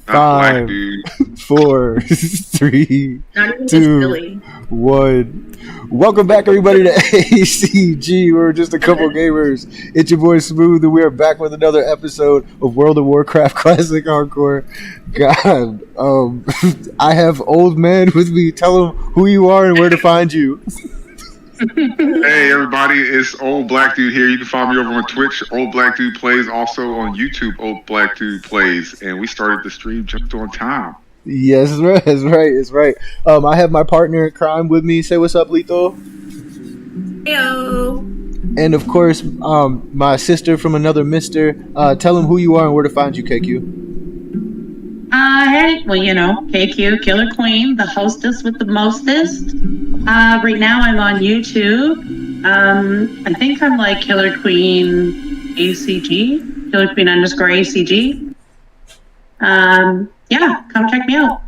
Not black Five, dude. 4, 3, Not even just 2, Billy. 1. Welcome back, everybody, to ACG. We're just a couple gamers. It's your boy Smooth, and we are back with another episode of World of Warcraft Classic Hardcore. God, I have old man with me. Tell them who you are and where to find you. Hey everybody, it's Old Black Dude here. You can find me over on Twitch, Old Black Dude Plays, also on YouTube, Old Black Dude Plays. And we started the stream just on time. Yes, that's right. I have my partner in crime with me. Say what's up, Lethal. Heyo. And of course, my sister from another mister. Tell them who you are and where to find you, KQ. Hey, well, KQ, Killer Queen, the hostess with the mostest. Right now I'm on YouTube. I think I'm like Killer Queen ACG, Killer Queen _ACG. Yeah, come check me out.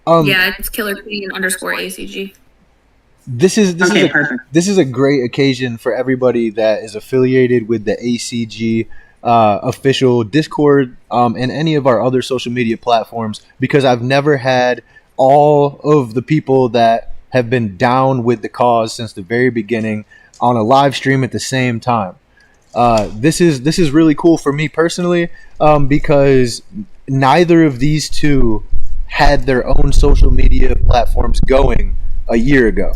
Yeah, it's Killer Queen _ACG. This is a great occasion for everybody that is affiliated with the ACG official Discord and any of our other social media platforms, because I've never had all of the people that have been down with the cause since the very beginning on a live stream at the same time. This is really cool for me personally, because neither of these two had their own social media platforms going a year ago.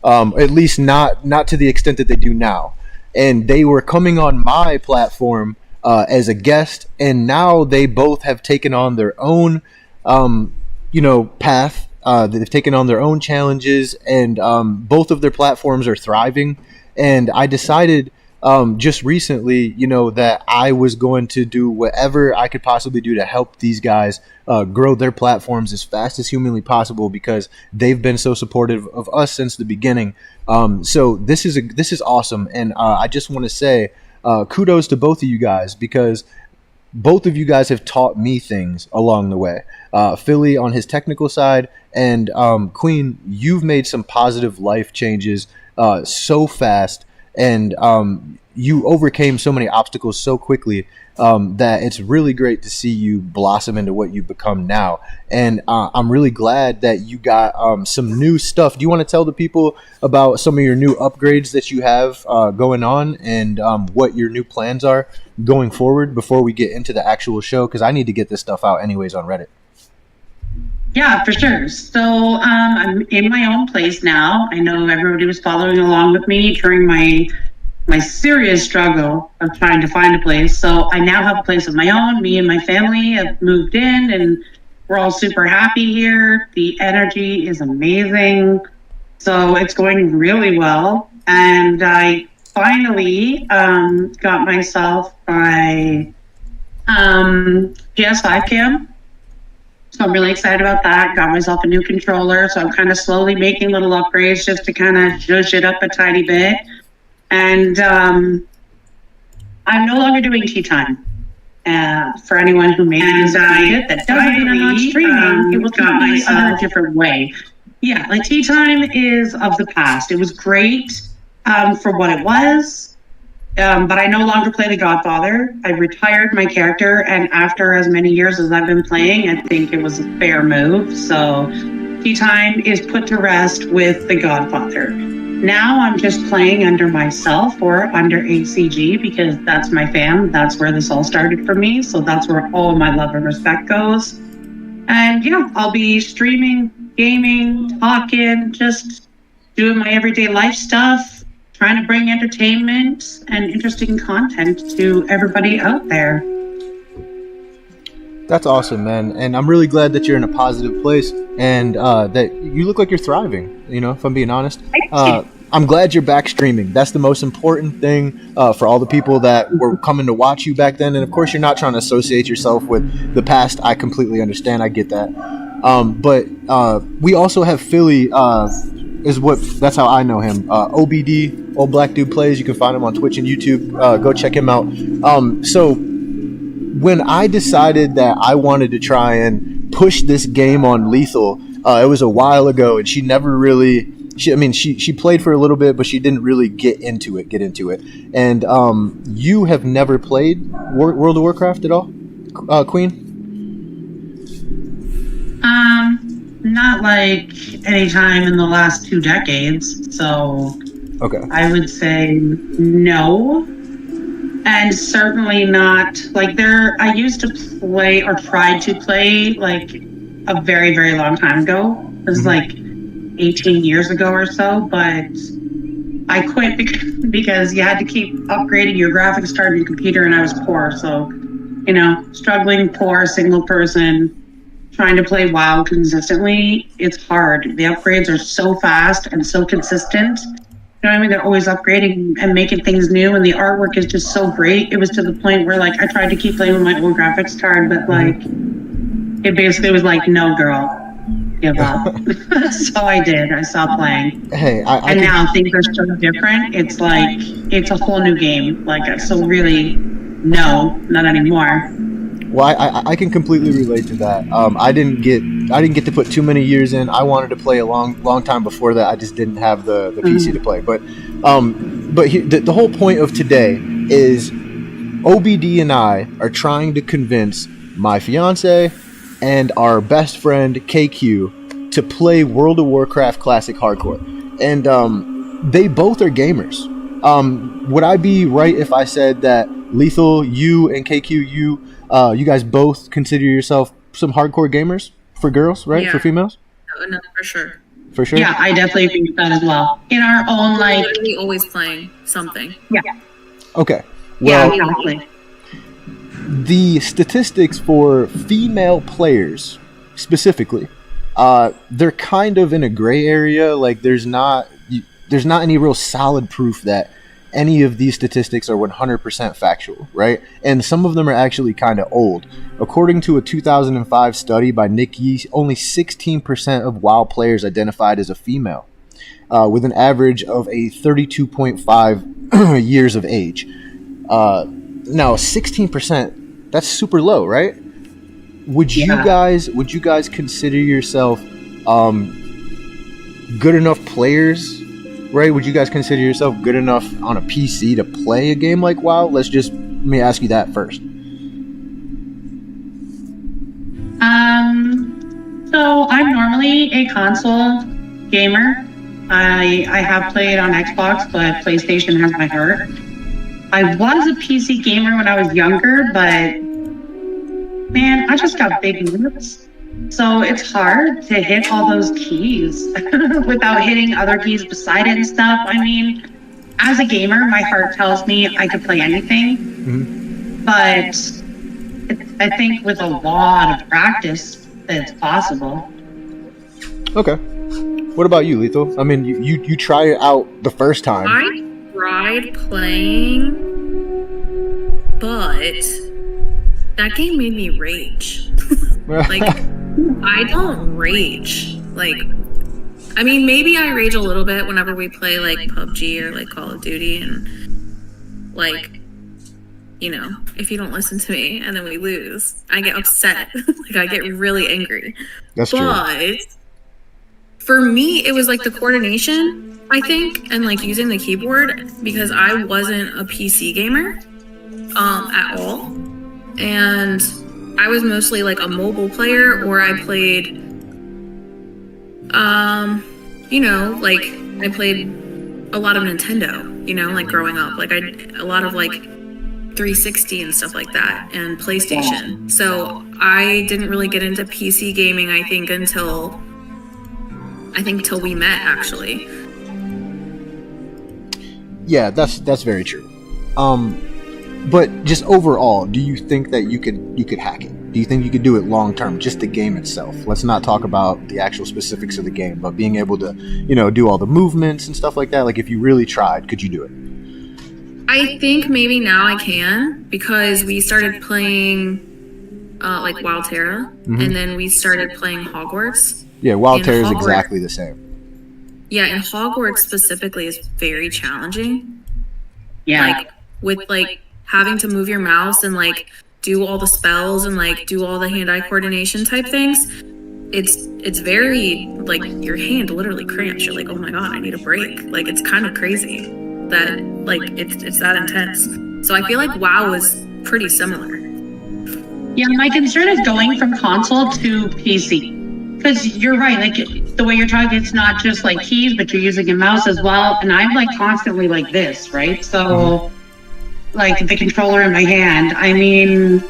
At least not to the extent that they do now. And they were coming on my platform as a guest, and now they both have taken on their own path. They've taken on their own challenges, and both of their platforms are thriving. And I decided just recently, that I was going to do whatever I could possibly do to help these guys grow their platforms as fast as humanly possible, because they've been so supportive of us since the beginning. So this is awesome, and I just want to say kudos to both of you guys, because both of you guys have taught me things along the way. Philly on his technical side, and Queen, you've made some positive life changes so fast, and you overcame so many obstacles so quickly that it's really great to see you blossom into what you've become now. And I'm really glad that you got some new stuff. Do you want to tell the people about some of your new upgrades that you have going on, and what your new plans are going forward before we get into the actual show? Because I need to get this stuff out anyways on Reddit. Yeah, for sure. So I'm in my own place now. I know everybody was following along with me during my serious struggle of trying to find a place. So I now have a place of my own. Me and my family have moved in, and we're all super happy here. The energy is amazing. So it's going really well. And I finally got myself my PS5 cam. So I'm really excited about that. Got myself a new controller. So I'm kind of slowly making little upgrades just to kind of zhuzh it up a tiny bit. And I'm no longer doing tea time. For anyone who may be it, that doesn't mean I'm not streaming. It will be in a different way. Yeah, like tea time is of the past. It was great for what it was. But I no longer play the Godfather. I retired my character, and after as many years as I've been playing, I think it was a fair move. So tea time is put to rest with the Godfather. Now I'm just playing under myself or under ACG, because that's my fam. That's where this all started for me. So that's where all my love and respect goes. And I'll be streaming, gaming, talking, just doing my everyday life stuff, trying to bring entertainment and interesting content to everybody out there. That's awesome, man. And I'm really glad that you're in a positive place, and that you look like you're thriving, if I'm being honest. I'm glad you're back streaming. That's the most important thing for all the people that were coming to watch you back then. And of course, you're not trying to associate yourself with the past. I completely understand. I get that. But we also have Philly, that's how I know him. OBD, Old Black Dude Plays. You can find him on Twitch and YouTube. Go check him out. So when I decided that I wanted to try and push this game on Lethal, it was a while ago, and she never really. She played for a little bit, but she didn't really get into it. And you have never played World of Warcraft at all, Queen? not like any time in the last 2 decades. So Okay. I would say no. And certainly not like I used to play or tried to play like a very, very long time ago. This is like 18 years ago or so, but I quit because you had to keep upgrading your graphics card in your computer, and I was poor. So, struggling, poor, single person, trying to play WoW consistently, it's hard. The upgrades are so fast and so consistent. You know what I mean? They're always upgrading and making things new, and the artwork is just so great. It was to the point where, like, I tried to keep playing with my old graphics card, but, like, it basically was like, no, girl, give up. So I did. I stopped playing. Hey, and now things are so different. It's like, it's a whole new game. Like, so really, no, not anymore. Well, I can completely relate to that. I didn't get to put too many years in. I wanted to play a long time before that. I just didn't have the PC to play. But the whole point of today is OBD and I are trying to convince my fiance and our best friend KQ to play World of Warcraft Classic Hardcore, and they both are gamers. Would I be right if I said that Lethal, you and KQ, you guys both consider yourself some hardcore gamers for girls, right? Yeah. For females? No, for sure. For sure? Yeah, I definitely agree with that as well. In our own, like... We're literally always playing something. Yeah. Okay. Well, yeah, exactly. The statistics for female players, specifically, they're kind of in a gray area. Like, there's not any real solid proof that any of these statistics are 100% factual, right? And some of them are actually kind of old. According to a 2005 study by Nick Yee, only 16% of WoW players identified as a female, with an average of a 32.5 years of age. Now, 16%, that's super low, right? Would you guys consider yourself good enough players? Right? Would you guys consider yourself good enough on a PC to play a game like WoW? Let me ask you that first. So I'm normally a console gamer. I have played on Xbox, but PlayStation has my heart. I was a PC gamer when I was younger, but man, I just got big moves. So it's hard to hit all those keys without hitting other keys beside it and stuff. I mean, as a gamer, my heart tells me I could play anything. But I think with a lot of practice, it's possible. Okay. What about you, Lethal? I mean, you try it out the first time. I tried playing, but that game made me rage. Like, I don't rage. Like, I mean, maybe I rage a little bit whenever we play, like, PUBG or, like, Call of Duty, and, like, if you don't listen to me and then we lose, I get upset. Like, I get really angry. That's true. But for me, it was, like, the coordination, I think, and, like, using the keyboard, because I wasn't a PC gamer at all. And I was mostly like a mobile player, or I played, like I played a lot of Nintendo, like growing up. Like a lot of like 360 and stuff like that, and PlayStation. So I didn't really get into PC gaming, I think, till we met, actually. Yeah, that's very true. But just overall, do you think that you could hack it? Do you think you could do it long term, just the game itself? Let's not talk about the actual specifics of the game, but being able to, do all the movements and stuff like that. Like, if you really tried, could you do it? I think maybe now I can, because we started playing like WoW Terra, and then we started playing Hogwarts. Yeah, WoW Terra is exactly the same. Yeah, and Hogwarts specifically is very challenging. Yeah. Like, with like having to move your mouse and like do all the spells and like do all the hand-eye coordination type things, it's very, like, your hand literally cramps. You're like, oh my god, I need a break. Like, it's kind of crazy that, like, it's that intense. So I feel like WoW is pretty similar. Yeah, my concern is going from console to PC. because you're right, like the way you're talking, it's not just like keys, but you're using a mouse as well. And I'm like constantly like this, right? So, like the controller in my hand. I mean,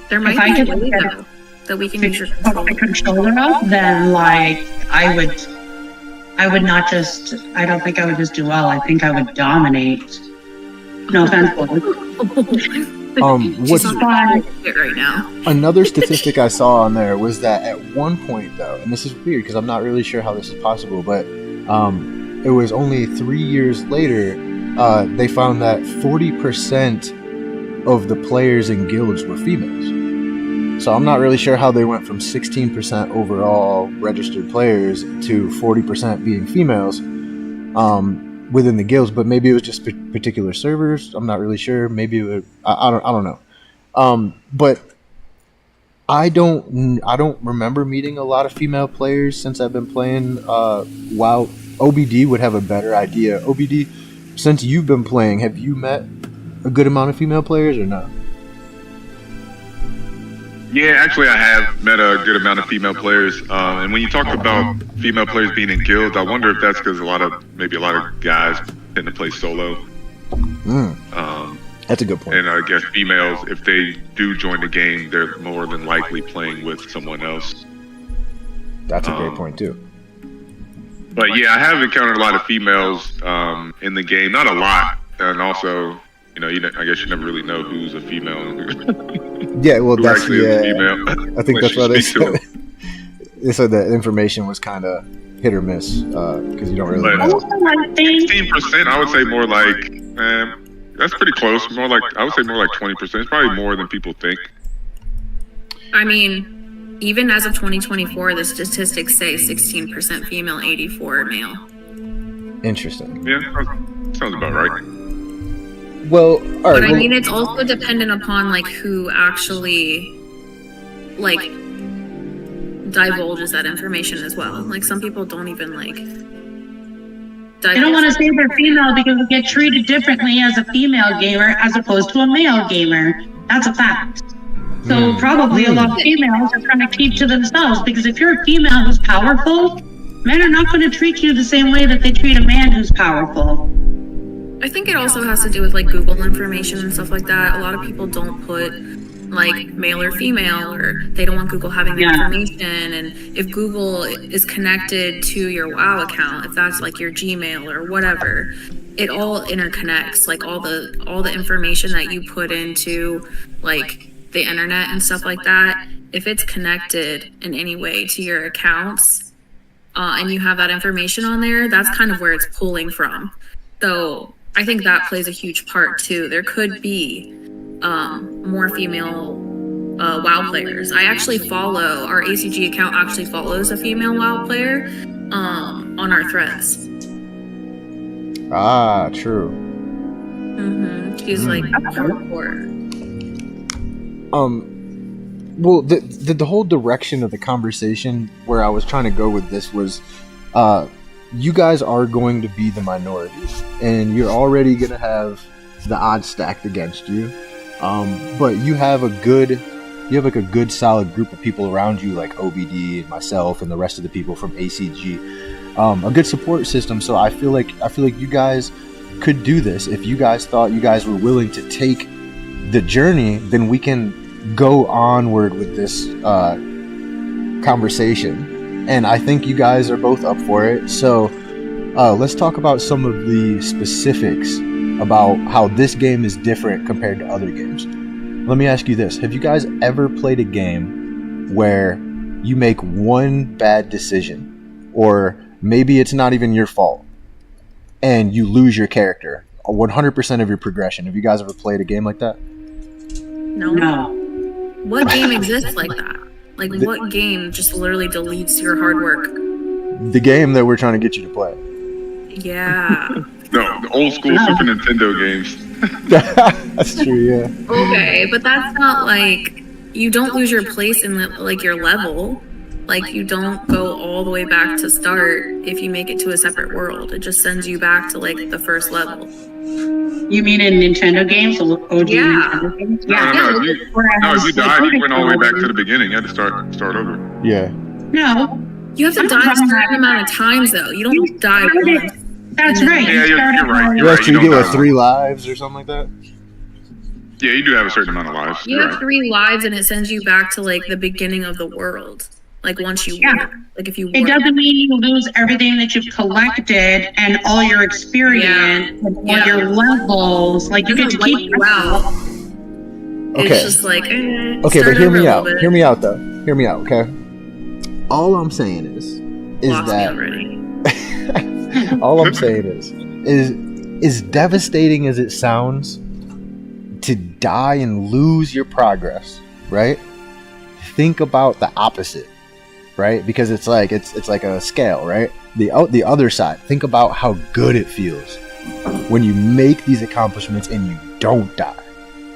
There might if I be a could way get though that we can to use your hook the controller. controller up, then like I would not just. I don't think I would just do well. I think I would dominate. No offense, boys. What's She's on it right now. another statistic I saw on there was that at one point though, and this is weird because I'm not really sure how this is possible, but it was only 3 years later they found that 40% of the players in guilds were females. So I'm not really sure how they went from 16% overall registered players to 40% being females within the guilds, but maybe it was just particular servers. I'm not really sure. Maybe it would, I don't know. But I don't remember meeting a lot of female players since I've been playing WoW. OBD would have a better idea. OBD, since you've been playing, have you met a good amount of female players or not? Yeah, actually, I have met a good amount of female players. And when you talk about female players being in guilds, I wonder if that's because maybe a lot of guys tend to play solo. That's a good point. And I guess females, if they do join the game, they're more than likely playing with someone else. That's a great point too. But yeah, I have encountered a lot of females in the game. Not a lot, and also, I guess you never really know who's a female and who, Yeah, well, who that's actually is a female. I think that's unless you why they speak to said, they said that information was kind of hit or miss because you don't really But- know. Also, I think 16%, I would say more like, that's pretty close. I would say more like 20%. It's probably more than people think. I mean, even as of 2024, the statistics say 16% female, 84 male. Interesting. Yeah, sounds about right. Well, all right. But I well- mean, it's also dependent upon like who actually like divulges that information as well. Like some people don't even like. I don't want to say they're female because we get treated differently as a female gamer as opposed to a male gamer. That's a fact. So probably a lot of females are trying to keep to themselves because if you're a female who's powerful, men are not going to treat you the same way that they treat a man who's powerful. I think it also has to do with like Google information and stuff like that. A lot of people don't put like male or female, or they don't want Google having the information. And if Google is connected to your WoW account, if that's like your Gmail or whatever, it all interconnects. Like all the information that you put into like the internet and stuff like that, if it's connected in any way to your accounts and you have that information on there, that's kind of where it's pulling from. So I think that plays a huge part too. There could be more female WoW players. I actually follow, our ACG account actually follows a female WoW player on our threads. Ah, true. She's like hardcore. Well, the whole direction of the conversation where I was trying to go with this was, you guys are going to be the minority, and you're already going to have the odds stacked against you. But you have a good solid group of people around you, like OBD and myself and the rest of the people from ACG. A good support system. So I feel like you guys could do this. If you guys thought you guys were willing to take the journey, then we can go onward with this conversation. And I think you guys are both up for it. So let's talk about some of the specifics about how this game is different compared to other games. Let me ask you this. Have you guys ever played a game where you make one bad decision, or maybe it's not even your fault, and you lose your character, 100% of your progression? Have you guys ever played a game like that? No. What game exists like that? Like what game just literally deletes your hard work? The game that we're trying to get you to play. Yeah. No, the old school Super Nintendo games. That's true, yeah. Okay, but that's not like, you don't lose your place in like your level. Like you don't go all the way back to start if you make it to a separate world. It just sends you back to like the first level. You mean in Nintendo games? OG Yeah. Nintendo games? No, if you died, you went all the way back to the beginning. You had to start over. Yeah. No, You have to die a certain amount of times, though. You don't die once. That's right. Yeah, you're right. You actually You get don't what, die 3 lives or something like that? Yeah, you do have a certain amount of lives. You You're have right. 3 lives, and it sends you back to like the beginning of the world. Like once you work, like if you work. It doesn't mean you lose everything that you've collected and all your experience and all your levels. Like you get to keep you out. Okay. It's just like Okay, but start hear over me a out. little bit. Hear me out, though. Hear me out, okay? All I'm saying is Lost me that already. all I'm saying is devastating as it sounds to die and lose your progress, right? Think about the opposite, right? Because it's like a scale, right? The other side. Think about how good it feels when you make these accomplishments and you don't die.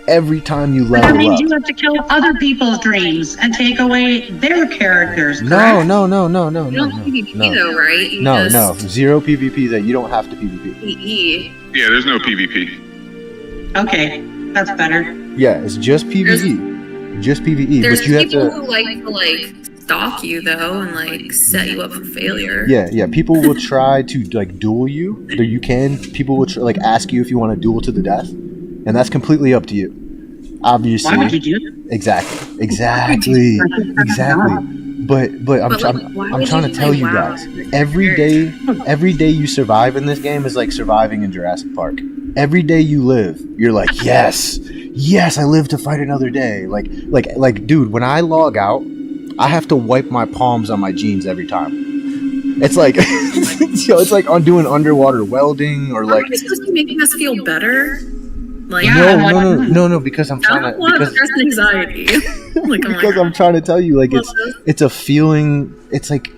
Every time you That level means up. you have to kill other people's dreams and take away their characters. No. You don't PvP though, right? You No, just zero PvP. That you don't have to PvP. PE. Yeah, there's no PvP. Okay, that's better. Yeah, it's just PvE. Just PvE. There's But you have people to. who like to like stalk you though and like set you up for failure. Yeah. People will try to like duel you. You can. People will like ask you if you want to duel to the death, and that's completely up to you. Obviously. Why would you do that? Exactly. But I'm trying to tell you guys. Every day you survive in this game is like surviving in Jurassic Park. Every day you live, you're like, yes, I live to fight another day. Like, dude, when I log out, I have to wipe my palms on my jeans every time. It's like, it's like on doing underwater welding or like. Are you supposed to be making us feel better? Like, No, because I'm trying to. Because stress and anxiety. Like, because I'm trying to tell you, like it's a feeling. It's like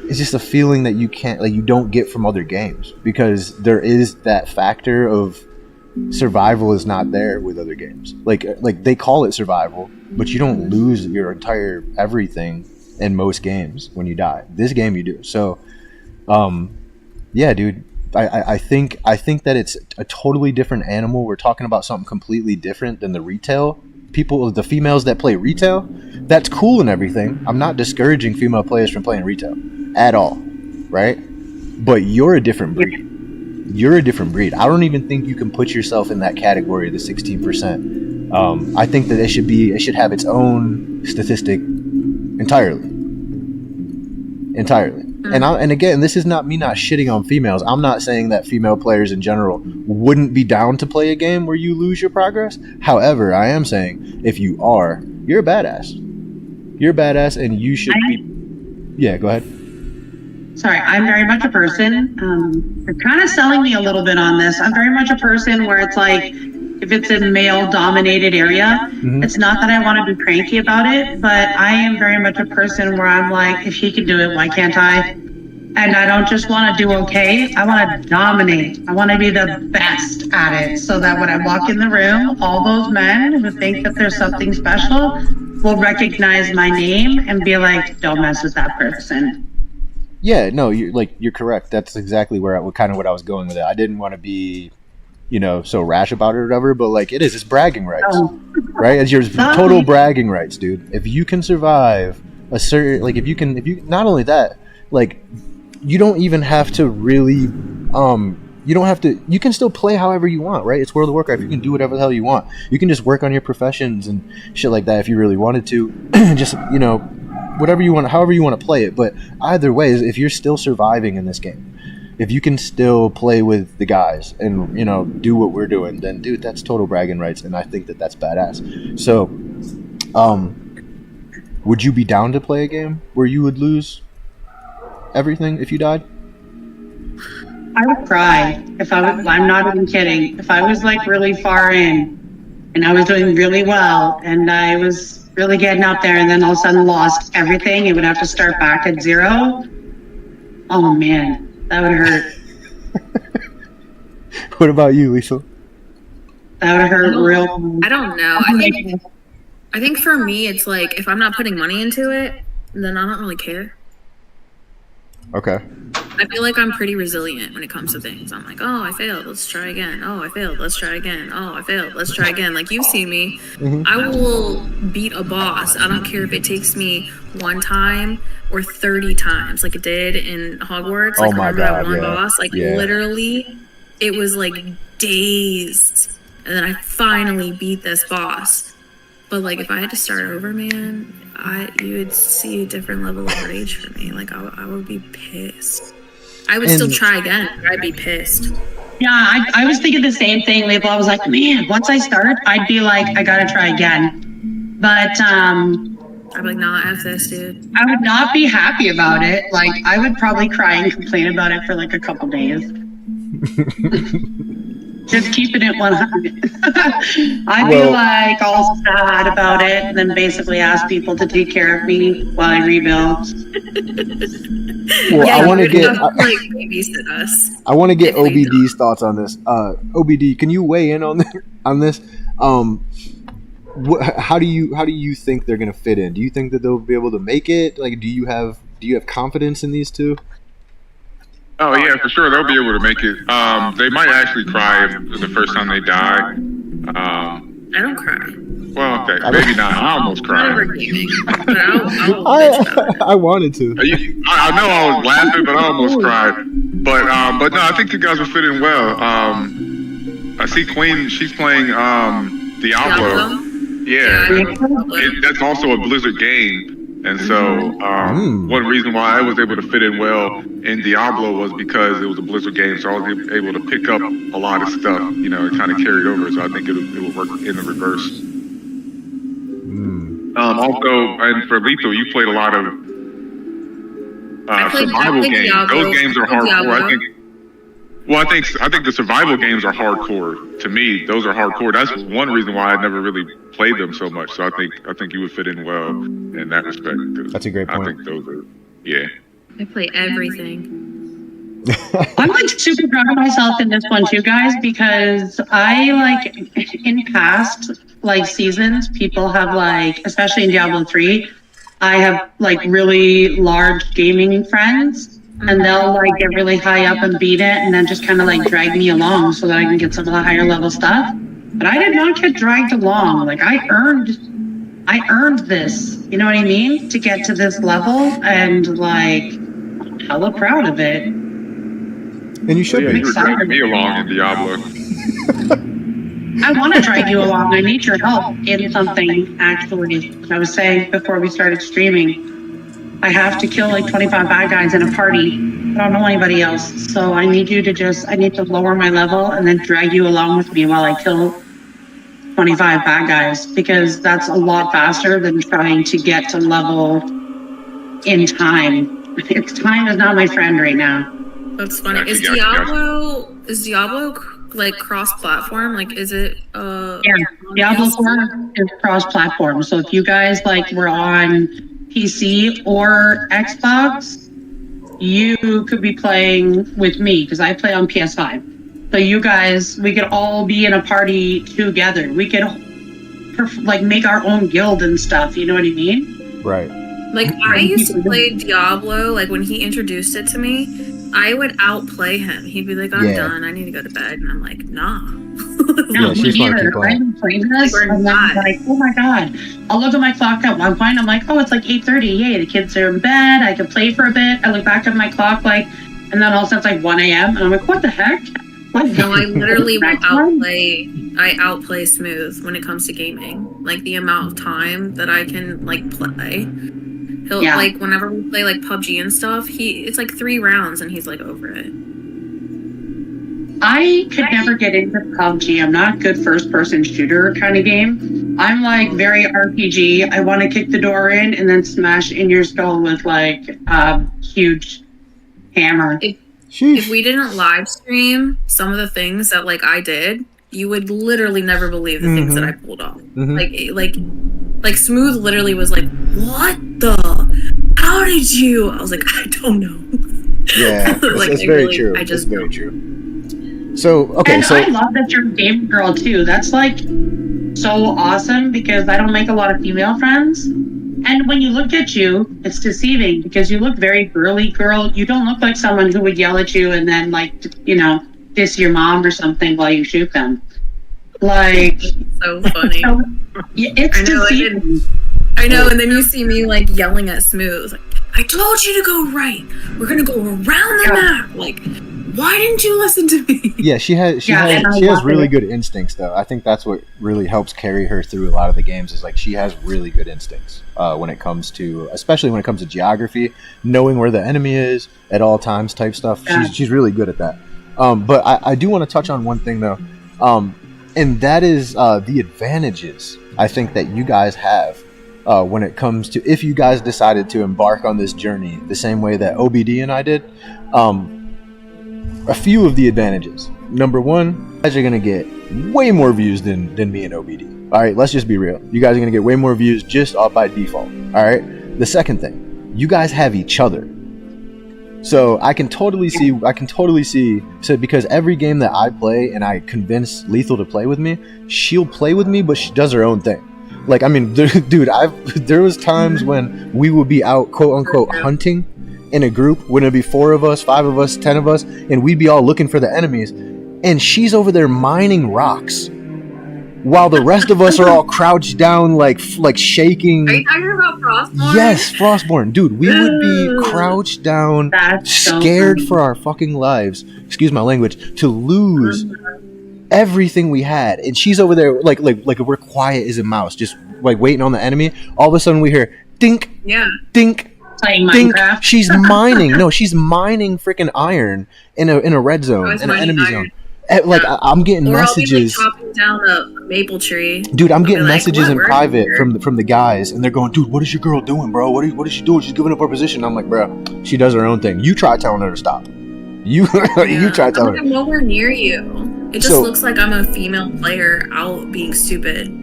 it's just a feeling that you can't, like, you don't get from other games because there is that factor of survival is not there with other games. Like they call it survival, but you don't lose your entire everything in most games when you die. This game you do. So, yeah, dude. I think that it's a totally different animal. We're talking about something completely different than the retail people, the females that play retail. That's cool and everything. I'm not discouraging female players from playing retail at all, right? But you're a different breed. You're a different breed. I don't even think you can put yourself in that category of the 16%. I think that it should have its own statistic entirely. And again, this is not me not shitting on females. I'm not saying that female players in general wouldn't be down to play a game where you lose your progress. However, I am saying if you are, you're a badass. You're a badass, and you should be. Yeah, go ahead. Sorry, I'm very much a person. You're kind of selling me a little bit on this. I'm very much a person where it's like, if it's a male-dominated area, it's not that I want to be cranky about it, but I am very much a person where I'm like, if he can do it, why can't I? And I don't just want to do okay. I want to dominate. I want to be the best at it so that when I walk in the room, all those men who think that there's something special will recognize my name and be like, don't mess with that person. Yeah, no, you're correct. That's exactly what I was going with it. I didn't want to be, so rash about it or whatever, but like it's bragging rights, right? It's your total bragging rights, dude. If you can survive a certain, like if you not only that, like you don't even have to really, you can still play however you want, right? It's World of Warcraft. You can do whatever the hell you want. You can just work on your professions and shit like that if you really wanted to, just, whatever you want, however you want to play it. But either way, if you're still surviving in this game, if you can still play with the guys and, do what we're doing, then, dude, that's total bragging rights. And I think that that's badass. So, would you be down to play a game where you would lose everything if you died? I would cry if I was, I'm not even kidding. If I was like really far in and I was doing really well and I was really getting up there and then all of a sudden lost everything and would have to start back at zero. Oh man. That would hurt. What about you, Lisa? That would hurt real. I don't know. I think for me, it's like if I'm not putting money into it, then I don't really care. Okay. I feel like I'm pretty resilient when it comes to things. I'm like, oh, I failed. Let's try again. Oh, I failed. Let's try again. Oh, I failed. Let's try again. Like you've seen me. I will beat a boss. I don't care if it takes me 1 time or 30 times, like it did in Hogwarts. Like remember that one boss? Like literally, it was like days, and then I finally beat this boss. But like if I had to start over, man, you would see a different level of rage for me. Like I would be pissed. I would still try again, but I'd be pissed. Yeah, I was thinking the same thing, Label. I was like, man, once I start, I'd be like, I gotta try again. But I'd be like, nah, F this, dude. I would not be happy about it. Like I would probably cry and complain about it for like a couple days. Just keeping it 100. I'd be like all sad about it, and then basically ask people to take care of me while I rebuild. Well, I want to get like babysit us. I want to get OBD's thoughts on this. OBD, can you weigh in on this? How do you think they're going to fit in? Do you think that they'll be able to make it? Like, do you have confidence in these two? Oh yeah, for sure they'll be able to make it. They might actually cry the first time they die. I don't cry. Well, okay, maybe not. I almost cried. I wanted to. I know I was laughing, but I almost cried. But no, I think you guys will fit in well. I see Queen. She's playing Diablo. Yeah, that's also a Blizzard game. And so one reason why I was able to fit in well in Diablo was because it was a Blizzard game, so I was able to pick up a lot of stuff. You know, it kind of carried over, so I think it will work in the reverse. Also, and for Lethal, you played a lot of survival games. Diablo. Those games are hardcore. I think the survival games are hardcore. To me, those are hardcore. That's one reason why I never really played them so much. So I think you would fit in well in that respect. That's a great point. I think those are, yeah. I play everything. I'm like super proud of myself in this one too, guys, because I like in past like seasons, people have like, especially in Diablo 3, I have like really large gaming friends. And they'll like get really high up and beat it and then just kind of like drag me along so that I can get some of the higher level stuff. But I did not get dragged along. Like I earned this, you know what I mean? To get to this level, and like hella proud of it. And you should be. You were dragging me along in Diablo. I want to drag you along. I need your help in something, actually. I was saying before we started streaming, I have to kill like 25 bad guys in a party. I don't know anybody else. So I need you to I need to lower my level and then drag you along with me while I kill 25 bad guys, because that's a lot faster than trying to get to level in time. Time is not my friend right now. That's funny. Is Diablo like cross-platform? Like, is it? Yeah, Diablo 4 is cross-platform. So if you guys like were on PC or Xbox, you could be playing with me because I play on PS5. So you guys, we could all be in a party together. We could like make our own guild and stuff. You know what I mean? Right. Like I used to play Diablo. Like when he introduced it to me, I would outplay him. He'd be like, "I'm done. I need to go to bed," and I'm like, "Nah." No, me neither. I've been playing this, and I'm like, oh my god. I'll look at my clock at one point, I'm like, oh, it's like 8:30. Yay, the kids are in bed. I can play for a bit. I look back at my clock, like, and then all of a sudden it's like 1 a.m. and I'm like, what the heck? What? No, I literally will outplay Smooth when it comes to gaming. Like the amount of time that I can like play. He'll like whenever we play like PUBG and stuff, it's like 3 rounds and he's like over it. I could never get into PUBG. I'm not a good first-person shooter kind of game. I'm like very RPG. I want to kick the door in and then smash in your skull with like a huge hammer. If we didn't live stream some of the things that like I did, you would literally never believe the things that I pulled off. Like Smooth literally was like, "What the? How did you?" I was like, "I don't know." Yeah, like, it's very true. It's very true. So okay, I love that you're a game girl too. That's like so awesome because I don't make a lot of female friends, and And when you look at you, it's deceiving because you look very girly girl. You don't look like someone who would yell at you and then diss your mom or something while you shoot them. Like so funny. It's deceiving. I know, and then you see me like yelling at Smooth. Like, I told you to go right. We're gonna go around the map. Like, why didn't you listen to me? Yeah, she has really good instincts though. I think that's what really helps carry her through a lot of the games is like she has really good instincts especially when it comes to geography, knowing where the enemy is at all times type stuff. Yeah. She's really good at that. But I do want to touch on one thing though. And that is the advantages I think that you guys have when it comes to if you guys decided to embark on this journey the same way that OBD and I did. A few of the advantages. Number one, you guys are going to get way more views than me and OBD. All right, let's just be real. You guys are going to get way more views just off by default. All right. The second thing, you guys have each other. So I can totally see. So because every game that I play and I convince Lethal to play with me, she'll play with me, but she does her own thing. Like, I mean, dude, there was times when we would be out, quote unquote, hunting in a group. Wouldn't it be 4 of us, 5 of us, 10 of us, and we'd be all looking for the enemies, and she's over there mining rocks, while the rest of us are all crouched down, like shaking. Are you talking about Frostborn? Yes, Frostborn, dude. We would be crouched down, scared for our fucking lives. Excuse my language. To lose everything we had, and she's over there like we're quiet as a mouse, just like waiting on the enemy. All of a sudden, we hear dink, dink. Playing Minecraft. She's mining. No, she's mining freaking iron in a red zone, in an enemy zone. Like I'm getting messages. I'll be like chopping down a maple tree. Dude, I'm getting messages in private from the guys, and they're going, "Dude, what is your girl doing, bro? What is she doing? She's giving up her position." I'm like, "Bro, she does her own thing. You try telling her to stop. You try telling her." I'm nowhere near you. It just looks like I'm a female player out being stupid.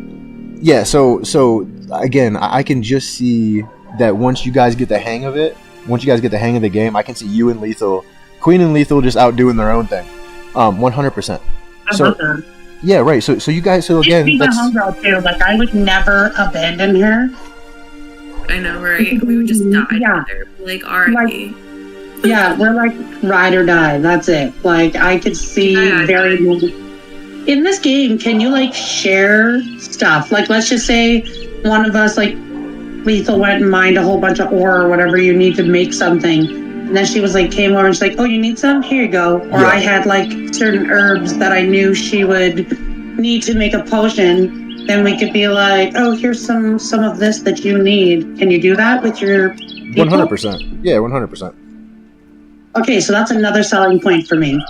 Yeah. So again, I can just see that once you guys get the hang of it, once you guys get the hang of the game, I can see you and Lethal, Queen and Lethal, just out doing their own thing, 100%. So yeah, right. So you guys. So again, that's my homegirl too. Like I would never abandon her. I know, right? We would just die together. Like R.I.P. Yeah, we're like ride or die. That's it. Like I could see very. In this game, can you like share stuff? Like let's just say one of us like. Lethal went and mined a whole bunch of ore or whatever you need to make something, and then she was like came over and she's like, "Oh, you need some? Here you go." Or I had like certain herbs that I knew she would need to make a potion. Then we could be like, "Oh, here's some of this that you need. Can you do that with your people?" 100%. Yeah, 100%. Okay, so that's another selling point for me.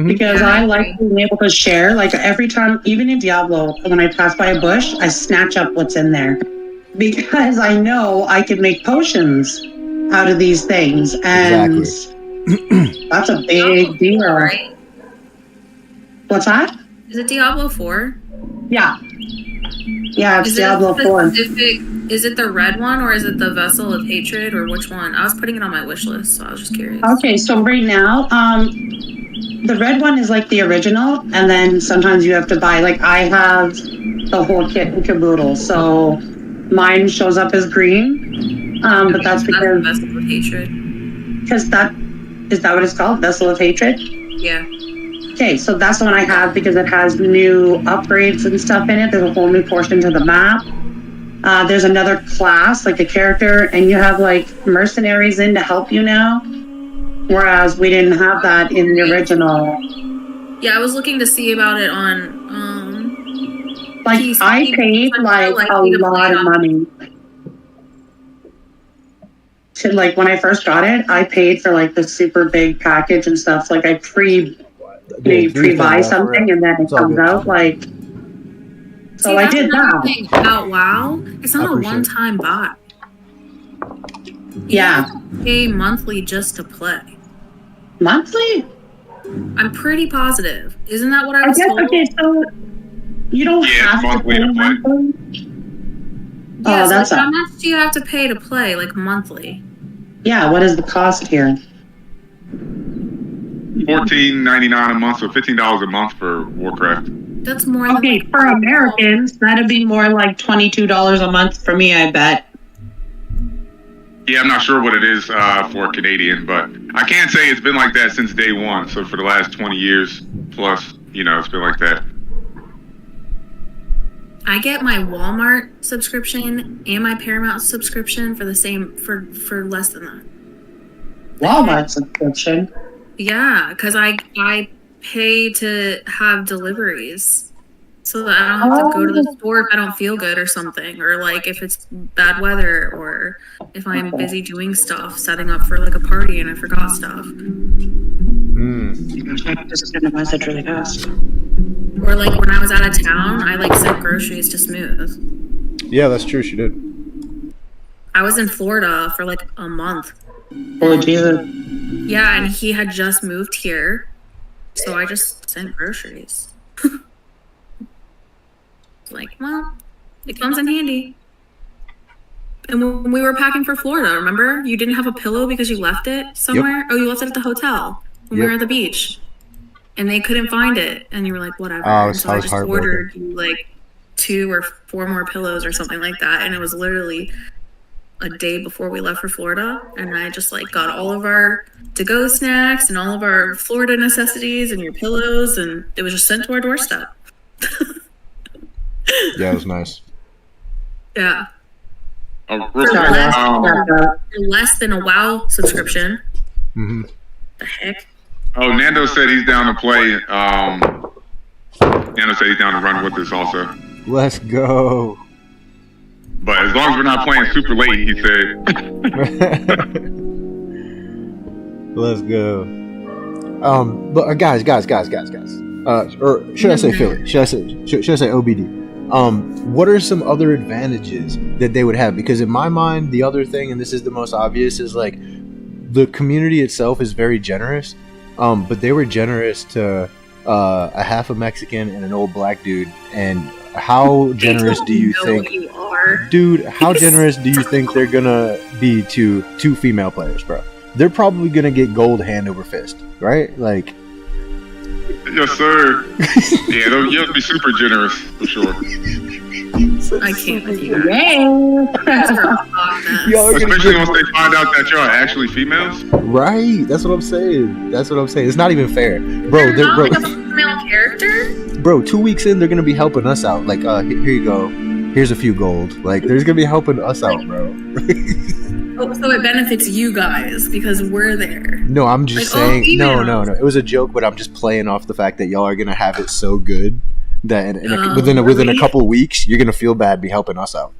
Because I like being able to share. Like every time, even in Diablo, when I pass by a bush, I snatch up what's in there. Because I know I can make potions out of these things, and that's a big deal. Right? What's that? Is it Diablo 4? Yeah, it's Diablo 4. Is it the red one, or is it the Vessel of Hatred, or which one? I was putting it on my wish list, so I was just curious. Okay, so right now, the red one is like the original, and then sometimes you have to buy. Like I have the whole kit and caboodle, so. Mine shows up as green, but that's because Vessel of Hatred. Because is that what it's called? Vessel of Hatred? Yeah. Okay, so that's the one I have because it has new upgrades and stuff in it. There's a whole new portion to the map. There's another class, like a character, and you have like mercenaries in to help you now. Whereas we didn't have that in the original. Yeah, I was looking to see about it on like I paid like a lot of money to like when I first got it. I paid for like the super big package and stuff. Like I pre-buy something and then it comes out like. So I did that. About WoW, it's not a one-time buy. You have to pay monthly just to play. Monthly? I'm pretty positive. Isn't that what I was told? Okay, so. You don't have to pay monthly? Yeah, so like how much do you have to pay to play, like monthly? Yeah, what is the cost here? $14.99 a month, so $15 a month for Warcraft. That's more than for Americans, that'd be more like $22 a month for me, I bet. Yeah, I'm not sure what it is for Canadian, but I can say it's been like that since day one. So for the last 20 years plus, it's been like that. I get my Walmart subscription and my Paramount subscription for the same for less than that. Walmart subscription. Yeah, because I pay to have deliveries, so that I don't have to go to the store if I don't feel good or something, or like if it's bad weather, or if I'm busy doing stuff, setting up for like a party and I forgot stuff. I just sent a message really fast. Or like when I was out of town, I like sent groceries to Smooth. Yeah, that's true. She did. I was in Florida for like a month. Oh, Jesus. Yeah, and he had just moved here, so I just sent groceries. Like, well, it comes in handy. And when we were packing for Florida, remember? You didn't have a pillow because you left it somewhere? Yep. Oh, you left it at the hotel when we were at the beach. And they couldn't find it. And you were like, whatever. Oh, so I just ordered you like 2 or 4 more pillows or something like that. And it was literally a day before we left for Florida. And I just like got all of our to-go snacks and all of our Florida necessities and your pillows. And it was just sent to our doorstep. Yeah, it was nice. Yeah. Less than a WoW subscription. Mm-hmm. The heck? Oh, Nando said he's down to play. Nando said he's down to run with us also. Let's go. But as long as we're not playing super late, he said. Let's go. But guys. Or should I say Philly? Should I say OBD? What are some other advantages that they would have? Because in my mind, the other thing, and this is the most obvious, is like the community itself is very generous. But they were generous to a half a Mexican and an old black dude. And how generous do you think? You are. Dude, how generous do you think they're gonna be to 2 female players, bro? They're probably gonna get gold hand over fist, right? Like. Yes, sir. Yeah, you have to be super generous for sure. I can't with you. Especially once they find out that y'all are actually females. Right. That's what I'm saying. It's not even fair, bro. They're like a female character. Bro, 2 weeks in, they're gonna be helping us out. Like, here you go. Here's a few gold. Like, they're gonna be helping us out, bro. So it benefits you guys because we're there. No, I'm just saying. No. It was a joke, but I'm just playing off the fact that y'all are gonna have it so good that within a couple weeks, you're gonna feel bad be helping us out.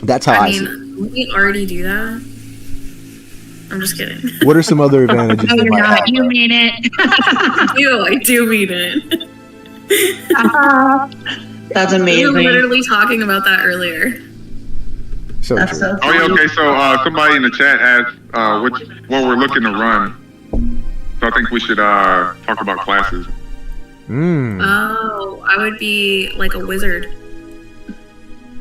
That's how I see it. We already do that. I'm just kidding. What are some other advantages? No, you're not. You mean it. I do mean it. That's amazing. We were literally talking about that earlier. So That's true. so Oh yeah, okay. So somebody in the chat asked what we're looking to run. So I think we should talk about classes. Oh, I would be like a wizard.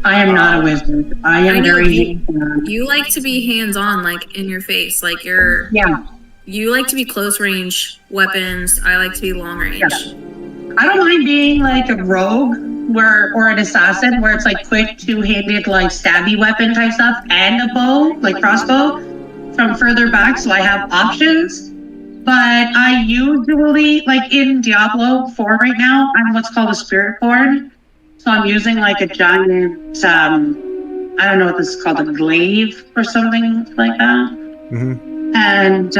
I am not a wizard. I am very. You like to be hands-on, like in your face, like you're. Yeah. You like to be close range weapons. I like to be long range. Yeah. I don't mind being like a rogue or an assassin where it's like quick 2-handed like stabby weapon type stuff and a bow, like crossbow from further back, so I have options. But I usually, like in Diablo 4 right now, I'm what's called a spirit born. So I'm using like a giant, I don't know what this is called, a glaive or something like that. Mm-hmm. And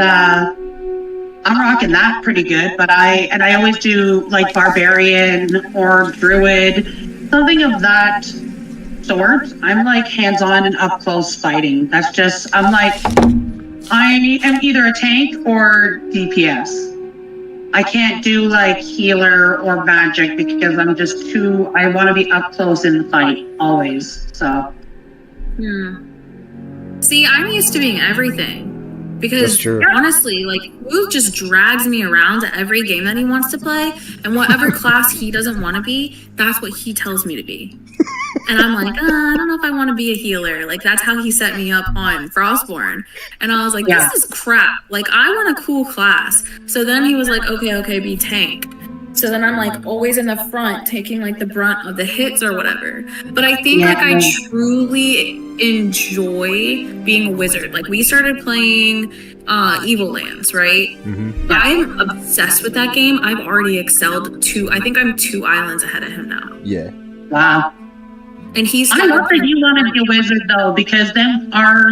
I'm rocking that pretty good, but I always do like barbarian or druid, something of that sort. I'm like hands-on and up close fighting. That's just, I am either a tank or DPS. I can't do like healer or magic because I'm just I want to be up close in the fight always. So. See, I'm used to being everything. Because honestly, like, Move just drags me around to every game that he wants to play, and whatever class he doesn't want to be, that's what he tells me to be. And I'm like, I don't know if I want to be a healer. Like, that's how he set me up on Frostborn. And I was like, this is crap. Like, I want a cool class. So then he was like, okay, be tank. So then I'm like always in the front taking like the brunt of the hits or whatever. But I think like I truly enjoy being a wizard. Like we started playing Evil Lands, right? Mm-hmm. I'm obsessed with that game. I've already excelled I think I'm 2 islands ahead of him now. Yeah. Wow. And he's I love that you want to be a wizard though, because then our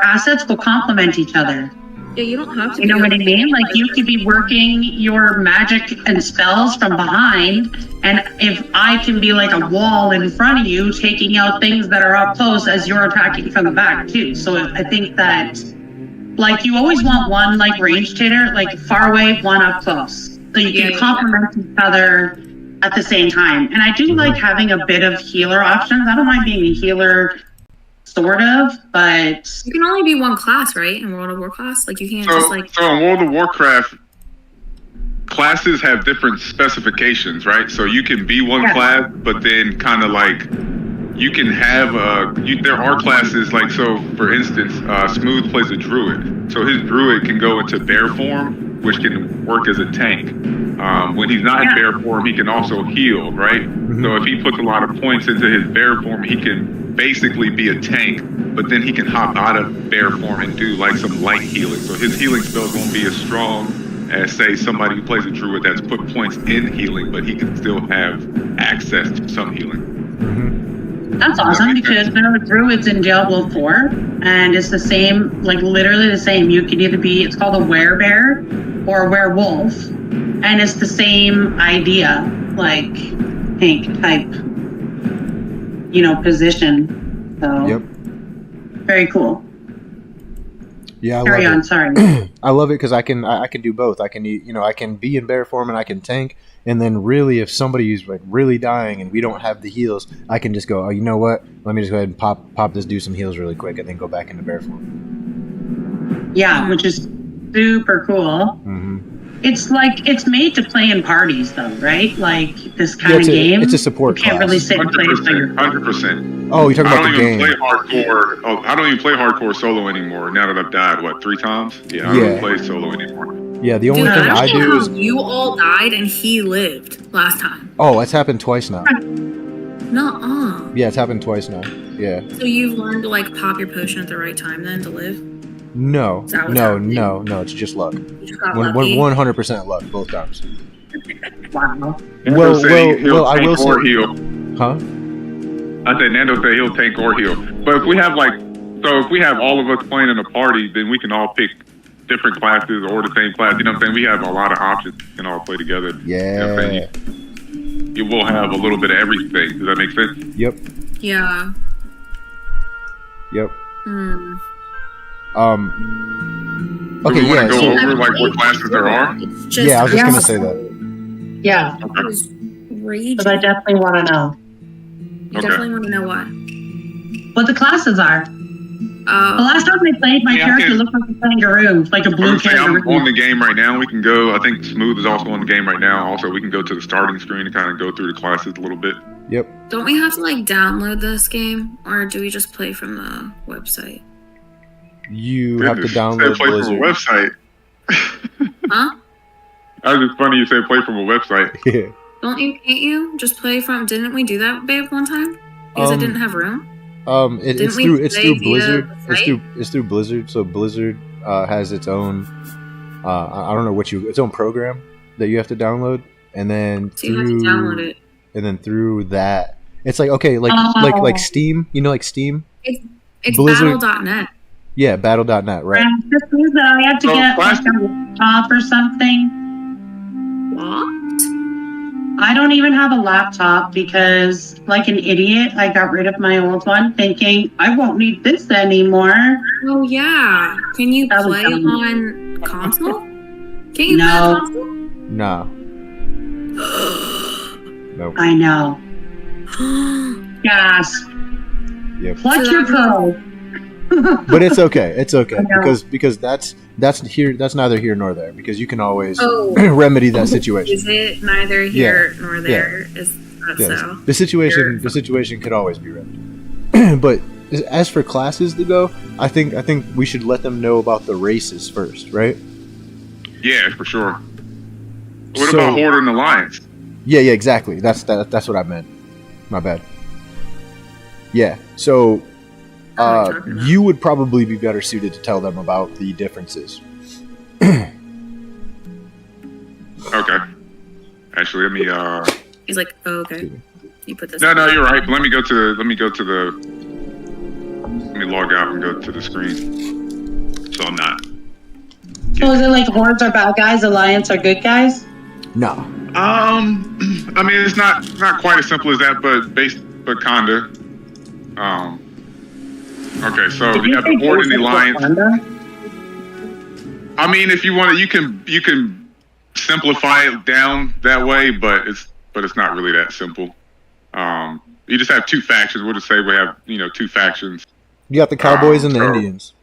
assets will complement each other. Yeah, you don't have to. You know what I mean? Like you could be working your magic and spells from behind, and if I can be like a wall in front of you, taking out things that are up close as you're attacking from the back too. So I think that, like, you always want one like ranged hitter, like far away, one up close, so you can complement each other at the same time. And I do like having a bit of healer options. I don't mind being a healer. Sort of, but you can only be one class, right? In World of Warcraft, like you can't so, just like. So in World of Warcraft, classes have different specifications, right? So you can be one class, but then kind of like you can have there are classes like, so for instance, Smooth plays a druid, so his druid can go into bear form, which can work as a tank. When he's not in bear form, he can also heal, right? So if he puts a lot of points into his bear form, he can basically be a tank, but then he can hop out of bear form and do like some light healing. So his healing spells won't be as strong as, say, somebody who plays a druid that's put points in healing, but he can still have access to some healing. That's awesome, because there are druids in Diablo 4, and it's the same, like literally the same. You can either be, it's called a werebear or a werewolf, and it's the same idea, like tank type, position. So, very cool. Yeah, Carry on. Sorry. I love it because I can do both. I can I can be in bear form and I can tank. And then really, if somebody's like really dying and we don't have the heals, I can just go, oh, you know what? Let me just go ahead and pop this, do some heals really quick, and then go back into bear form. Yeah, which is super cool. It's like, it's made to play in parties though, right? Like this kind of game. It's a support You can't class. really sit and play it by yourself. 100%. Oh, you're talking about the game. I don't even play hardcore solo anymore. Now that I've died, 3 times? Yeah, I don't play solo anymore. Yeah, the only thing I do is you all died and he lived last time. Oh, it's happened twice now. Nuh-uh. Yeah, it's happened twice now. Yeah. So you've learned to like pop your potion at the right time then to live? No, it's just luck. You just got lucky. 100% luck both times. Wow. Well, I will say. Heal. Huh? I said Nando said he'll tank or heal. But if we have if we have all of us playing in a party, then we can all pick different classes or the same class. You know what I'm saying? We have a lot of options. We can all play together. Yeah. You know what I'm saying? You will have a little bit of everything. Does that make sense? Yep. Yeah. Yep. Okay, yeah. Go over what classes there are. I was just gonna say that. Yeah. Rage. But I definitely want to know. You definitely want to know what the classes are. The last time I played, my character looked like a kangaroo, like a blue kangaroo. I'm on the game right now. We can go. I think Smooth is also on the game right now. Also, we can go to the starting screen and kind of go through the classes a little bit. Yep. Don't we have to like download this game, or do we just play from the website? You have to download play Blizzard. From a website. Huh? That was just funny you said play from a website. Yeah. Can't you just play from? Didn't we do that, babe, one time? Because I didn't have room. It's through Blizzard. It's through Blizzard. So Blizzard has its own. I don't know its own program that you have to download, and then so you have to download it. And then through that, it's like like Steam. You know, like Steam. It's Blizzard. Battle.net. Yeah, Battle.net, right? Just means that I have to get like a laptop or something. What? I don't even have a laptop because, like an idiot, I got rid of my old one thinking I won't need this anymore. Oh yeah. Can you play on console? Can't you play on console? No. Nope. I know. Yes. Yep. Clutch your pearl. But it's okay. It's okay because that's neither here nor there, because you can always remedy that situation. Is it neither here nor there? Is that so? The situation could always be remedied. But as for classes to go, I think we should let them know about the races first, right? Yeah, for sure. What about Horde and Alliance? Yeah, exactly. That's what I meant. My bad. Yeah. So you would probably be better suited to tell them about the differences. Okay. Actually, let me. He's like, oh, okay. You put this. No, you're right. But let me go to the. Let me log out and go to the screen. So I'm not. So is it like Hordes are bad guys, Alliance are good guys? No. I mean, it's not quite as simple as that, but kinda. Okay, so you have the Horde and the Alliance. I mean, if you want to, you can simplify it down that way, but it's not really that simple. You just have two factions. We'll just say we have two factions. You got the Cowboys and the Indians.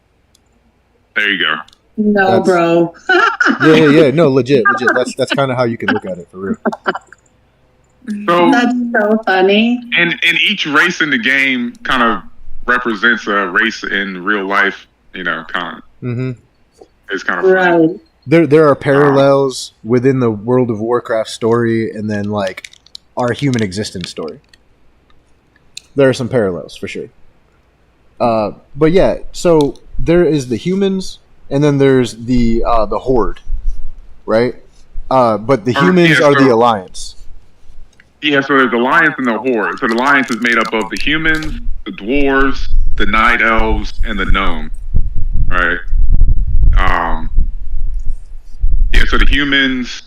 There you go. No, bro. yeah. No, legit. That's kind of how you can look at it for real. So that's so funny. And each race in the game kind of represents a race in real life. Kind of. Mm-hmm. It's kind of funny. Right. There are parallels within the World of Warcraft story, and then like our human existence story. There are some parallels for sure. But yeah, so there is the humans, and then there's the Horde, right? But the humans are the Alliance. Yeah, so there's the Alliance and the Horde. So the Alliance is made up of the humans, the dwarves, the night elves, and the gnome. Right? Yeah, so the humans,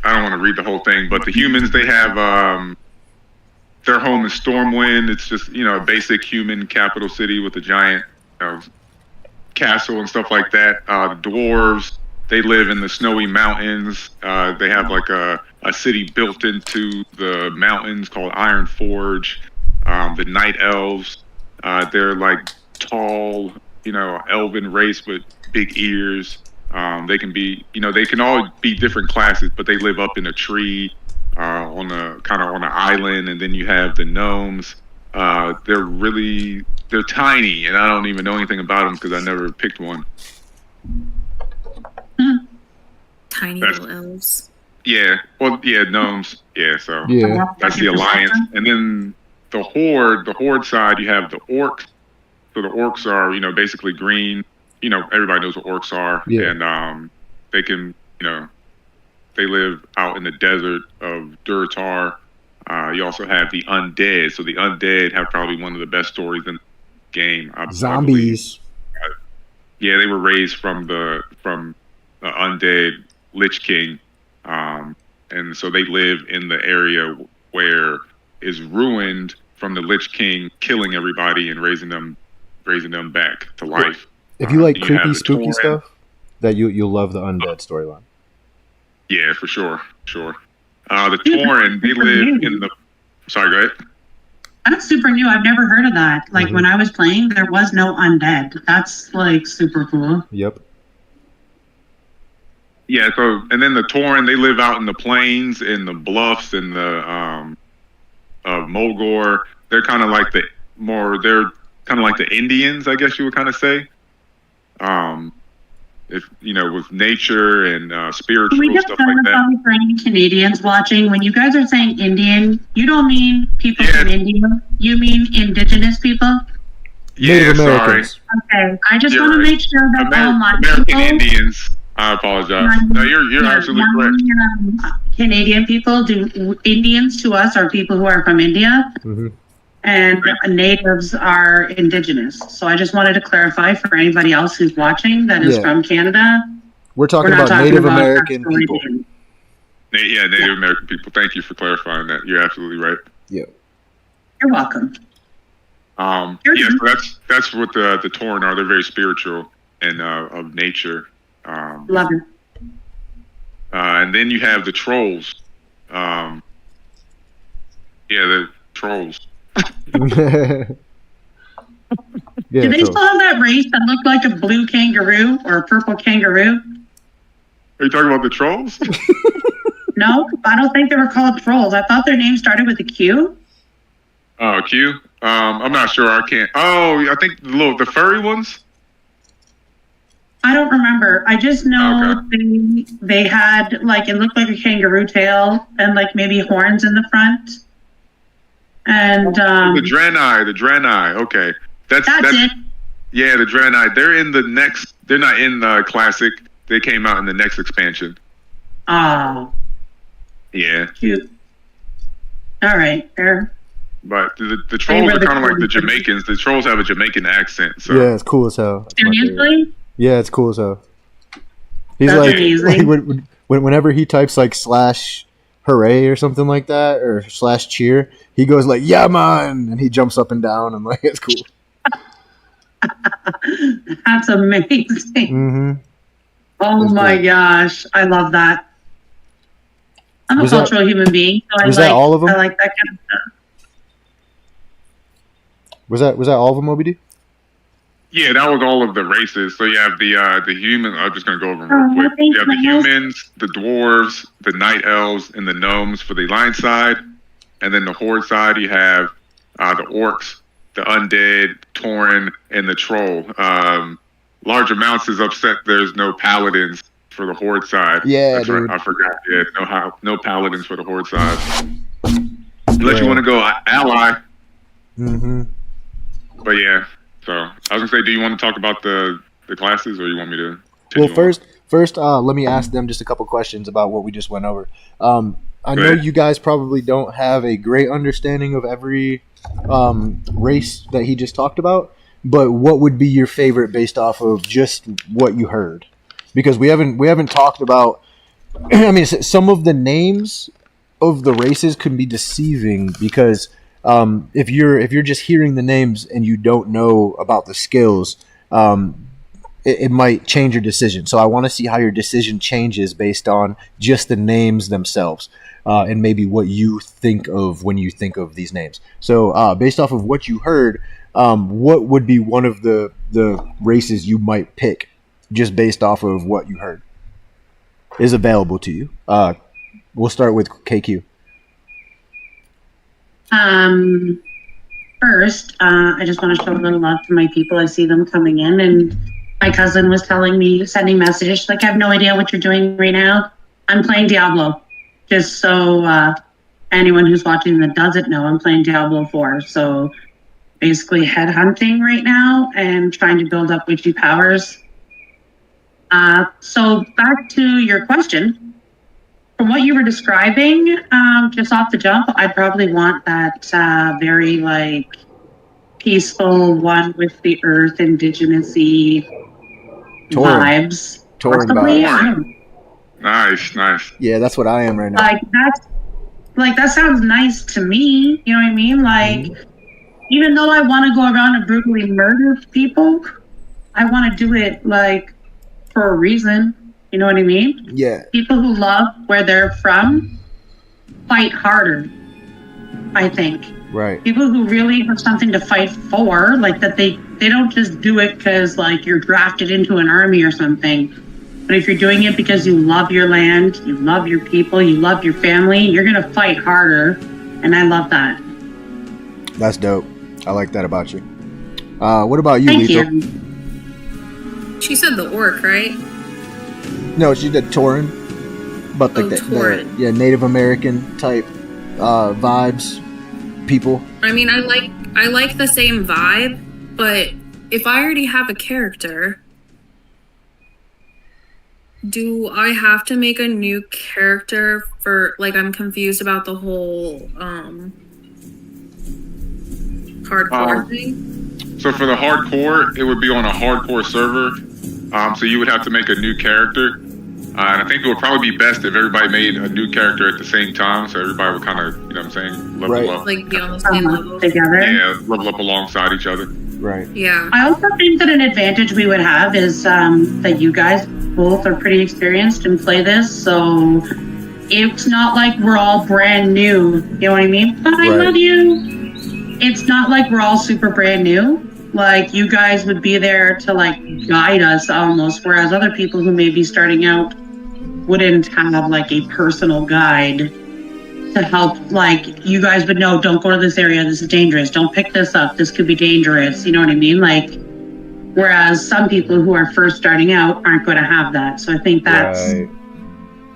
I don't want to read the whole thing, but the humans, they have their home is Stormwind. It's just, a basic human capital city with a giant castle and stuff like that. The dwarves, they live in the snowy mountains. They have like a city built into the mountains called Iron Forge. The night elves, they're like tall, elven race with big ears. They can be, they can all be different classes, but they live up in a tree, on an island. And then you have the gnomes. They're tiny, and I don't even know anything about them because I never picked one. Tiny little elves. Yeah, well, yeah, gnomes. Yeah, so yeah, that's the Alliance. And then the Horde side, you have the orcs. So the orcs are, basically green. Everybody knows what orcs are. Yeah. And they can, they live out in the desert of Durtar. You also have the undead. So the undead have probably one of the best stories in the game. Zombies. Yeah, they were raised from the undead Lich King. And so they live in the area where is ruined from the Lich King killing everybody and raising them back to life. If you like creepy, spooky stuff, that you'll love the undead storyline. Yeah, for sure. The Tauren, they live in the. Sorry, go ahead. That's super new. I've never heard of that. Like when I was playing, there was no undead. That's like super cool. Yep. Yeah. So, and then the Tauren, they live out in the plains, in the bluffs, in the Mulgore. They're kind of like the Indians, I guess you would kind of say. With nature and spiritual stuff like that. For any Canadians watching, when you guys are saying Indian, you don't mean people from India. You mean Indigenous people. Native Americans. Okay, I just want to make sure that all my American people, Indians. I apologize. No, you're absolutely correct. Canadian people Indians to us are people who are from India. Mm-hmm. And natives are indigenous. So I just wanted to clarify for anybody else who's watching that is from Canada. We're talking about Native American people. Yeah, Native American people. Thank you for clarifying that. You're absolutely right. Yeah. You're welcome. So that's what the Tauren are. They're very spiritual and of nature. Love it. And then you have the trolls. The trolls. Do they still have that race that looked like a blue kangaroo or a purple kangaroo? Are you talking about the trolls? No, I don't think they were called trolls. I thought their name started with a Q. Oh, Q? I'm not sure. I can't. Oh, I think the furry ones? I don't remember. I just know they had like, it looked like a kangaroo tail and like maybe horns in the front. And the Draenei. Okay, that's it. Yeah, the Draenei. They're in the next. They're not in the classic. They came out in the next expansion. Oh. Yeah. Cute. All right, fair. But the trolls are kind of like the Jamaicans. The trolls have a Jamaican accent. So. Yeah, it's cool as hell. Seriously? Yeah, it's cool as hell. He's whenever he types like /hooray or something like that, or /cheer, he goes like, yeah, man, and he jumps up and down, and like, it's cool. That's amazing. Mm-hmm. Oh my gosh, I love that. I'm a cultural human being, so that all of them? I like that kind of stuff. Was that all of them, Moby D? Yeah, that was all of the races. So you have the humans. I'm just gonna go over them real quick. You have the humans, the dwarves, the night elves, and the gnomes for the lion side, and then the horde side you have the orcs, the undead, tauren, and the troll. Large amounts is upset. There's no paladins for the horde side. Yeah, that's dude. Right. I forgot. Yeah, no paladins for the horde side. Unless you want to go ally. Mm-hmm. But yeah, so I was gonna say, do you want to talk about the classes, or you want me to? Well, first, let me ask them just a couple questions about what we just went over. I know you guys probably don't have a great understanding of every race that he just talked about, but what would be your favorite based off of just what you heard? Because we haven't talked about. I mean, some of the names of the races could be deceiving because. If you're just hearing the names and you don't know about the skills, it might change your decision. So I want to see how your decision changes based on just the names themselves, and maybe what you think of when you think of these names. So based off of what you heard, what would be one of the races you might pick just based off of what you heard is available to you? We'll start with KQ. First, I just want to show a little love to my people. I see them coming in, and my cousin was telling me, sending messages, like, I have no idea what you're doing right now. I'm playing Diablo. Just so anyone who's watching that doesn't know, I'm playing Diablo 4. So basically headhunting right now and trying to build up witchy powers. So back to your question. From what you were describing, just off the jump, I'd probably want that very like peaceful one with the earth, indigenous-y vibes. Tauren vibes. Nice. Yeah, that's what I am right now. That sounds nice to me. You know what I mean? Like, even though I want to go around and brutally murder people, I want to do it like for a reason. You know what I mean? Yeah. People who love where they're from fight harder, I think. Right. People who really have something to fight for, like that they don't just do it because like you're drafted into an army or something. But if you're doing it because you love your land, you love your people, you love your family, you're going to fight harder. And I love that. That's dope. I like that about you. What about you, Thank Lethal? you. She said the orc, right? No, she did Tauren, but like the Native American type vibes, people. I mean, I like the same vibe, but if I already have a character, do I have to make a new character for like? I'm confused about the whole hardcore thing. So for the hardcore, it would be on a hardcore server. So you would have to make a new character. And I think it would probably be best if everybody made a new character at the same time, so everybody would kind of, you know what I'm saying, level up. Like be on the same level. Together. Yeah, level up alongside each other. Right. Yeah. I also think that an advantage we would have is that you guys both are pretty experienced and play this, so it's not like we're all brand new, you know what I mean? But I love you. It's not like we're all super brand new. Like, you guys would be there to, like, guide us almost, whereas other people who may be starting out wouldn't have, like, a personal guide to help. Like, you guys would know, don't go to this area, this is dangerous, don't pick this up, this could be dangerous, you know what I mean? Like, Whereas some people who are first starting out aren't going to have that. So I think that's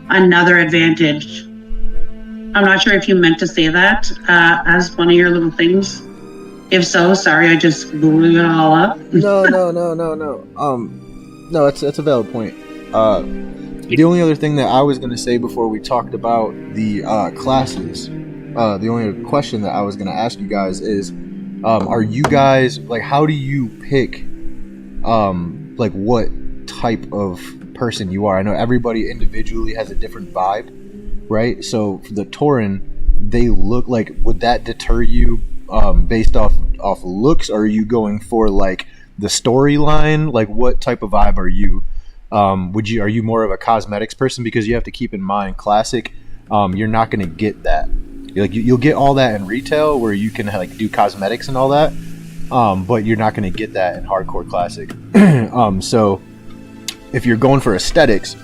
another advantage. I'm not sure if you meant to say that as one of your little things. If so, sorry, I just blew it all up. No. No, that's a valid point. The only other thing that I was going to say before we talked about the classes, the only question that I was going to ask you guys is, are you guys, like, how do you pick, like, what type of person you are? I know everybody individually has a different vibe, right? So for the Tauren, they look like, would that deter you based off looks, or are you going for like the storyline? Like, what type of vibe are you? Are you more of a cosmetics person? Because you have to keep in mind, classic, you're not going to get that. You'll get all that in retail where you can like do cosmetics and all that, but you're not going to get that in hardcore classic. So if you're going for aesthetics,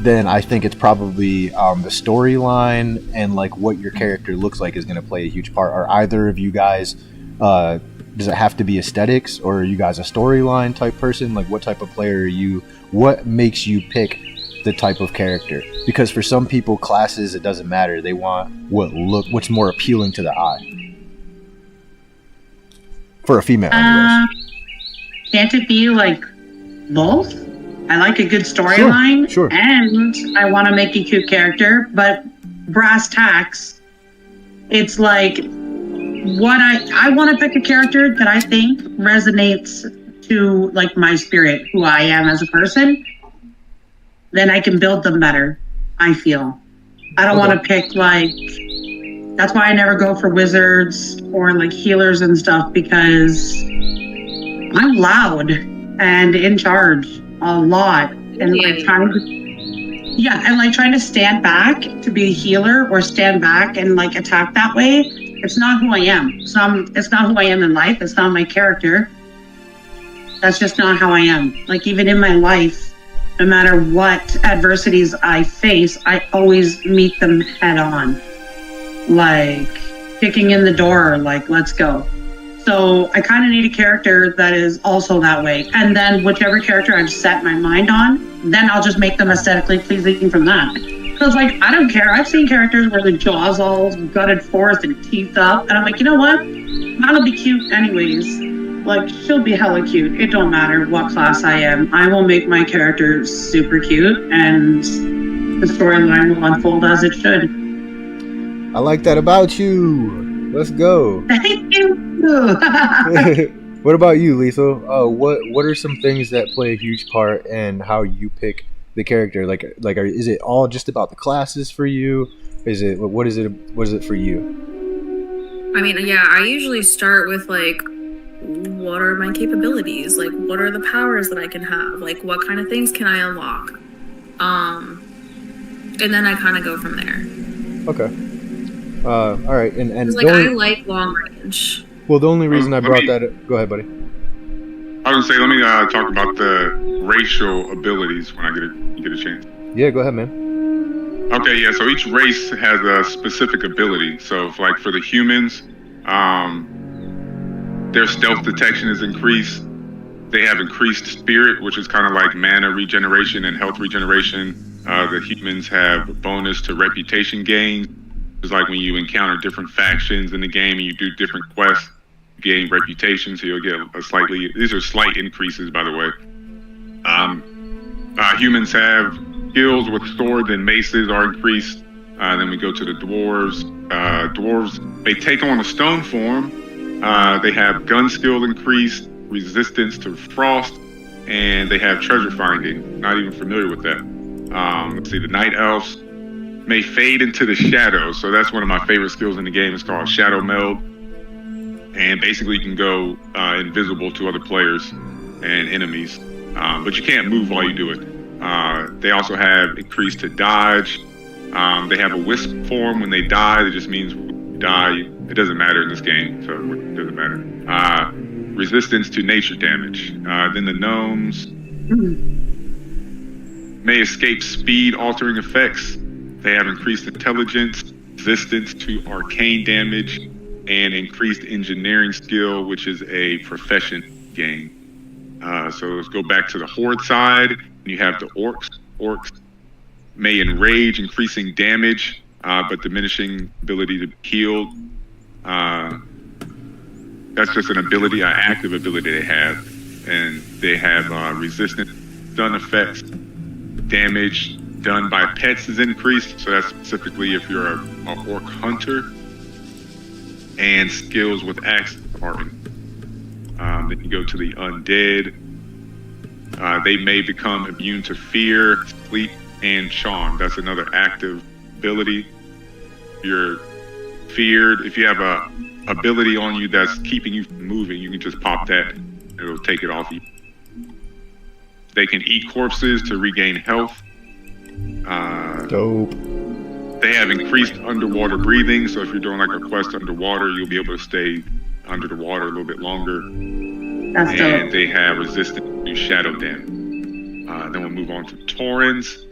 then I think it's probably the storyline and like what your character looks like is going to play a huge part. Are either of you guys, does it have to be aesthetics, or are you guys a storyline type person? Like, what type of player are you? What makes you pick the type of character? Because for some people, classes, it doesn't matter. They want what's more appealing to the eye. For a female, anyways. Can't it be like both? I like a good storyline, sure. And I want to make a cute character, but brass tacks, it's like what I want to pick a character that I think resonates to like my spirit, who I am as a person. Then I can build them better, I feel. I don't want to pick like, that's why I never go for wizards or like healers and stuff, because I'm loud and in charge a lot, and like trying to stand back to be a healer or stand back and like attack that way. It's not who I am. It's not who I am in life. It's not my character. That's just not how I am. Like, even in my life, no matter what adversities I face, I always meet them head on. Like kicking in the door, like, let's go. So I kind of need a character that is also that way. And then whichever character I've set my mind on, then I'll just make them aesthetically pleasing from that. Because, like, I don't care. I've seen characters where the jaw's all gutted forth and teeth up. And I'm like, you know what? That'll be cute anyways. Like, she'll be hella cute. It don't matter what class I am. I will make my character super cute, and the storyline will unfold as it should. I like that about you. Let's go. Thank you. What about you, Lethal? What are some things that play a huge part in how you pick the character? Is it all just about the classes for you? What is it for you? I mean, yeah, I usually start with like, what are my capabilities? Like, what are the powers that I can have? Like, what kind of things can I unlock? And then I kind of go from there. Okay. All right, and like, I like long range. Well, the only reason I brought that up, go ahead, buddy. I was gonna say, let me talk about the racial abilities when I get a chance. Yeah, go ahead, man. Okay, yeah. So each race has a specific ability. So, like for the humans, their stealth detection is increased. They have increased spirit, which is kind of like mana regeneration and health regeneration. The humans have bonus to reputation gains. It's like when you encounter different factions in the game and you do different quests, you gain reputation, so you'll get these are slight increases, by the way. Humans have skills with swords and maces are increased. Then we go to the dwarves. Dwarves, they take on a stone form. They have gun skill increased, resistance to frost, and they have treasure finding. Not even familiar with that. Let's see, the night elves may fade into the shadows. So that's one of my favorite skills in the game. It's called Shadow Meld. And basically you can go invisible to other players and enemies. But you can't move while you do it. They also have increased to dodge. They have a wisp form. When they die, that just means die. It doesn't matter in this game, so it doesn't matter. Resistance to nature damage. Then the gnomes may escape speed altering effects. They have increased intelligence, resistance to arcane damage, and increased engineering skill, which is a profession gain. So let's go back to the horde side. You have the orcs. Orcs may enrage, increasing damage, but diminishing ability to heal. That's just an ability, an active ability they have. And they have resistant stun effects. Damage done by pets is increased. So that's specifically if you're an orc hunter. And skills with axe department. Then you go to the undead. They may become immune to fear, sleep, and charm. That's another active ability. You're feared. If you have a ability on you that's keeping you from moving, you can just pop that. It'll take it off you. They can eat corpses to regain health. Dope. They have increased underwater breathing, so if you're doing like a quest underwater, you'll be able to stay under the water a little bit longer. That's And dope. they have resistance to shadow damage. Then we'll move on to Taurens.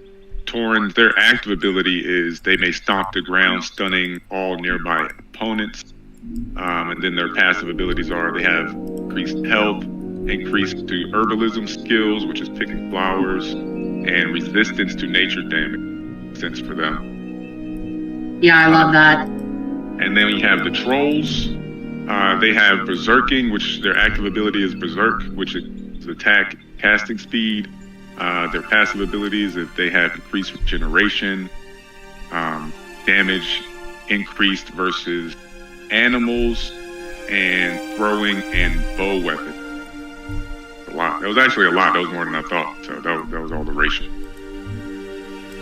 Taurens, their active ability is they may stomp the ground, stunning all nearby opponents. And then their passive abilities are they have increased health, increased to herbalism skills, which is picking flowers, and resistance to nature damage. Sense for them. Yeah, I love that. And then you have the trolls. They have berserking, which their active ability is berserk, which is attack, casting speed. Their passive abilities, if they have increased regeneration, damage increased versus animals, and throwing and bow weapon. A lot. That was actually a lot. That was more than I thought. So that was all the ratio.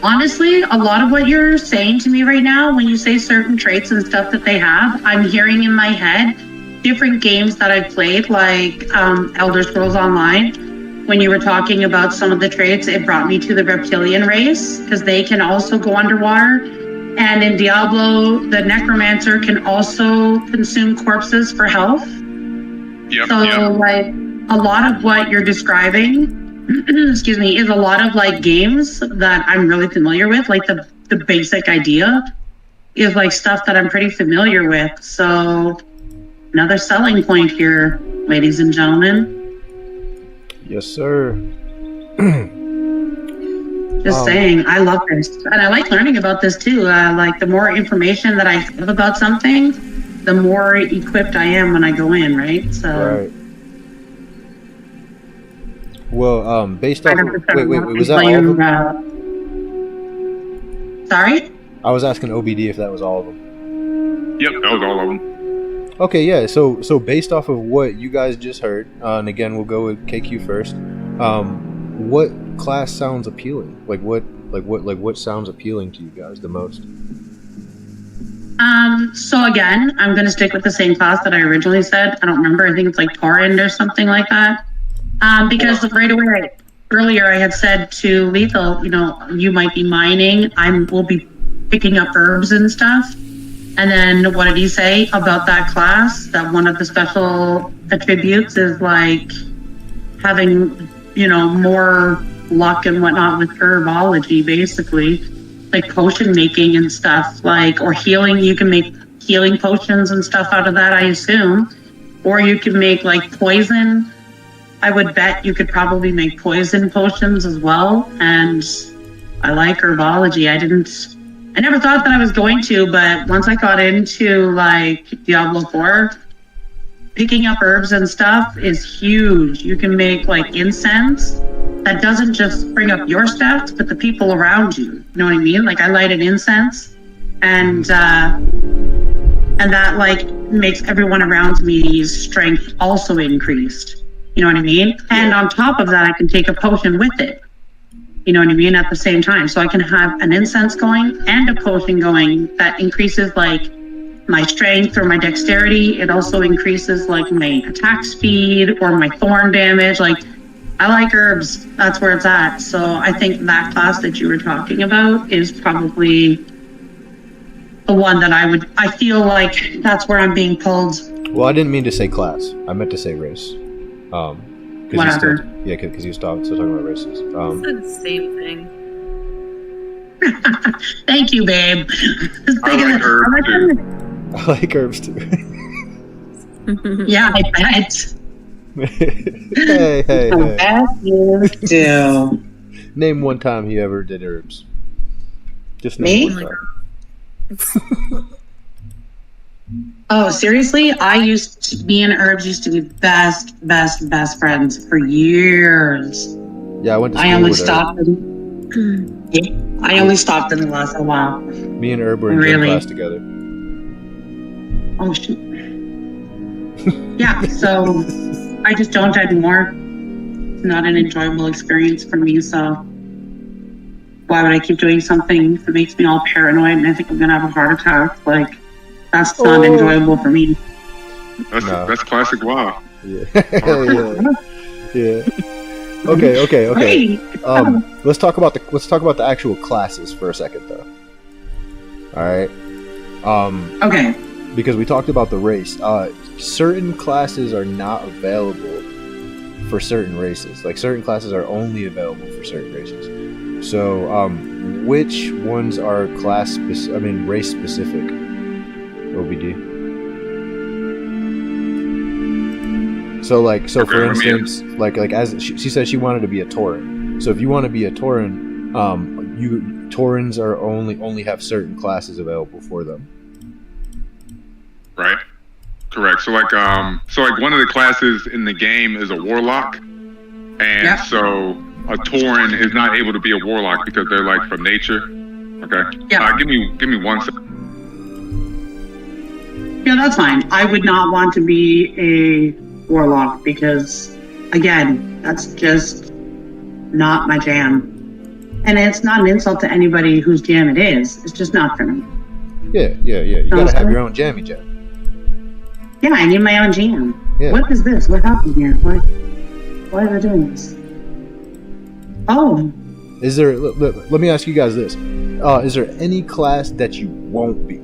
Honestly, a lot of what you're saying to me right now, when you say certain traits and stuff that they have, I'm hearing in my head different games that I've played, like Elder Scrolls Online. When you were talking about some of the traits, it brought me to the reptilian race, because they can also go underwater. And in Diablo, the necromancer can also consume corpses for health. Yep. So, like, a lot of what you're describing, excuse me, is a lot of like games that I'm really familiar with. Like the basic idea is like stuff that I'm pretty familiar with. So another selling point here, ladies and gentlemen. Yes, sir. Just saying, I love this. And I like learning about this too. Like the more information that I have about something, the more equipped I am when I go in, right? So Right. Well, based off. Wait, was that all of them? Sorry? I was asking OBD if that was all of them. Yep, that was all of them. Okay, yeah. So based off of what you guys just heard, and again, we'll go with KQ first. What class sounds appealing? What sounds appealing to you guys the most? So again, I'm going to stick with the same class that I originally said. I don't remember. I think it's like Torrent or something like that. Because right away, earlier I had said to Lethal, you might be mining. We'll be picking up herbs and stuff. And then what did he say about that class? That one of the special attributes is like having, more luck and whatnot with herbology, basically. Like potion making and stuff, or healing. You can make healing potions and stuff out of that, I assume. Or you can make like poison. I would bet you could probably make poison potions as well. And I like herbology. I never thought that I was going to, but once I got into like Diablo 4, picking up herbs and stuff is huge. You can make like incense that doesn't just bring up your stats, but the people around you. You know what I mean? Like I light an incense and that like makes everyone around me's strength also increased. You know what I mean? And on top of that, I can take a potion with it. You know what I mean? At the same time. So I can have an incense going and a potion going that increases like my strength or my dexterity. It also increases like my attack speed or my thorn damage. Like I like herbs. That's where it's at. So I think that class that you were talking about is probably the one that I feel like that's where I'm being pulled. Well, I didn't mean to say class. I meant to say race. Whatever. Because you still talking about races. I said the same thing. Thank you, babe. I like herbs too. I like herbs too. Yeah, I bet. Hey, hey, hey. As you do. Name one time he ever did herbs. Just name Me? one time. Oh, seriously? Me and Herbs used to be best friends for years. Yeah, I went to school I only with stopped. I only stopped in the last while. Me and Herb were in gym class together. Oh shoot. Yeah, so I just don't anymore. It's not an enjoyable experience for me, so why would I keep doing something that makes me all paranoid and I think I'm gonna have a heart attack? Like, that's not enjoyable for me. That's classic WoW. Yeah. Yeah. Okay. Right. Let's talk about the actual classes for a second, though. All right. Okay. Because we talked about the race. Certain classes are not available for certain races. Like, certain classes are only available for certain races. So, which ones are race specific? OBD. So for instance, like as she said, she wanted to be a Tauren. So if you want to be a Tauren, Taurens are only have certain classes available for them. Right. Correct. So like one of the classes in the game is a warlock, and so a Tauren is not able to be a warlock because they're like from nature. Okay. Yeah. Give me 1 second. Yeah, that's fine. I would not want to be a warlock because, again, that's just not my jam. And it's not an insult to anybody whose jam it is. It's just not for me. Yeah. You gotta have your own jammy jam. Yeah, I need my own jam. Yeah. What is this? What happened here? Why are they doing this? Oh. Is there? Let me ask you guys this: is there any class that you won't be?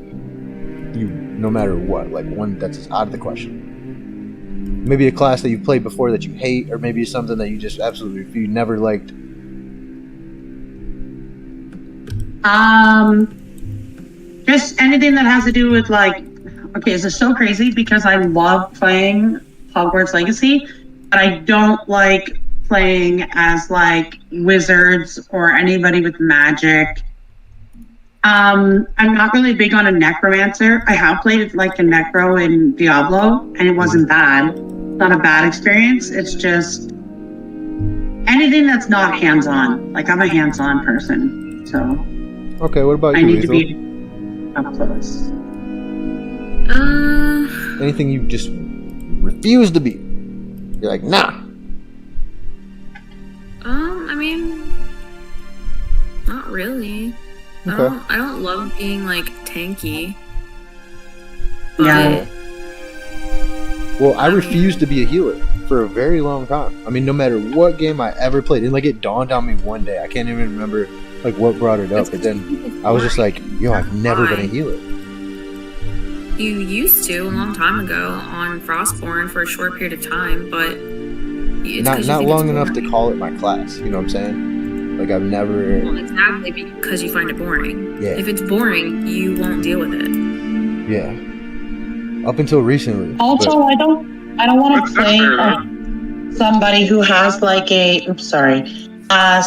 No matter what, like one that's out of the question. Maybe a class that you've played before that you hate, or maybe something that you just you never liked. Just anything that has to do with okay, this is so crazy because I love playing Hogwarts Legacy, but I don't like playing as wizards or anybody with magic. I'm not really big on a necromancer. I have played a necro in Diablo, and it wasn't bad. Not a bad experience. It's just anything that's not hands-on. I'm a hands-on person, so. Okay, what about you? I need to be up close. Anything you just refuse to be? You're like, nah. I mean, not really. Okay. I don't love being tanky. Yeah. Well, I refused to be a healer for a very long time. I mean, no matter what game I ever played, and it dawned on me one day. I can't even remember what brought it up, but then I was just like, yo, I've never been a healer. You used to a long time ago on Frostborn for a short period of time, but it's not long enough to call it my class. You know what I'm saying? I've never. Well, exactly, because you find it boring. Yeah. If it's boring, you won't deal with it. Yeah. Up until recently. Also, I don't want to play somebody who has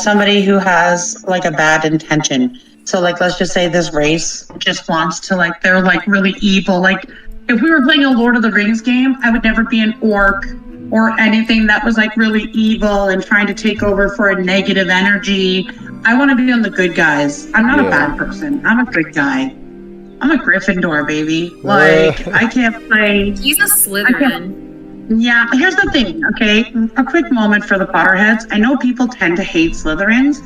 somebody who has a bad intention. So let's just say this race just wants to they're really evil. If we were playing a Lord of the Rings game, I would never be an orc or anything that was really evil and trying to take over for a negative energy. I want to be on the good guys. I'm not a bad person. I'm a good guy. I'm a Gryffindor, baby. I can't play. He's a Slytherin. Yeah, here's the thing, okay? A quick moment for the Potterheads. I know people tend to hate Slytherins.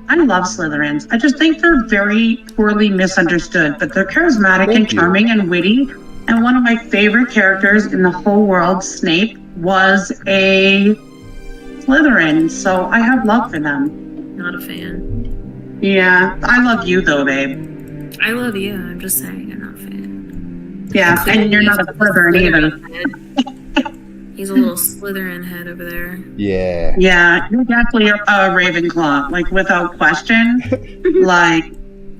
I love Slytherins. I just think they're very poorly misunderstood, but they're charismatic and charming and witty. And one of my favorite characters in the whole world, Snape, was a Slytherin, so I have love for them. Not a fan. Yeah, I love you though, babe. I love you. I'm just saying, I'm not a fan. Yeah, and you're not a Slytherin either. He's a little Slytherin head over there. Yeah. Yeah, you're definitely a Ravenclaw, without question.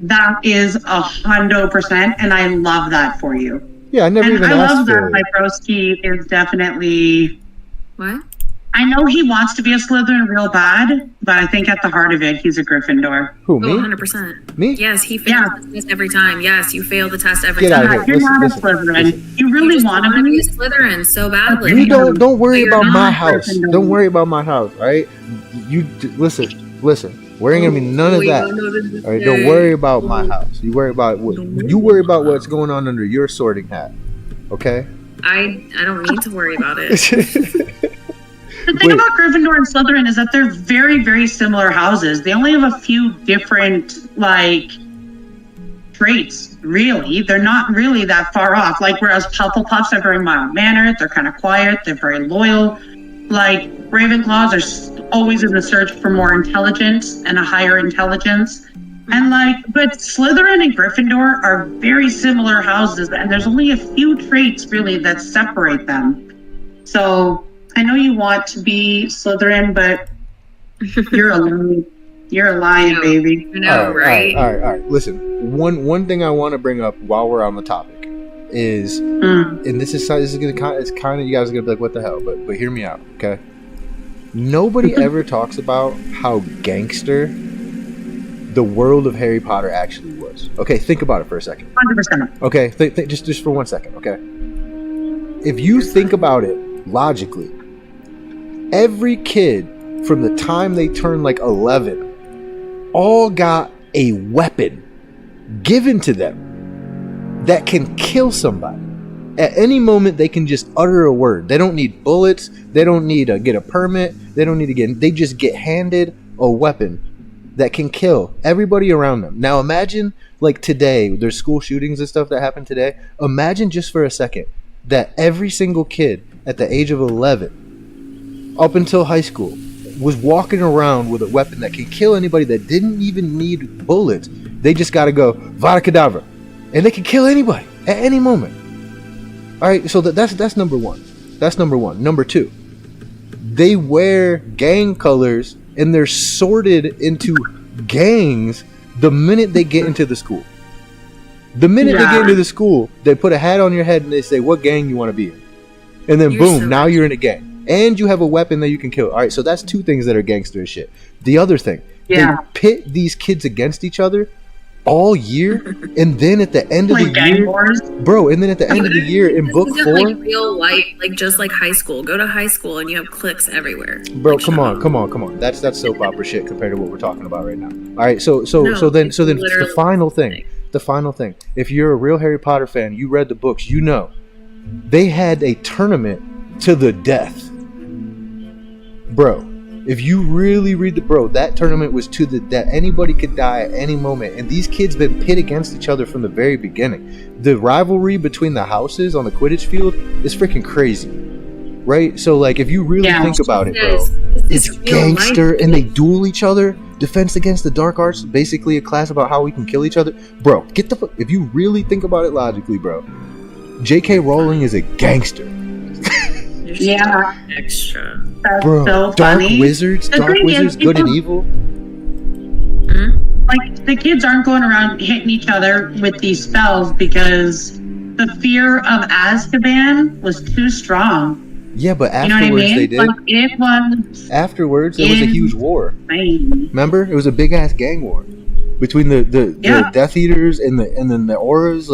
That is 100%, and I love that for you. Yeah, I never even asked love for that my broski is definitely. What? I know he wants to be a Slytherin real bad, but I think at the heart of it, he's a Gryffindor. Who, Oh, me? 100%. Me? Yes, he fails the test every time. Yes, you fail the test every Get out time. of here. You're not Listen, a Slytherin. listen. You really want to be be? a Slytherin so badly. You don't worry You're about not my house. Gryffindor. Don't worry about my house, all right? Listen. There ain't gonna be none of that. All right, don't worry about my house. You worry about what's going on under your sorting hat. Okay? I don't need to worry about it. The thing about Gryffindor and Slytherin is that they're very, very similar houses. They only have a few different, traits, really. They're not really that far off. Whereas Hufflepuffs are very mild-mannered, they're kind of quiet, they're very loyal. Ravenclaws are always in the search for more intelligence and a higher intelligence. And but Slytherin and Gryffindor are very similar houses, and there's only a few traits really that separate them. So I know you want to be Slytherin, but you're a lion. You're a lion, baby. I know, right? All right. Listen, one thing I want to bring up while we're on the topic is, and this is gonna it's kind of, you guys are gonna be like, what the hell? But hear me out, okay? Nobody ever talks about how gangster the world of Harry Potter actually was. Okay, think about it for a second. 100%. Okay, just for 1 second. Okay, if you think about it logically, every kid from the time they turn 11 all got a weapon given to them that can kill somebody. At any moment, they can just utter a word. They don't need bullets. They don't need to get a permit. They don't need to they just get handed a weapon that can kill everybody around them. Now imagine, today, there's school shootings and stuff that happen today. Imagine just for a second that every single kid at the age of 11, up until high school, was walking around with a weapon that can kill anybody that didn't even need bullets. They just got to go, Vada Kedavra. And they can kill anybody at any moment. All right, so that's number one. That's number one. Number two, they wear gang colors and they're sorted into gangs the minute they get into the school. The minute they get into the school, they put a hat on your head and they say, what gang you want to be in? And then boom, now you're in a gang. And you have a weapon that you can kill. All right, so that's two things that are gangster as shit. The other thing, they pit these kids against each other all year, and then at the end of the year, bro, and then at the end of the year in book 4, real life, just like high school. Go to high school and you have cliques everywhere. Bro, come on. That's soap opera shit compared to what we're talking about right now. All right, so then the final thing. If you're a real Harry Potter fan, you read the books, you know, they had a tournament to the death. Bro, if you really read that tournament was to the death. Anybody could die at any moment, and these kids been pit against each other from the very beginning. The rivalry between the houses on the Quidditch field is freaking crazy, right? So if you really think about it, bro, it's gangster, and they duel each other. Defense Against the Dark Arts, basically a class about how we can kill each other. Bro, get the fuck. If you really think about it logically, bro, J.K. Rowling is a gangster. Extra. That's bro, so Dark funny. Wizards, good and evil. The kids aren't going around hitting each other with these spells because the fear of Azkaban was too strong. Yeah, but afterwards they did. It was. Afterwards, there was a huge war. Insane. Remember, it was a big ass gang war between the Death Eaters and then the Auras.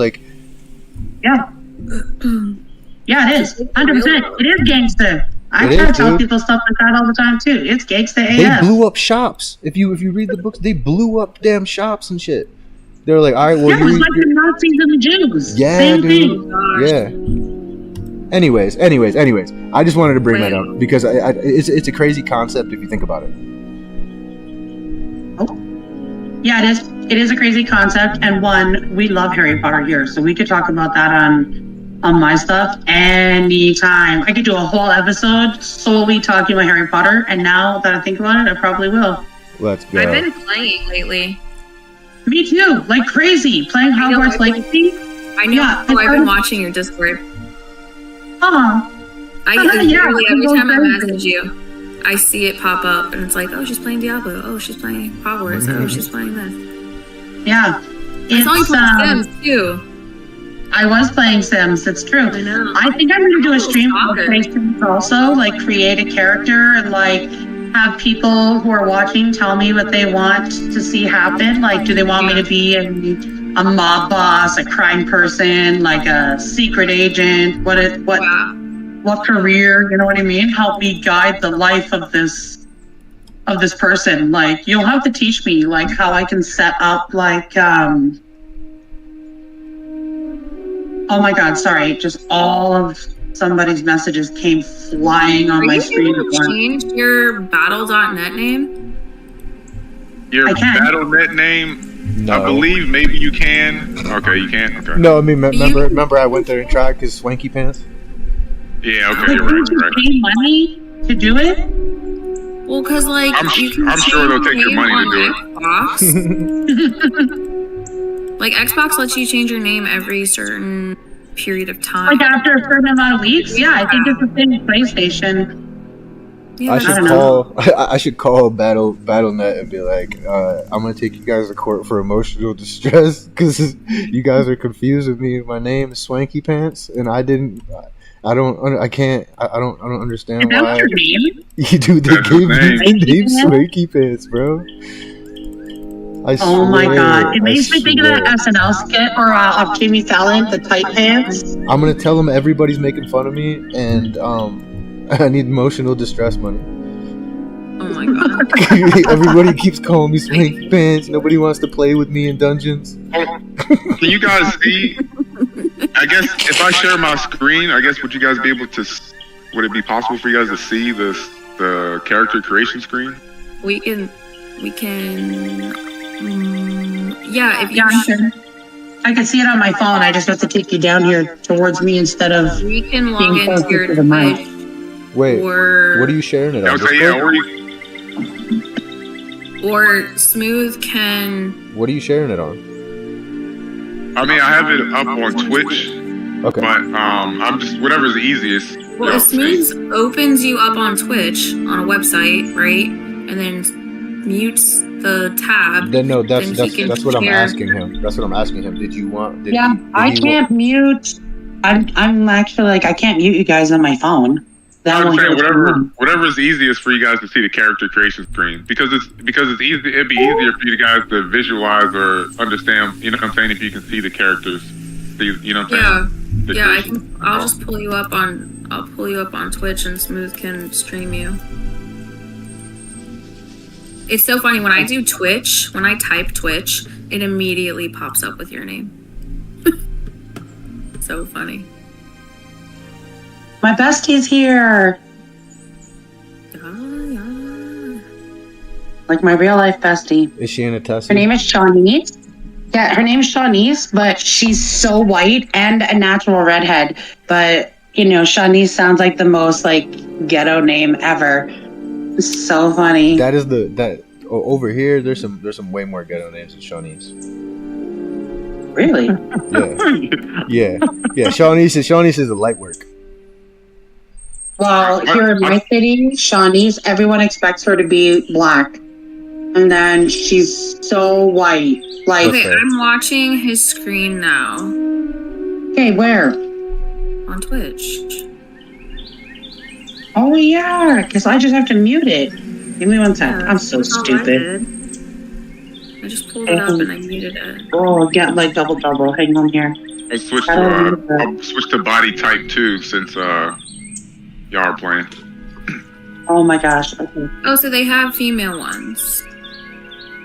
Yeah, it is. 100%. It is gangster. I try to tell people stuff like that all the time too. It's gangsta AF. They blew up shops. If you read the books, they blew up damn shops and shit. They were like, all right, well, it was like the Nazis and the Jews. Yeah, Same dude. thing. Yeah. Anyways, I just wanted to bring that up because it's a crazy concept if you think about it. Oh. Yeah, it is. It is a crazy concept, and one, we love Harry Potter here, so we could talk about that on my stuff anytime. I could do a whole episode solely talking about Harry Potter, and now that I think about it, I probably will. Let's go. I've been playing lately. Me too, like crazy, playing Hogwarts Legacy. I know. I've been watching your Discord. Oh. Literally every time I message you, I see it pop up, and it's like, oh, she's playing Diablo. Oh, she's playing Hogwarts. Oh, she's playing this. Yeah. I saw you play Sims too. I was playing Sims. It's true. I know. I think I'm gonna do a stream of Stalker. play Sims also, like create a character and like have people who are watching tell me what they want to see happen. Like, do they want me to be a mob boss, a crime person, like a secret agent? Wow. What career? You know what I mean? Help me guide the life of this person. Like, you'll have to teach me like how I can set up like oh my god, sorry, just all of somebody's messages came flying on my screen. Are you able to change your battle.net name? Your I can. Battle.net name? No. I believe maybe you can. Okay, you can't? Okay. No, I mean, remember I went there and tried his Swanky Pants? Yeah, okay, Like, you're right, would you you're right. pay money to do it? Well, because like I'm you can sure they'll take your change money to name do on Xbox. Like Xbox lets you change your name every certain period of time. Like after a certain amount of weeks? Yeah, I think it's the same with PlayStation. Yeah, I that's should don't call. I should call Battle.net and be like, I'm gonna take you guys to court for emotional distress because you guys are confused with me. My name is Swanky Pants, and I don't understand Is that why. your name? You do. They That's gave his me name. the name Swanky Pants, bro. I Oh my swear, god. It I makes me think of that swear. SNL skit or of Jimmy Fallon, the tight pants. I'm gonna tell them everybody's making fun of me, and I need emotional distress money. Oh my god. Everybody keeps calling me Swanky Pants. Nobody wants to play with me in dungeons. Can you guys see? I guess if I share my screen, I guess would you guys be able to? Would it be possible for you guys to see the character creation screen? We can. Yeah, if you. Yeah, I'm sure. I can see it on my phone. I just have to take you down here towards me instead of We can log being into closer your to the mic. Twitch Wait, or what are you sharing it I on? would say, yeah. Discord? or Smooth can. What are you sharing it on? I mean, I have it up on Twitch, Okay. but I'm just whatever's the easiest. Well, if Smooth opens you up on Twitch on a website, right, and then mutes the tab. Then no, that's then he can what I'm share. asking him. That's what I'm asking him. Did you want? Did Yeah, I can't mute. I'm actually like I can't mute you guys on my phone. That I'm won't saying get whatever's easiest for you guys to see the character creation screen because it's easy. It'd be easier for you guys to visualize or understand. You know what I'm saying? If you can see the characters, you know what I'm saying? The Yeah, creation. I'll just pull you up on. I'll pull you up on Twitch, and Smooth can stream you. It's so funny when I do Twitch. When I type Twitch, it immediately pops up with your name. So funny. My bestie's here. Like my real life bestie. Is she in a test? Her name is Shawneese. Yeah, her name is Shawneese, but she's so white and a natural redhead. But you know, Shawneese sounds like the most like ghetto name ever. It's so funny. That is over here. There's some way more ghetto names than Shawneese. Really? Yeah. Shawneese is a light work. Well, here in my city, Shawneese, everyone expects her to be black. And then she's so white. Like, Okay, I'm watching his screen now okay, where? on Twitch. Oh, yeah, because I just have to mute it. Give me one sec. Yeah, I'm so that's all I stupid. did. I just pulled it up and I muted it. Oh, get like double. Hang on here. I'll switch to body type 2 since y'all are playing. Oh my gosh. Okay. Oh, so they have female ones.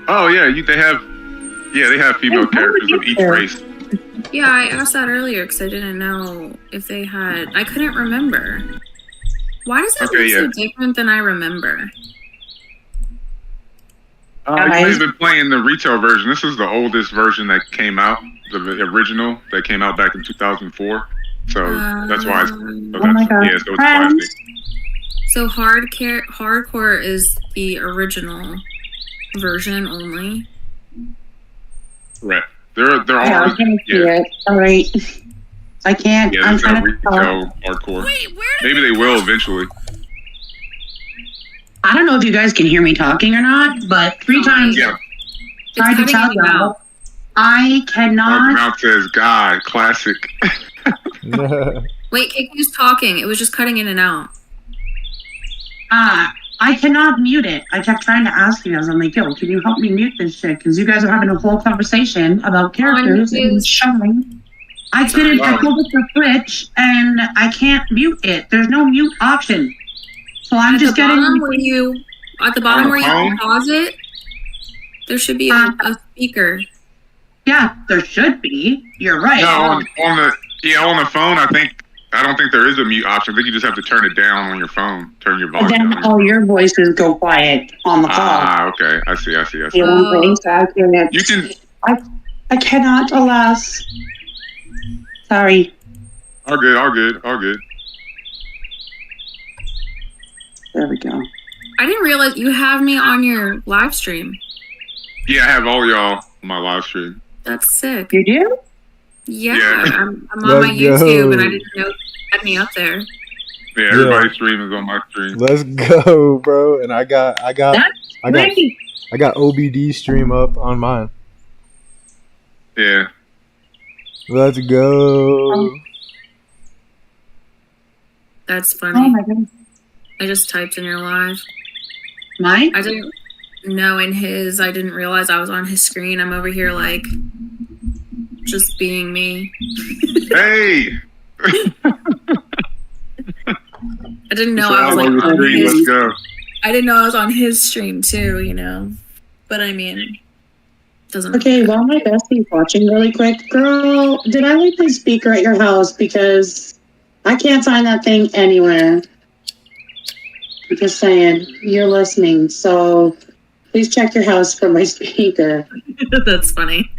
Oh yeah, they have female characters of each race. Yeah, I asked that earlier because I didn't know if they had. I couldn't remember. Why does that look so different than I remember? You've been playing the retail version. This is the oldest version that came out, the original that came out back in 2004. So that's why. Oh my God. Yeah, so it's classic. So hardcore is the original version only. Correct. They're all. Yeah, I can't see it. All right. I can't. Yeah, I'm there's no trying to retail hardcore. Maybe they will eventually. I don't know if you guys can hear me talking or not, but 3 times. Yeah. Tried to It's tell cutting in and y'all. out. I cannot. Mouth says God, classic. Wait, Kiki's talking. It was just cutting in and out. I cannot mute it. I kept trying to ask you guys. I'm like, yo, can you help me mute this shit? Because you guys are having a whole conversation about characters and showing. I couldn't. I pulled up the Twitch and I can't mute it. There's no mute option. So I'm just getting. At the bottom where you pause it, there should be a speaker. Yeah, there should be. You're right. No, on the phone, I don't think there is a mute option. I think you just have to turn it down on your phone. Turn your volume down. Then all your voices go quiet on the call. Okay. I see. You can. I cannot, alas. Sorry. All good. There we go. I didn't realize you have me on your live stream. Yeah, I have all y'all on my live stream. That's sick. You do? Yeah. I'm on my YouTube, and I didn't know you had me up there. Yeah, everybody's stream is on my stream. Let's go, bro. And I got OBD stream up on mine. Yeah. Let's go. That's funny. Oh my goodness. I just typed in your live. Mine? I didn't know in his. I didn't realize I was on his screen. I'm over here like just being me. Hey. I didn't know I was like on his. Let's go. I didn't know I was on his stream too. But I mean, doesn't. Okay, while my bestie's watching really quick, girl, did I leave my speaker at your house? Because I can't find that thing anywhere. I'm just saying, you're listening, so please check your house for my speaker. That's funny.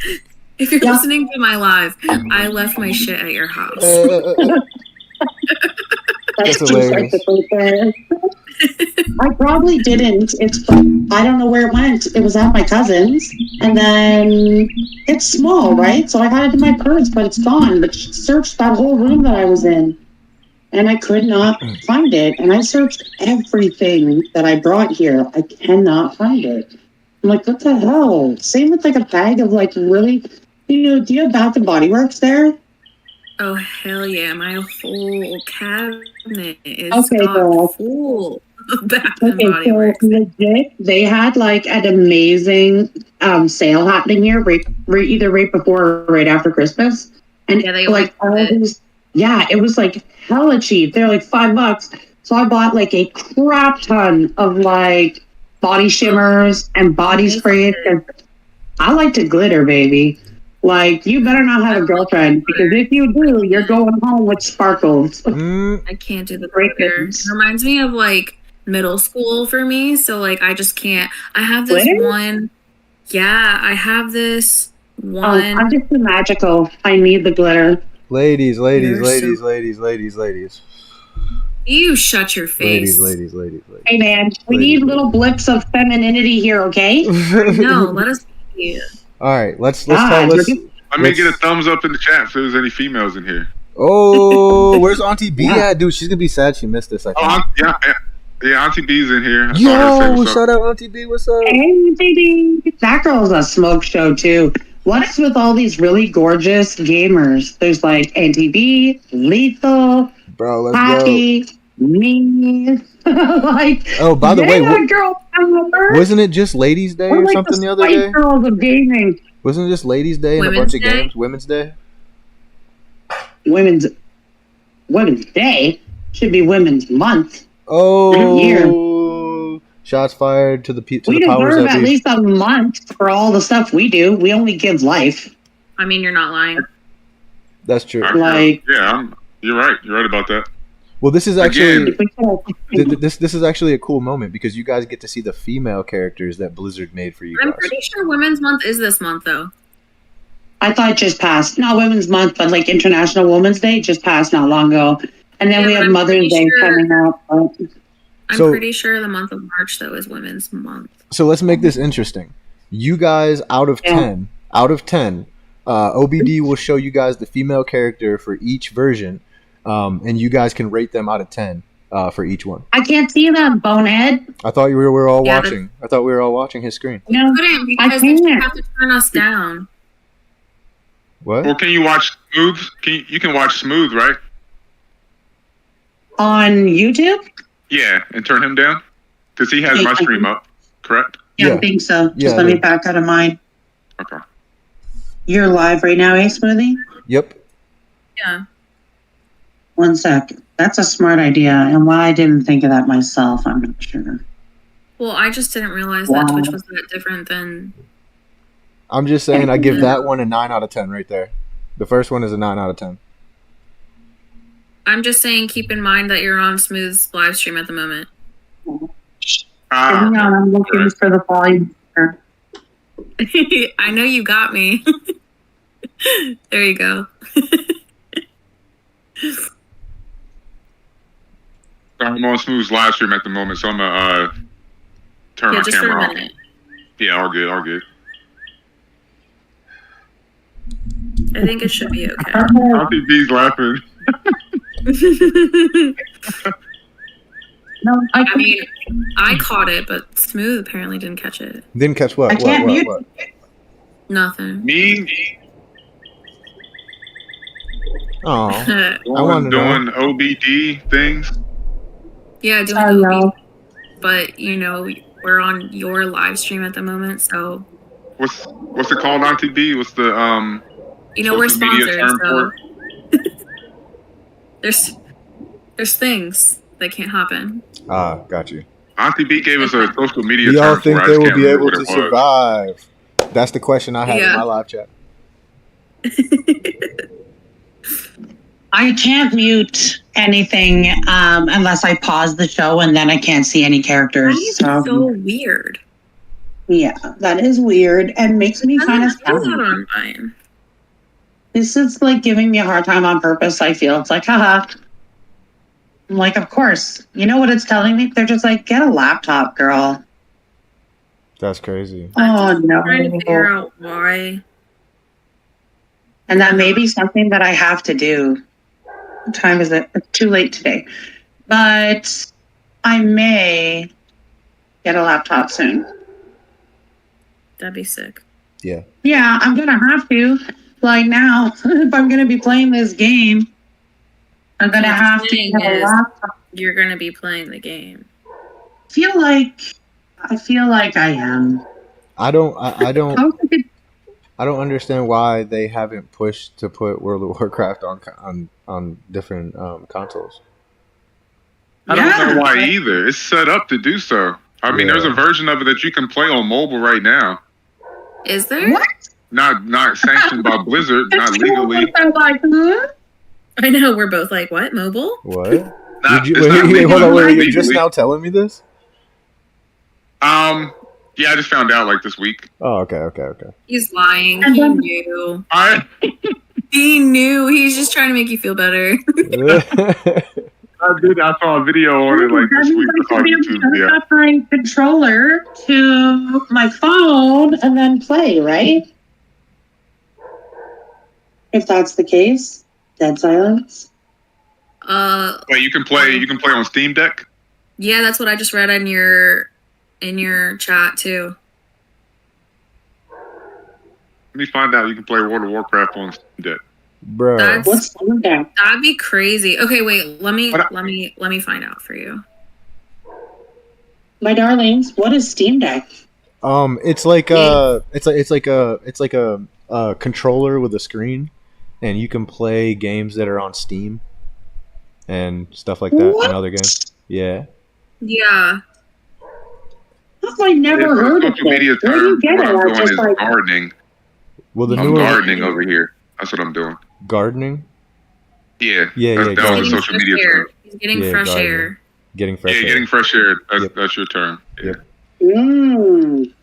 If you're listening to my live, I left my shit at your house. That's hilarious. I probably didn't. I don't know where it went. It was at my cousin's, and then it's small, right? So I had it in my purse, but it's gone. But she searched that whole room that I was in, and I could not find it. And I searched everything that I brought here. I cannot find it. I'm like, what the hell? Same with like a bag of like really, do you have Bath and Body Works there? Oh, hell yeah. My whole cabinet is full of Bath and Body Works. Legit, they had like an amazing sale happening here either right before or right after Christmas. And they like all these, it was like hella cheap. They're like $5. So I bought like a crap ton of like body shimmers and body sprays. I like to glitter, baby. Like, you better not have a girlfriend, because if you do, you're going home with sparkles. I can't do the glitter. It reminds me of, like, middle school for me, so, like, I just can't. I have this one. Yeah, I have this one. I'm just too magical. I need the glitter. Ladies. You shut your face. Ladies. Hey, man, we need little blips of femininity here, okay? No, let us see. All right, let's Let me get a thumbs up in the chat if there's any females in here. Oh, where's Auntie B at, dude? She's gonna be sad she missed this. I think. Yeah, Auntie B's in here. Yo, shout out Auntie B. What's up? Hey, baby. That girl's a smoke show too. What is with all these really gorgeous gamers? There's like Auntie B, Lethal, bro. Let's Happy, go. Me. Like, oh, by the way, girl, wasn't it just Ladies' Day or something the other day? Girls of gaming. Wasn't it just Ladies' Day and a bunch of games? Women's Day. Women's Day should be Women's Month. Oh, shots fired to the powers that be. We deserve at least a month for all the stuff we do. We only give life. I mean, you're not lying. That's true. You're right. You're right about that. Well, this is actually this is actually a cool moment because you guys get to see the female characters that Blizzard made for you. I'm pretty sure Women's Month is this month, though. I thought it just passed. Not Women's Month, but like International Women's Day just passed not long ago. And then we have Mother's Day coming up. I'm pretty sure the month of March, though, is Women's Month. So let's make this interesting. You guys, out of 10, OBD will show you guys the female character for each version. And you guys can rate them out of 10 for each one. I can't see them, bonehead. I thought we were all watching. I thought we were all watching his screen. No, couldn't because you have to turn us down. What? Or can you watch Smooth? You can watch Smooth, right? On YouTube? Yeah, and turn him down because he has my stream up. Correct? Yeah, Yeah. I think so. Yeah, Just let me back out of mine. Okay. You're live right now, eh, Smoothie? Yep. Yeah. One sec. That's a smart idea, and why I didn't think of that myself, I'm not sure. Well, I just didn't realize that Twitch was that different than. I'm just saying I give that one a 9 out of 10 right there. The first one is a 9 out of 10. I'm just saying, keep in mind that you're on Smooth's live stream at the moment. Hang on, I'm looking for the volume. I know you got me. There you go. I'm on Smooth's live stream at the moment, so I'm gonna turn my just for camera a off. minute. Yeah, all good, all good. I think it should be okay. I think B's laughing. No, I mean, I caught it, but Smooth apparently didn't catch it. Didn't catch what? I can't mute. What? Nothing. Me Oh, I want to doing know. OBD things. Yeah, doing Sorry, OB, y'all. but we're on your live stream at the moment, so What's it called, Auntie B? What's the we're social media sponsored, term so there's things that can't happen. Ah, got you. Auntie B gave us a social media Do y'all term think for it. I they just will can't be remember able what to it was. survive? That's the question I had in Yeah. my live chat. I can't mute anything unless I pause the show, and then I can't see any That characters. is so weird. Yeah, that is weird and makes me kind of How do sad. that on mine? This is like giving me a hard time on purpose, I feel. It's like, haha. I'm like, of course. You know what it's telling me? They're just like, get a laptop, girl. That's crazy. Oh, no. Trying to figure out why. And that may be something that I have to do. What time is it? It's too late today. But I may get a laptop soon. That'd be sick. Yeah. Yeah, I'm going to have to. Like now, if I'm going to be playing this game, I'm going to So the have to thing get a is- laptop. You're gonna be playing the game. I feel like I am. I don't How could it- understand why they haven't pushed to put World of Warcraft on different consoles. I don't Yeah. know why either. It's set up to do so. I mean, Yeah. there's a version of it that you can play on mobile right now. Is there? What? Not sanctioned by Blizzard, not legally. I'm like, huh? I know, we're both like, what? Mobile? What? Not, Did you, it's not wait, hold on, legally. you're just now telling me this? Yeah, I just found out like this week. Oh, okay. He's lying. And He then- knew. I He knew. He's just trying to make you feel better. I saw a video on it like this week. I saw YouTube. Hook Yeah. up my controller to my phone and then play, right? If that's the case, dead silence. Wait, you can play on Steam Deck? Yeah, that's what I just read in your chat too. Let me find out you can play World of Warcraft on Steam Deck. Bro. That's- What's on there? That'd be crazy. Okay, wait. Let me But find out for you. My darlings, what is Steam Deck? It's like a controller with a screen, and you can play games that are on Steam and stuff like that What? and other games. Yeah. Yeah. How have I never It's a heard of social media this? Where do term. you get What it? I'm I doing just is like, gardening. Well, the I'm newer gardening over here. That's what I'm doing. gardening, Yeah. Yeah, That yeah, was a gardening. social fresh media air. term. He's getting Yeah, fresh gardening. air. getting fresh Yeah, air. getting fresh air. Yep. That's your term. Yeah. Yep. mm,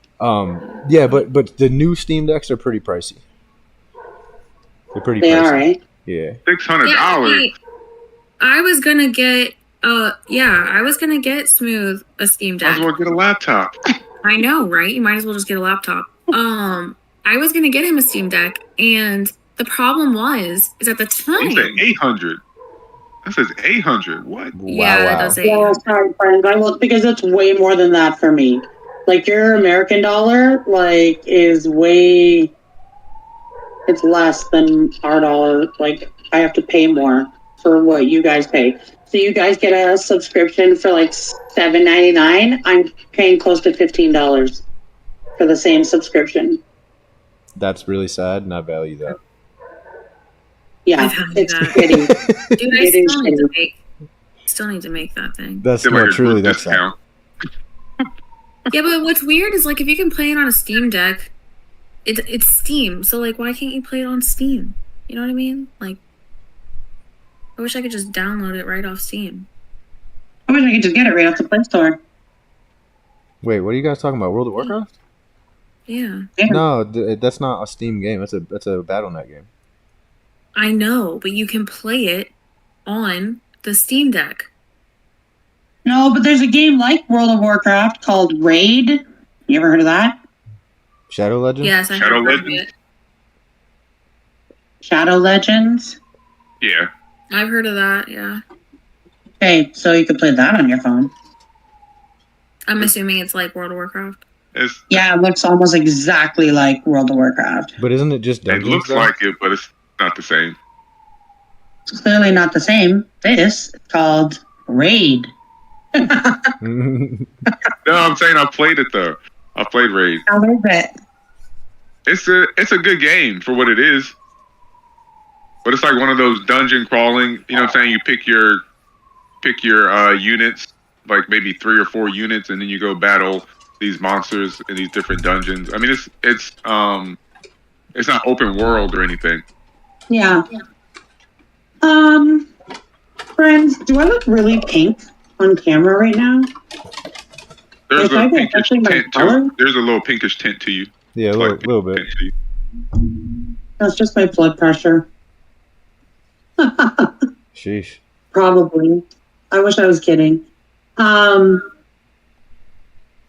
Yeah, but the new Steam Decks are pretty pricey. They're pretty they pricey. are, right? Yeah. $600. Yeah, wait. I was gonna get Smooth a Steam Might Deck. as well get a laptop. I know, right? You might as well just get a laptop. I was gonna get him a Steam Deck, and the problem is at the You said time. 800. That says 800. What? Yeah, that does say. Yeah, sorry, friends. I will, because it's way more than that for me. Like your American dollar, like, is way It's less than our dollar. Like, I have to pay more for what you guys pay. So you guys get a subscription for like $7.99. I'm paying close to $15 for the same subscription. That's really sad, and I value that. Yeah, I've had it's that. shitty. Dude, I It is still need to make that thing. That's Get like no, a truly group that's sad. discount. Yeah, but what's weird is like if you can play it on a Steam Deck, it's Steam. So like, why can't you play it on Steam? You know what I mean? Like, I wish I could just download it right off Steam. I wish I could just get it right off the Play Store. Wait, what are you guys talking about? World of Warcraft? Yeah, No, that's not a Steam game. That's a BattleNet game. I know, but you can play it on the Steam Deck. No, but there's a game like World of Warcraft called Raid. You ever heard of that? Shadow Legends? Yes, I Shadow have heard of Legends? it. Shadow Legends. Yeah. I've heard of that. Yeah, Okay, so you could play that on your phone. I'm assuming it's like World of Warcraft. Yeah, it looks almost exactly like World of Warcraft. But isn't it just It dungeons? looks though? like it, but it's not the same. It's clearly not the same. This is called Raid. No, I'm saying I played it though. I played Raid. How is it? It's a good game for what it is. But it's like one of those dungeon crawling, you know what I'm saying? You pick your units, like maybe 3 or 4 units, and then you go battle these monsters in these different dungeons. I mean it's not open world or anything. Yeah. Friends, do I look really pink on camera right now? There's Like, a I think pinkish actually my tint color? to there's a little pinkish tint to you. Yeah, a Like little bit. tint to you. That's just my blood pressure. Sheesh. Probably. I wish I was kidding. I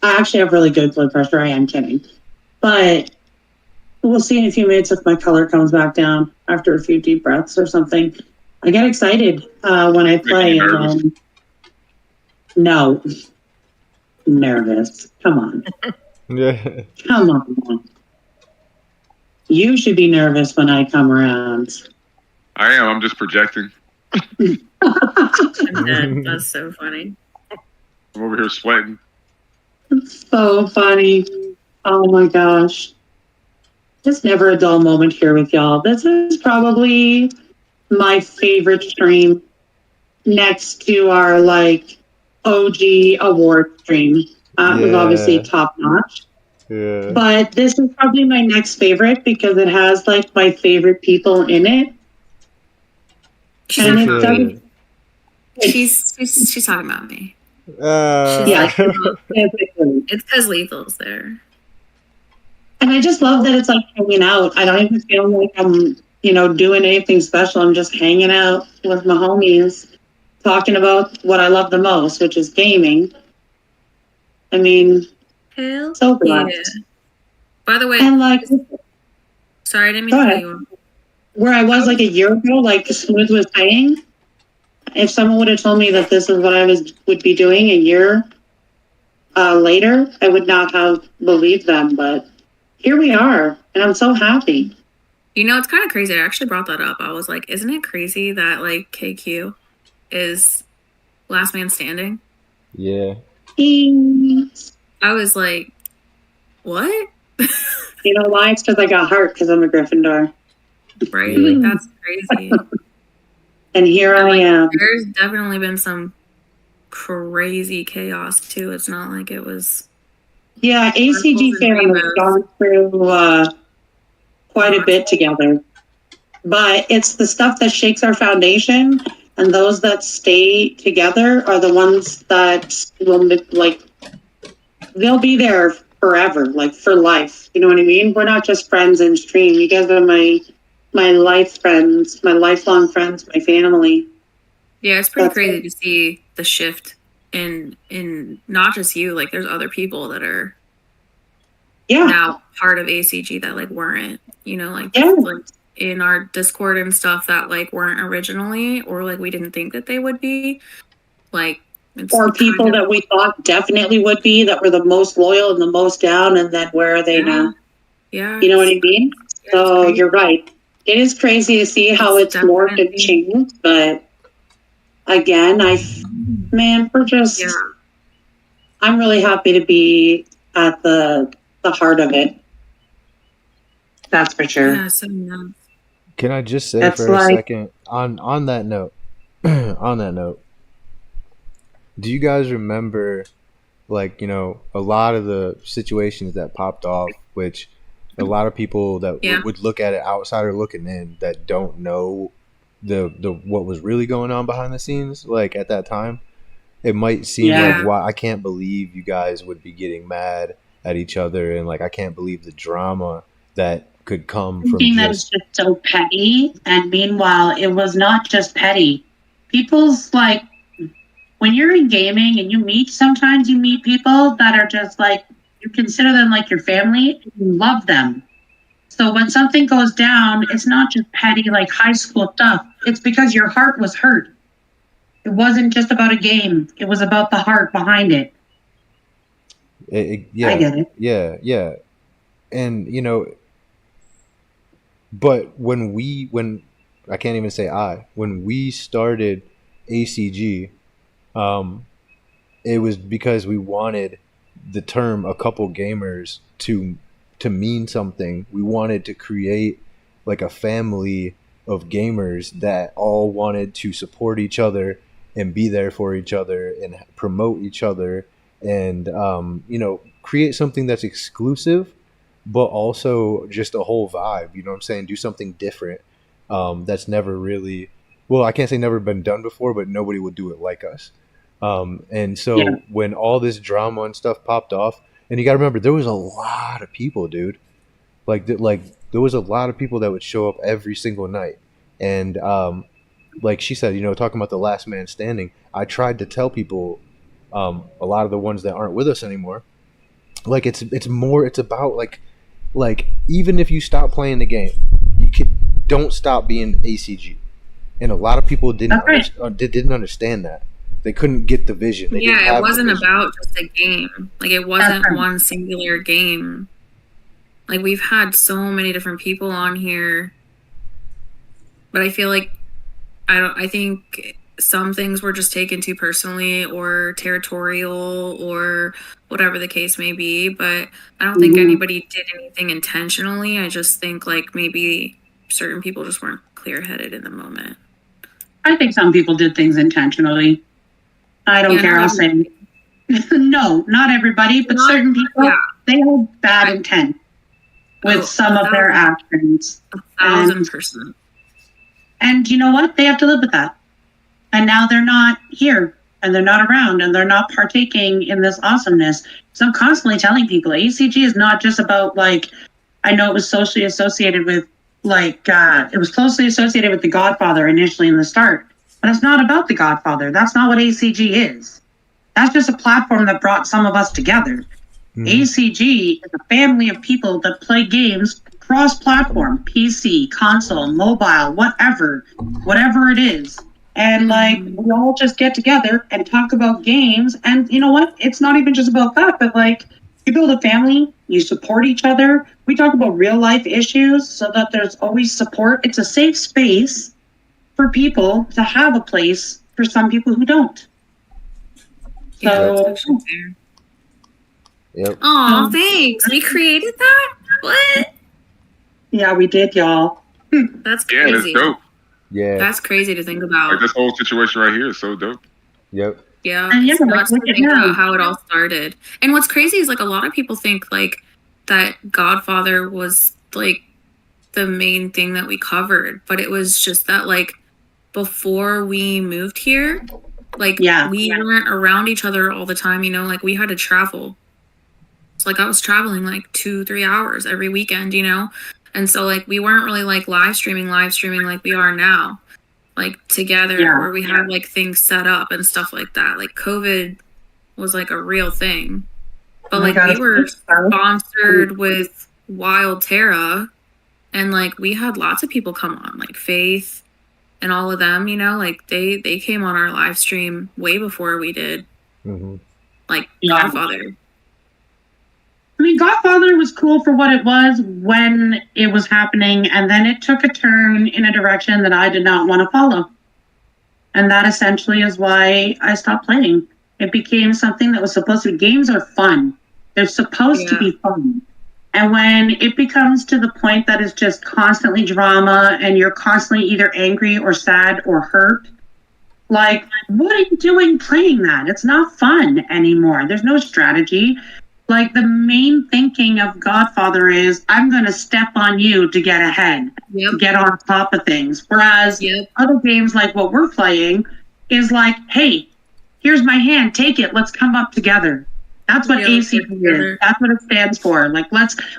actually have really good blood pressure. I am kidding. But we'll see in a few minutes if my color comes back down after a few deep breaths or something. I get excited when I play. you nervous? No. Nervous. Come on. Yeah. Come on. You should be nervous when I come around. I am. I'm just projecting. I'm dead. That's so funny. I'm over here sweating. So funny. Oh my gosh. Just never a dull moment here with y'all. This is probably my favorite stream next to our like OG award stream. It was obviously top notch. Yeah. But this is probably my next favorite because it has like my favorite people in it. And it doesn't. She's talking about me. Yeah. It's because Lethal's there. And I just love that it's like hanging out. I don't even feel like I'm, doing anything special. I'm just hanging out with my homies, talking about what I love the most, which is gaming. I mean, Hell so blessed. yeah. By the way, And like, sorry, I didn't mean Go to cut ahead. you off. where I was like a year ago, like Smooth was saying, if someone would have told me that this is what I would be doing a year later, I would not have believed them. But here we are, and I'm so happy. It's kind of crazy. I actually brought that up. I was like, isn't it crazy that like KQ is last man standing? Yeah. I was like, what? You know why? It's because I got heart because I'm a Gryffindor. Right? Like, that's crazy. And here I am. There's definitely been some crazy chaos too. It's not like it was. Yeah, ACG fam has gone through quite a bit together. But it's the stuff that shakes our foundation, and those that stay together are the ones that will, like, they'll be there forever, like, for life. You know what I mean? We're not just friends in stream. You guys are my life friends, my lifelong friends, my family. Yeah, it's pretty That's crazy it. to see the shift in not just you. Like, there's other people that are Yeah. now part of ACG that like weren't, like, Yeah. like in our Discord and stuff that like weren't originally, or like we didn't think that they would be. Like, it's Or kind people of- that we thought definitely would be, that were the most loyal and the most down, and then where are they now? Yeah. You know what I mean? So you're right. It is crazy to see how it's morphed and changed, but again, I'm really happy to be at the heart of it. That's for sure. Yeah, so nuts. Can I just say for a second on that note, on that note, do you guys remember, like, you know, a lot of the situations that popped off, which a lot of people that would look at it outsider looking in that don't know the what was really going on behind the scenes, like at that time, it might seem like, wow, I can't believe you guys would be getting mad at each other, and like I can't believe the drama that could come from that is just so petty. And meanwhile, it was not just petty. People's like, when you're in gaming and sometimes you meet people that are just like, you consider them like your family, you love them. So when something goes down, it's not just petty like high school stuff. It's because your heart was hurt. It wasn't just about a game. It was about the heart behind it. I get it. Yeah. And, you know, but when I can't even say when we started ACG, it was because we wanted the term "a couple gamers" to mean something. We wanted to create like a family of gamers that all wanted to support each other and be there for each other and promote each other and you know, create something that's exclusive but also just a whole vibe, you know what I'm saying? Do something different that's never really, well, I can't say never been done before, but nobody would do it like us. And so when all this drama and stuff popped off, and you got to remember, there was a lot of people, dude. Like there was a lot of people that would show up every single night. And like she said, you know, talking about the last man standing, I tried to tell people, a lot of the ones that aren't with us anymore, like it's about like even if you stop playing the game, don't stop being ACG. And a lot of people didn't understand that. They couldn't get the vision. It wasn't about just a game. Like it wasn't one singular game. Like we've had so many different people on here, but I feel like I think some things were just taken too personally or territorial or whatever the case may be, but I don't think anybody did anything intentionally. I just think like maybe certain people just weren't clear-headed in the moment. I think some people did things intentionally. I don't care. I'll say no, not everybody, but certain people, they had bad intent with some of their actions. 1,000%. And you know what? They have to live with that. And now they're not here and they're not around and they're not partaking in this awesomeness. So I'm constantly telling people ACG is not just about like, I know it was socially associated with like, it was closely associated with The Godfather initially in the start, but it's not about The Godfather. That's not what ACG is. That's just a platform that brought some of us together. ACG is a family of people that play games cross-platform, PC, console, mobile, whatever it is. And like, we all just get together and talk about games. And you know what? It's not even just about that, but like, you build a family, you support each other. We talk about real life issues so that there's always support. It's a safe space for people to have a place for some people who don't. So, oh, thanks. We created that? What? Yeah, we did, y'all. That's crazy. Yeah, that's dope. Yeah. That's crazy to think about. Like this whole situation right here is so dope. Yep. Yeah, it's nuts to think about how it all started. And what's crazy is like a lot of people think like that Godfather was like the main thing that we covered, but it was just that like before we moved here, like we weren't around each other all the time, you know, like we had to travel. So like I was traveling like 2-3 hours every weekend, you know? And so like we weren't really like live streaming like we are now. Like together where we had like things set up and stuff like that. Like COVID was like a real thing. But like we were sponsored with Wild Terra and like we had lots of people come on, like Faith and all of them, you know, like they came on our live stream way before we did. Like Godfather. I mean, Godfather was cool for what it was when it was happening, and then it took a turn in a direction that I did not want to follow. And that essentially is why I stopped playing. It became something that was supposed to be, games are fun. They're supposed to be fun. And when it becomes to the point that it's just constantly drama and you're constantly either angry or sad or hurt, like, what are you doing playing that? It's not fun anymore. There's no strategy. Like, the main thinking of Godfather is, I'm going to step on you to get ahead, to get on top of things. Whereas other games like what we're playing is like, hey, here's my hand, take it, let's come up together. That's what ACG is. That's what it stands for. Like,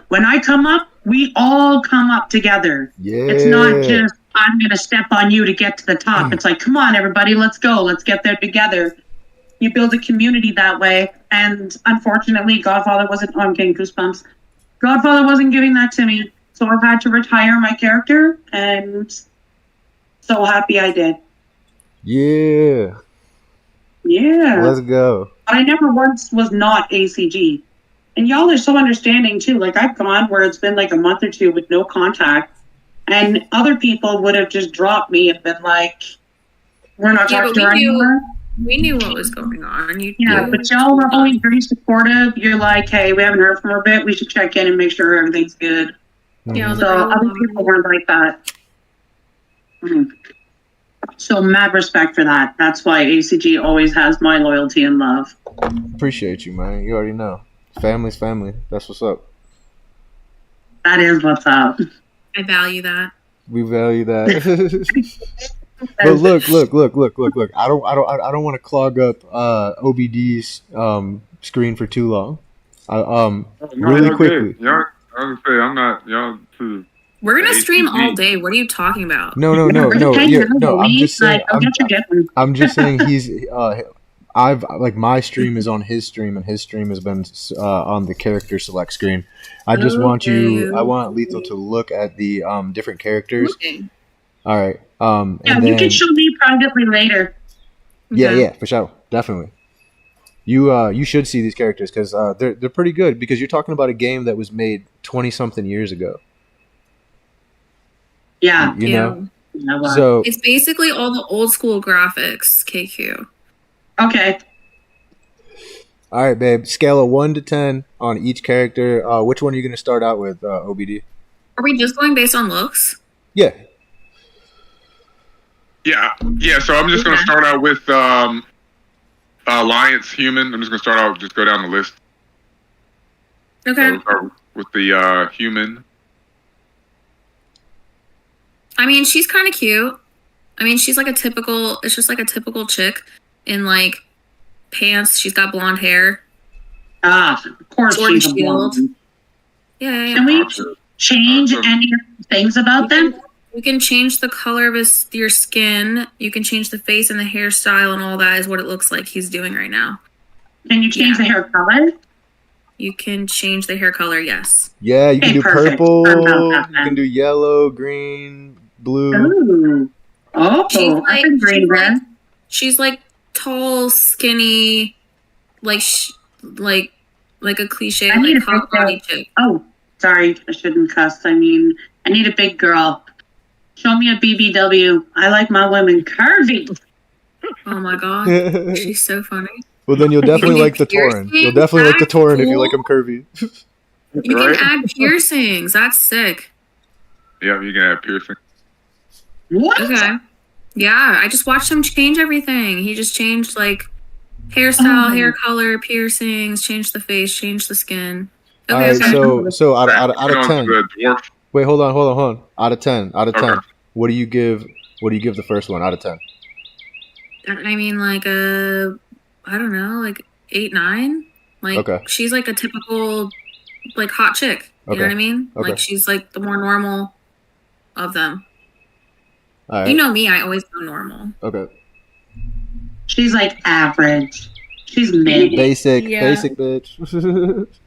when I come up, we all come up together. Yeah. It's not just, I'm going to step on you to get to the top. It's like, come on, everybody, let's go. Let's get there together. You build a community that way. And unfortunately, Godfather wasn't, oh, I'm getting goosebumps. Godfather wasn't giving that to me. So I've had to retire my character, and so happy I did. Yeah. Yeah. Let's go. But I never once was not ACG. And y'all are so understanding too. Like, I've gone where it's been like a month or two with no contact, and other people would have just dropped me and been like, we're not talking to her anymore. We knew what was going on. But y'all were always very supportive. You're like, hey, we haven't heard from her a bit. We should check in and make sure everything's good. Yeah, so other people weren't like that. So mad respect for that. That's why ACG always has my loyalty and love. Appreciate you, man. You already know. Family's family. That's what's up. That is what's up. I value that. We value that. But look. I don't want to clog up OBD's screen for too long. Really quickly. Y'all, I was gonna say, I'm not y'all too. We're gonna stream all day. What are you talking about? No. I'm just saying. I'm just saying he's. I've like my stream is on his stream, and his stream has been on the character select screen. I just want you. I want Lethal to look at the different characters. Okay. All right. Yeah, and you then, can show me privately later. Yeah, for sure, definitely. You should see these characters because they're pretty good, because you're talking about a game that was made 20-something years ago. Yeah. You know? So it's basically all the old school graphics, KQ. Okay. All right, babe. Scale of 1 to 10 on each character. Which one are you going to start out with, OBD? Are we just going based on looks? Yeah. Yeah. So I'm just going to start out with Alliance Human. I'm just going to start out, just go down the list. Okay. So we'll start with the Human. I mean, she's kind of cute. I mean, she's like it's just like a typical chick in like pants. She's got blonde hair. Of course she's a blonde. Yeah. Can we change any things about them? You can change the color of your skin. You can change the face and the hairstyle, and all that is what it looks like he's doing right now. Can you change the hair color? You can change the hair color, yes. Yeah, you can do perfect. purple. You can do yellow, green, blue. Ooh. Oh, I can green then. She's like tall, skinny, like a cliche, like hot body chick. Oh, sorry, I shouldn't cuss. I mean, I need a big girl. Show me a BBW. I like my women curvy. Oh my god, she's so funny. Well, then you'll definitely like the Tauren. You'll definitely like the Tauren if you like them curvy. You can add piercings. That's sick. Yeah, you can add piercing. What? Okay. Yeah, I just watched him change everything. He just changed like hairstyle, hair color, piercings, changed the face, changed the skin. Okay, all right, so out of 10. Dwarf. Wait, hold on. Out of 10. Okay. What do you give the first one out of 10? I mean, like I don't know, like 8, 9. Like she's like a typical like hot chick. You know what I mean? Okay. Like she's like the more normal of them. All right. You know me, I always go normal. Okay. She's like average. She's mid. Basic bitch.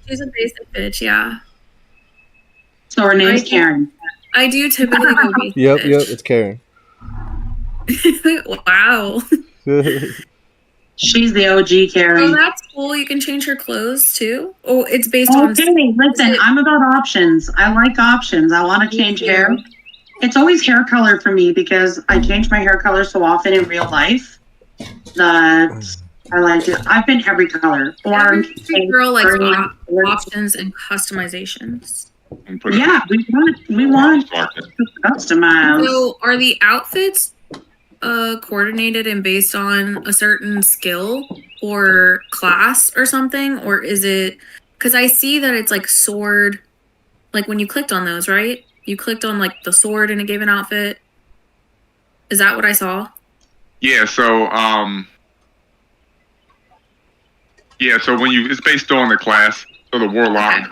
She's a basic bitch, yeah. So her name's Karen. I do typically go basic Yep, bitch. it's Karen. Wow. She's the OG Carrie. Oh, that's cool. You can change her clothes too. Oh, it's based on. Okay, listen, I'm about options. I like options. I want to change hair. It's always hair color for me because I change my hair color so often in real life that I like it. I've been every color. Orange, Every girl likes green, options and customizations. Yeah, we want to customize. So, are the outfits coordinated and based on a certain skill or class or something, or is it? Because I see that it's like sword. Like when you clicked on those, right? You clicked on like the sword and it gave an outfit. Is that what I saw? Yeah. So so when it's based on the class. So the warlock,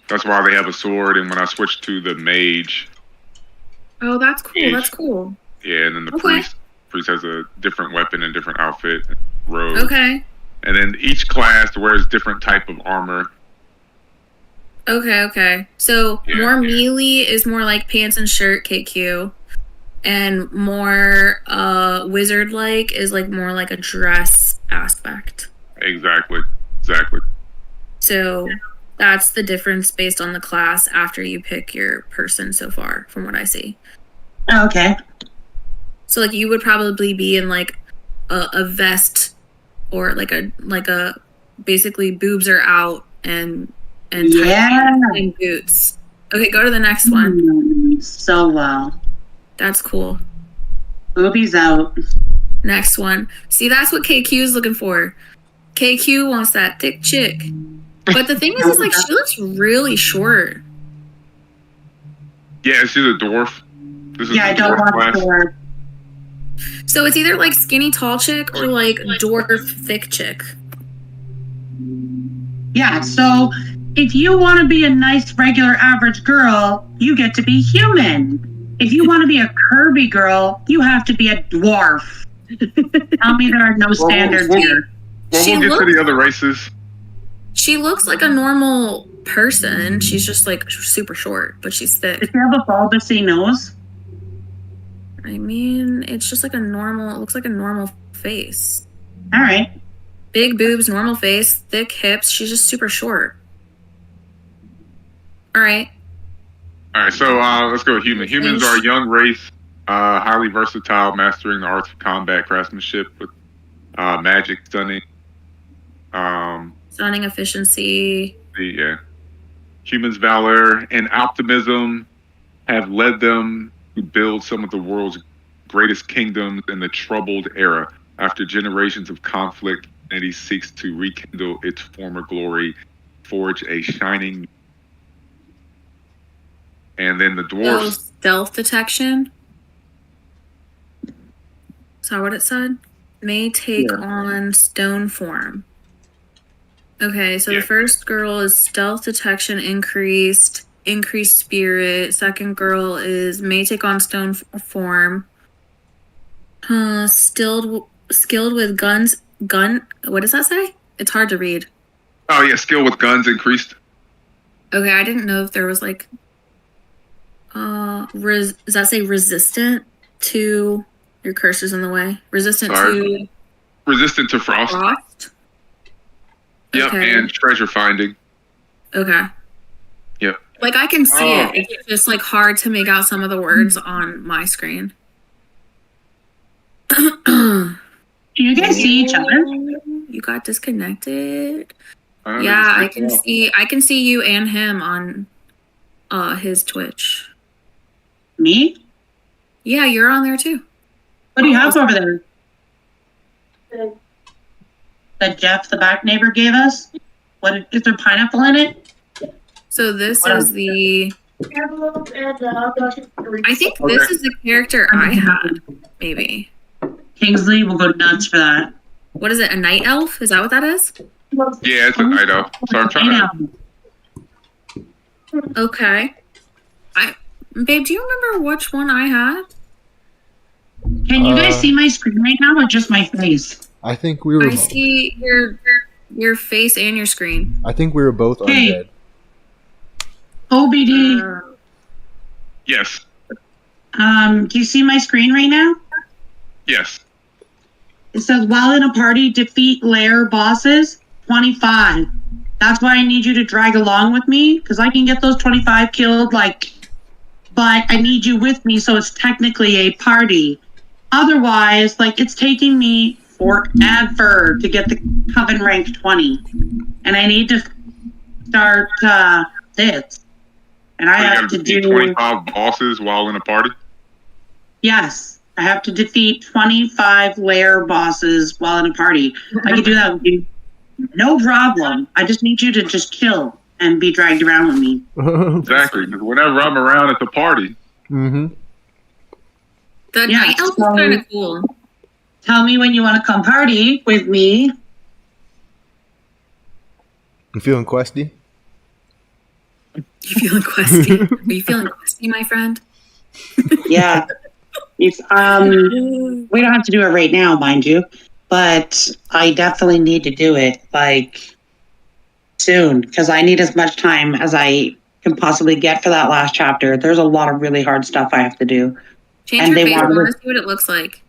that's why they have a sword. And when I switched to the mage. Oh, that's cool. Mage, that's cool. Yeah, and then the priest has a different weapon and different outfit, robe. Okay. And then each class wears different type of armor. Okay. So more melee is more like pants and shirt, KQ. And more wizard-like is like more like a dress aspect. Exactly. So that's the difference based on the class after you pick your person so far, from what I see. Okay. So like you would probably be in like a vest or like a basically boobs are out and tight and boots. Okay, go to the next one. So well. That's cool. Boobies out. Next one. See, that's what KQ is looking for. KQ wants that thick chick. But the thing is like she looks really short. Yeah, she's a dwarf. I don't want dwarf. So it's either like skinny tall chick or like dwarf thick chick. Yeah, so if you want to be a nice regular average girl, you get to be human. If you want to be a curvy girl, you have to be a dwarf. Tell me there are no standards here. Well, we'll get to the other races. She looks like a normal person. She's just like super short, but she's thick. Does she have a bulbousy nose? I mean, it's just like it looks like a normal face. All right. Big boobs, normal face, thick hips. She's just super short. All right. So let's go with human. Humans are a young race, highly versatile, mastering the arts of combat, craftsmanship, with magic, stunning. Stunning efficiency. Humans' valor and optimism have led them to build some of the world's greatest kingdoms in the troubled era. After generations of conflict, humanity seeks to rekindle its former glory, forge a shining. And then the dwarves. Stealth detection. Is that what it said? May take on stone form. Okay, so the first girl is stealth detection increased spirit. Second girl is may take on stone form. Skilled with guns. What does that say? It's hard to read. Oh yeah, skill with guns increased. Okay, I didn't know if there was like. Does that say resistant to your cursor's in the way? Resistant to frost. Yep, okay. And treasure finding. Okay. Yep. Like I can see it. It's just like hard to make out some of the words on my screen. Do you guys see each other? You got disconnected. I can see. I can see you and him on his Twitch. Me? Yeah, you're on there too. What do you have over there? That Jeff, the back neighbor, gave us? What is there pineapple in it? So this is the. I think this is the character I had. Maybe. Kingsley will go nuts for that. What is it? A night elf? Is that what that is? Yeah, it's a night elf. So I'm trying to. Okay. Babe, do you remember which one I had? Can you guys see my screen right now, or just my face? I think we were. I see your face and your screen. I think we were both undead. OBD. Yes. Do you see my screen right now? Yes. It says, while in a party, defeat lair bosses, 25. That's why I need you to drag along with me, because I can get those 25 killed, but I need you with me, so it's technically a party. Otherwise, it's taking me forever to get the Coven rank 20. And I need to start this. And I have to do 25 bosses while in a party? Yes. I have to defeat 25 lair bosses while in a party. I can do that with you. No problem. I just need you to just chill and be dragged around with me. Exactly. Because whenever I'm around at the party. Mm-hmm. The night elf is kind of cool. Tell me when you want to come party with me. You feeling questy? You feeling questy? Are you feeling questy, my friend? Yeah. If we don't have to do it right now, mind you, but I definitely need to do it soon because I need as much time as I can possibly get for that last chapter. There's a lot of really hard stuff I have to do. Change your face. I want to see what it looks like.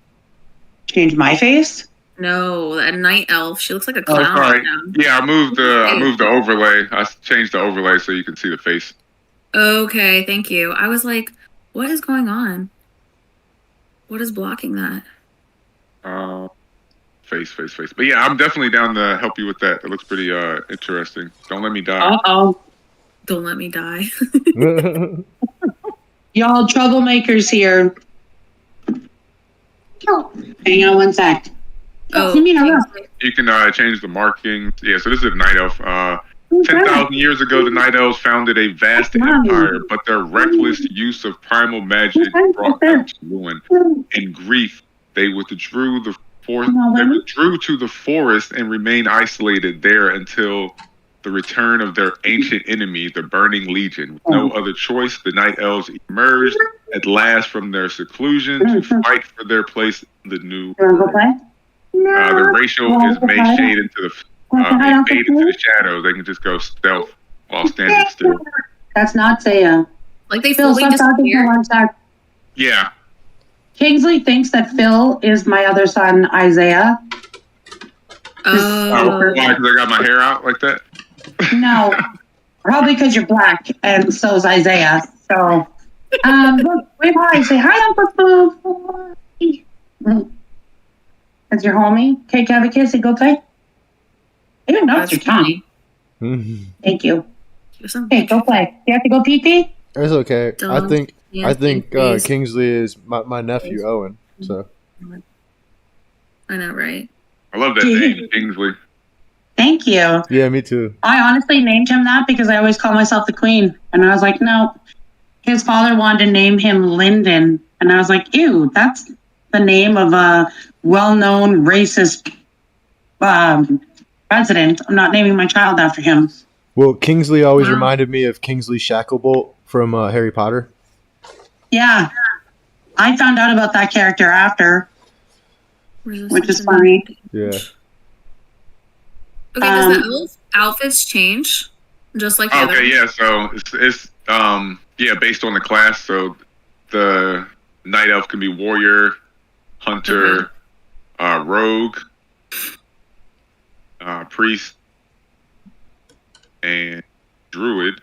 Change my face? No, that night elf. She looks like a clown. Oh, sorry. Yeah, I moved the overlay. I changed the overlay so you can see the face. Okay, thank you. I was like, what is going on? What is blocking that? Face. But yeah, I'm definitely down to help you with that. It looks pretty interesting. Don't let me die. Uh-oh. Don't let me die. Y'all troublemakers here. Hang on one sec. Oh, you can change the markings. Yeah, so this is a night elf. 10,000 years ago, the Night Elves founded a vast empire, but their reckless use of primal magic brought them to ruin. In grief, they withdrew to the forest and remained isolated there until the return of their ancient enemy, the Burning Legion. With no other choice, the Night Elves emerged at last from their seclusion to fight for their place in the new world. The ratio is made shade into the fade into the shadows. They can just go stealth while standing still. That's not Saya. Like they fully disappear. Yeah. Kingsley thinks that Phil is my other son, Isaiah. Why? Because I got my hair out like that? No. Probably because you're black, and so is Isaiah. So, look, wave hi. Say hi, Uncle Boo. That's your homie. Okay, have a kiss and go play. I didn't know it's your tongue. Thank you. Hey, go play. You have to go pee-pee? It's okay. I think Kingsley is my nephew, Owen. So I know, right? I love that name, Kingsley. Thank you. Yeah, me too. I honestly named him that because I always call myself the queen. And I was like, no. His father wanted to name him Lyndon. And I was like, ew, that's the name of a well-known racist president. I'm not naming my child after him. Well, Kingsley always reminded me of Kingsley Shacklebolt from Harry Potter. Yeah. I found out about that character after, which is funny. Yeah. Okay, does the outfits change? Just like the other ones? Yeah, so it's based on the class. So the night elf can be warrior, hunter, rogue, priest, and druid.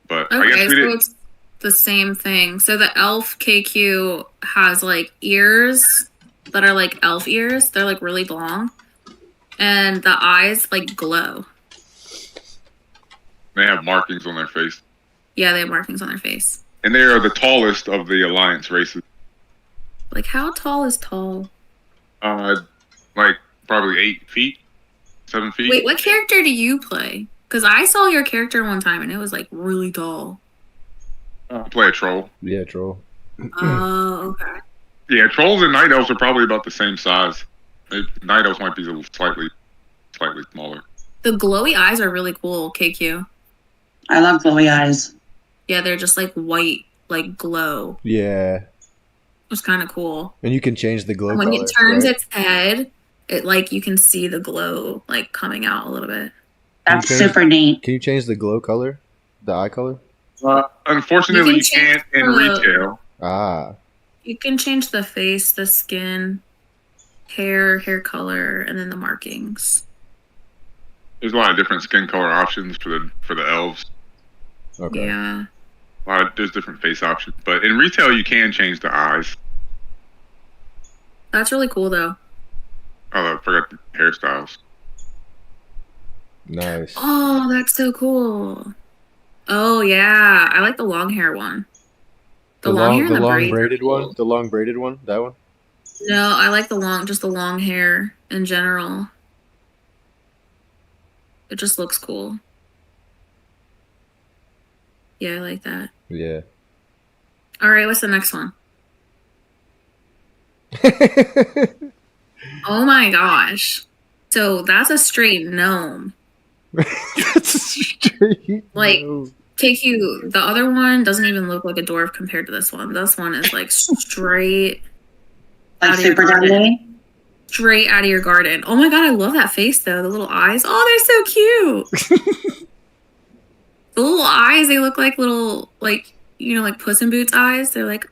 But I guess it's the same thing. So the elf KQ has like ears that are like elf ears. They're like really long. And the eyes like glow. They have markings on their face. Yeah, they have markings on their face. And they are the tallest of the Alliance races. Like, how tall is tall? Like probably 8 feet, 7 feet. Wait, what character do you play? Because I saw your character one time and it was like really tall. I play a troll. Yeah, troll. Oh, okay. Yeah, trolls and night elves are probably about the same size. Night elves might be slightly smaller. The glowy eyes are really cool, KQ. I love glowy eyes. Yeah, they're just like white, like glow. Yeah. It's kind of cool. And you can change the glow when color, it turns its head, it like you can see the glow like coming out a little bit. That's super neat. Can you change the glow color? The eye color? Unfortunately, you can't in retail. Ah. You can change the face, the skin. hair color, and then the markings. There's a lot of different skin color options for the elves. Okay. Yeah. There's different face options, but in retail you can change the eyes. That's really cool, though. Oh, I forgot the hairstyles. Nice. Oh, that's so cool. Oh, yeah. I like the long hair one. The long hair and the braids braided are cool. one. The long braided one. That one. No, I like just the long hair in general. It just looks cool. Yeah, I like that. Yeah. All right, what's the next one? Oh my gosh. So that's a straight gnome. That's a straight. Like, no. the other one doesn't even look like a dwarf compared to this one. This one is like straight Like out of your super garden. deadly. Straight out of your garden. Oh my god, I love that face though. The little eyes. Oh, they're so cute. The little eyes, they look like little, like, like Puss in Boots eyes. They're like,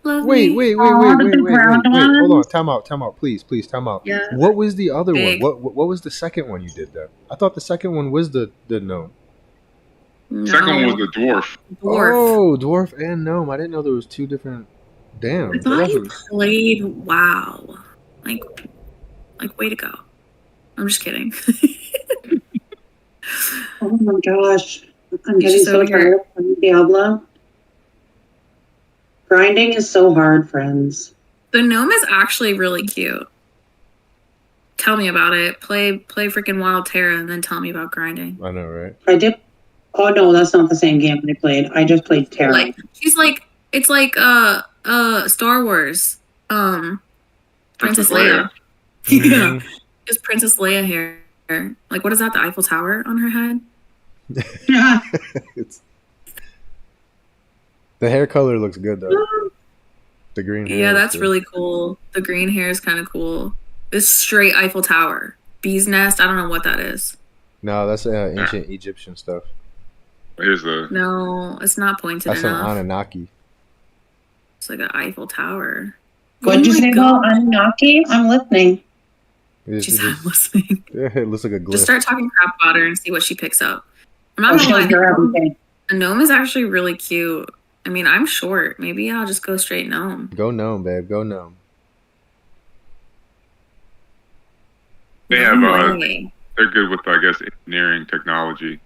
lovely. Wait. one. Hold on. Time out. Please, time out. Yeah. What was the other Big. one? What was the second one you did then? I thought the second one was the gnome. No. Second one was the dwarf. Dwarf. Oh, dwarf and gnome. I didn't know there was two different. Damn. I thought you played WoW. Like, way to go. I'm just kidding. Oh my gosh. I'm getting Just so over here. tired from Diablo. Grinding is so hard, friends. The gnome is actually really cute. Tell me about it. Play freaking Wild Terra and then tell me about grinding. I know, right? I did. Oh no, that's not the same game I played. I just played Terra. Like, it's like Star Wars. Princess Leia. Yeah. Just Princess Leia hair. Like, what is that? The Eiffel Tower on her head? Yeah. The hair color looks good though. The green hair. Yeah, looks that's good. really cool. The green hair is kind of cool. This straight Eiffel Tower. Bee's nest. I don't know what that is. No, that's ancient Egyptian stuff. Here's the. No, it's not pointed That's enough. an Anunnaki. It's like an Eiffel Tower. What did you say about Anunnaki? I'm listening. It's She said, just- I'm listening. it looks like a glyph. Just start talking crap about her and see what she picks up. I'm Oh, not she'll gonna lie. hear everything. The gnome is actually really cute. I mean, I'm short. Maybe I'll just go straight gnome. Go gnome, babe. Go gnome. They No have. way. They're good with, I guess, engineering technology.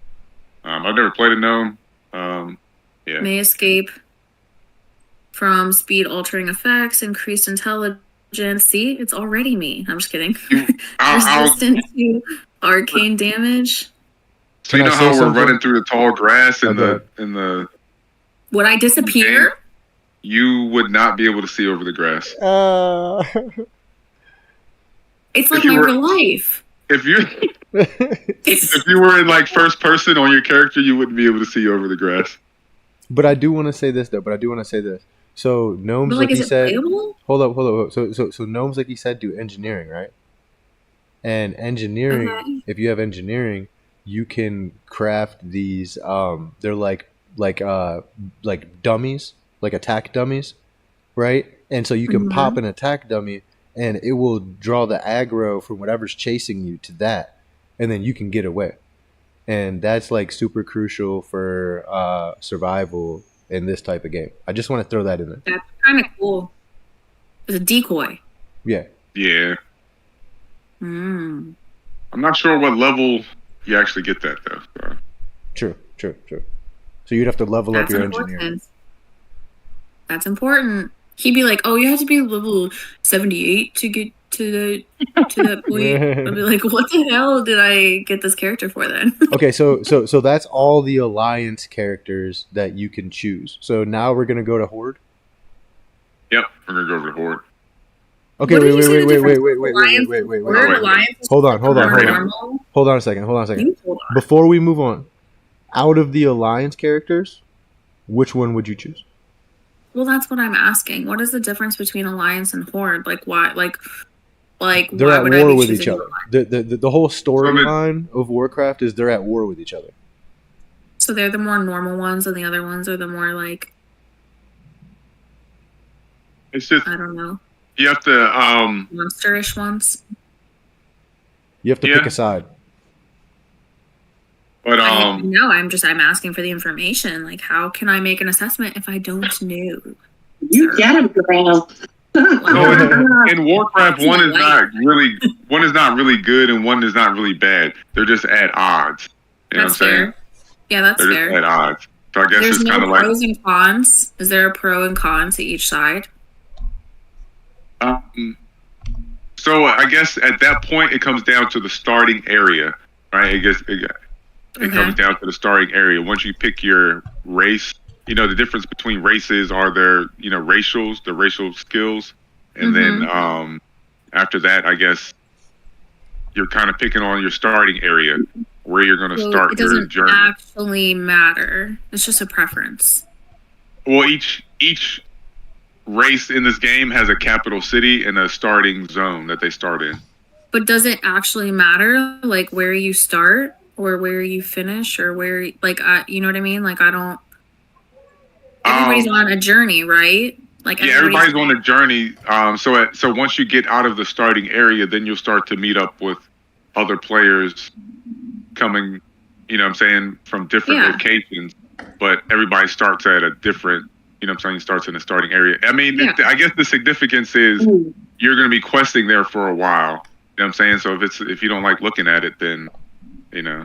I've never played a gnome. Yeah. May escape from speed altering effects, increased intelligence. See, it's already me. I'm just kidding. Resistant to arcane damage. So you Can I know say how we're something? running through the tall grass in Okay. the Would I disappear? you would not be able to see over the grass. It's like If you my were- real life. If you if you were in like first person on your character, you wouldn't be able to see over the grass. But I do want to say this though. So gnomes, But like is he it said. playable? Hold up. So gnomes, like he said, do engineering, right? And engineering, Okay. if you have engineering, you can craft these. They're like dummies, like attack dummies, right? And so you can Mhm. pop an attack dummy, and it will draw the aggro from whatever's chasing you to that, and then you can get away. And that's like super crucial for survival in this type of game. I just want to throw that in there. That's kind of cool. It's a decoy. Yeah. Yeah, Mm. I'm not sure what level you actually get that though. So. True. So you'd have to level up That's your important. engineering. That's important. He'd be like, "Oh, you have to be level 78 to get to that point." I'd be like, "What the hell did I get this character for then?" Okay, so that's all the alliance characters that you can choose. So now we're gonna go to Horde. Yep, we're gonna go over to Horde. Okay, What did you say the difference wait. between Alliance and Horde? wait. Alliance is Hold on. more on. normal. Hold on a second. You hold on. Before we move on, out of the alliance characters, which one would you choose? Well, that's what I'm asking. What is the difference between Alliance and Horde? Like, why? Like They're why at would I war be with choosing each other. The whole storyline of Warcraft is they're at war with each other. So they're the more normal ones, and the other ones are the more like, It's just I don't know. You have to Monsterish ones. You have to pick a side. But no, I'm asking for the information. Like, how can I make an assessment if I don't know? You get him, girl. in Warcraft, one is not really good and one is not really bad. They're just at odds. You know what I'm saying? Yeah, that's They're fair. just at odds. So I guess There's it's kind of like pros and cons. Is there a pro and con to each side? So I guess at that point it comes down to the starting area, right? It comes down to the starting area. Once you pick your race, you know, the difference between races are their, you know, the racial skills. And then after that, I guess you're kind of picking on your starting area where you're going to start your journey. It doesn't actually matter. It's just a preference. Well, each race in this game has a capital city and a starting zone that they start in. But does it actually matter, like, where you start or where you finish or where, like, you know what I mean? Like, I don't... Everybody's on a journey, right? Like, yeah, everybody's on a journey. So once you get out of the starting area, then you'll start to meet up with other players coming, you know what I'm saying, from different locations. But everybody starts at a different, you know what I'm saying, starts in the starting area. I mean, I guess the significance is you're going to be questing there for a while. You know what I'm saying? So if you don't like looking at it, then, you know.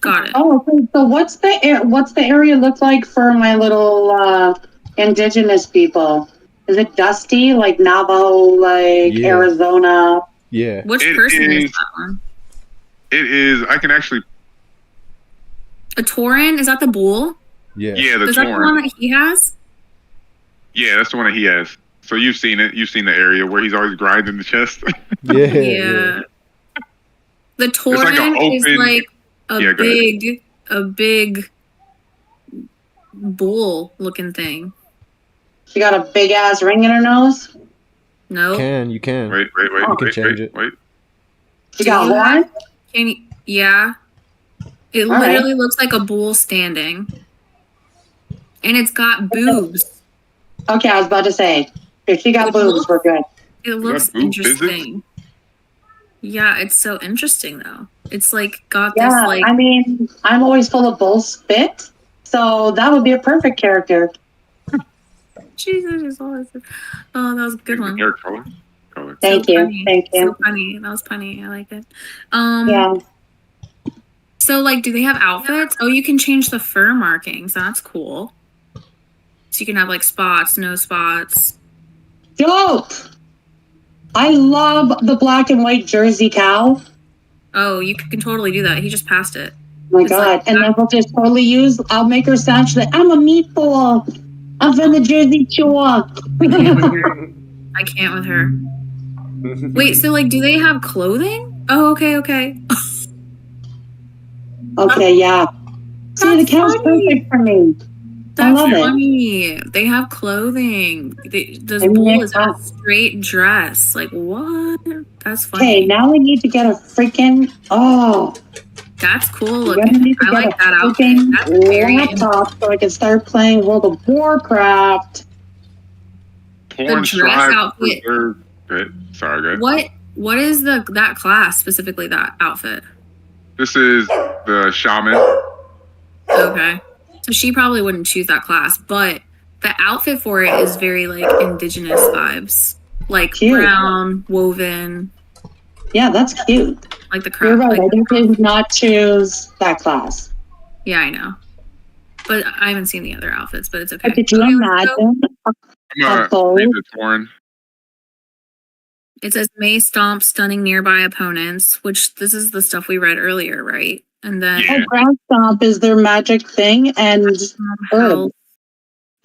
Got it. Oh, okay. So what's the area look like for my little indigenous people? Is it dusty like Navajo, like Arizona? Yeah. Which person is that one? It is. I can actually. A Tauren? Is that the bull? Yeah. Yeah, the Tauren. Is that the one that he has? Yeah, that's the one that he has. So you've seen it. You've seen the area where he's always grinding the chest. Yeah. The Tauren is like a big bull looking thing. She got a big ass ring in her nose? No. You can. Wait. You can change it. She got one? Yeah. It literally looks like a bull standing. And it's got boobs. Okay, I was about to say, if she got boobs, we're good. It looks interesting. Yeah, it's so interesting though. It's like got this like. I mean, I'm always full of bull spit, so that would be a perfect character. Jesus, oh, that was a good one. Hair color. Thank you. So funny. That was funny. I like it. Yeah. So, like, do they have outfits? Oh, you can change the fur markings. That's cool. So you can have like spots, no spots. Dope. I love the black and white Jersey cow. Oh, you can totally do that. He just passed it. Oh my God. And then we'll just totally I'll make her sound that I'm a meatball. I'm from the Jersey Shore. I can't with her. Wait, so like, do they have clothing? Oh, okay. Okay, yeah. See, the cow's perfect for me. I love it. They have clothing. This bull is in a straight dress. Like, what? That's funny. Okay, now we need to get a freaking... That's cool looking. I like that outfit. That's very laptop so I can start playing World of Warcraft. The dress outfit. Sorry, guys. What is that class specifically? That outfit. This is the shaman. Okay, so she probably wouldn't choose that class, but the outfit for it is very like indigenous vibes, like cute. Brown woven. Yeah, that's cute. Like the crap. You're right. I did not choose that class. Yeah, I know. But I haven't seen the other outfits, but it's okay. But did you imagine a Tauren? It says May stomp stunning nearby opponents, which this is the stuff we read earlier, right? And then ground stomp is their magic thing, and the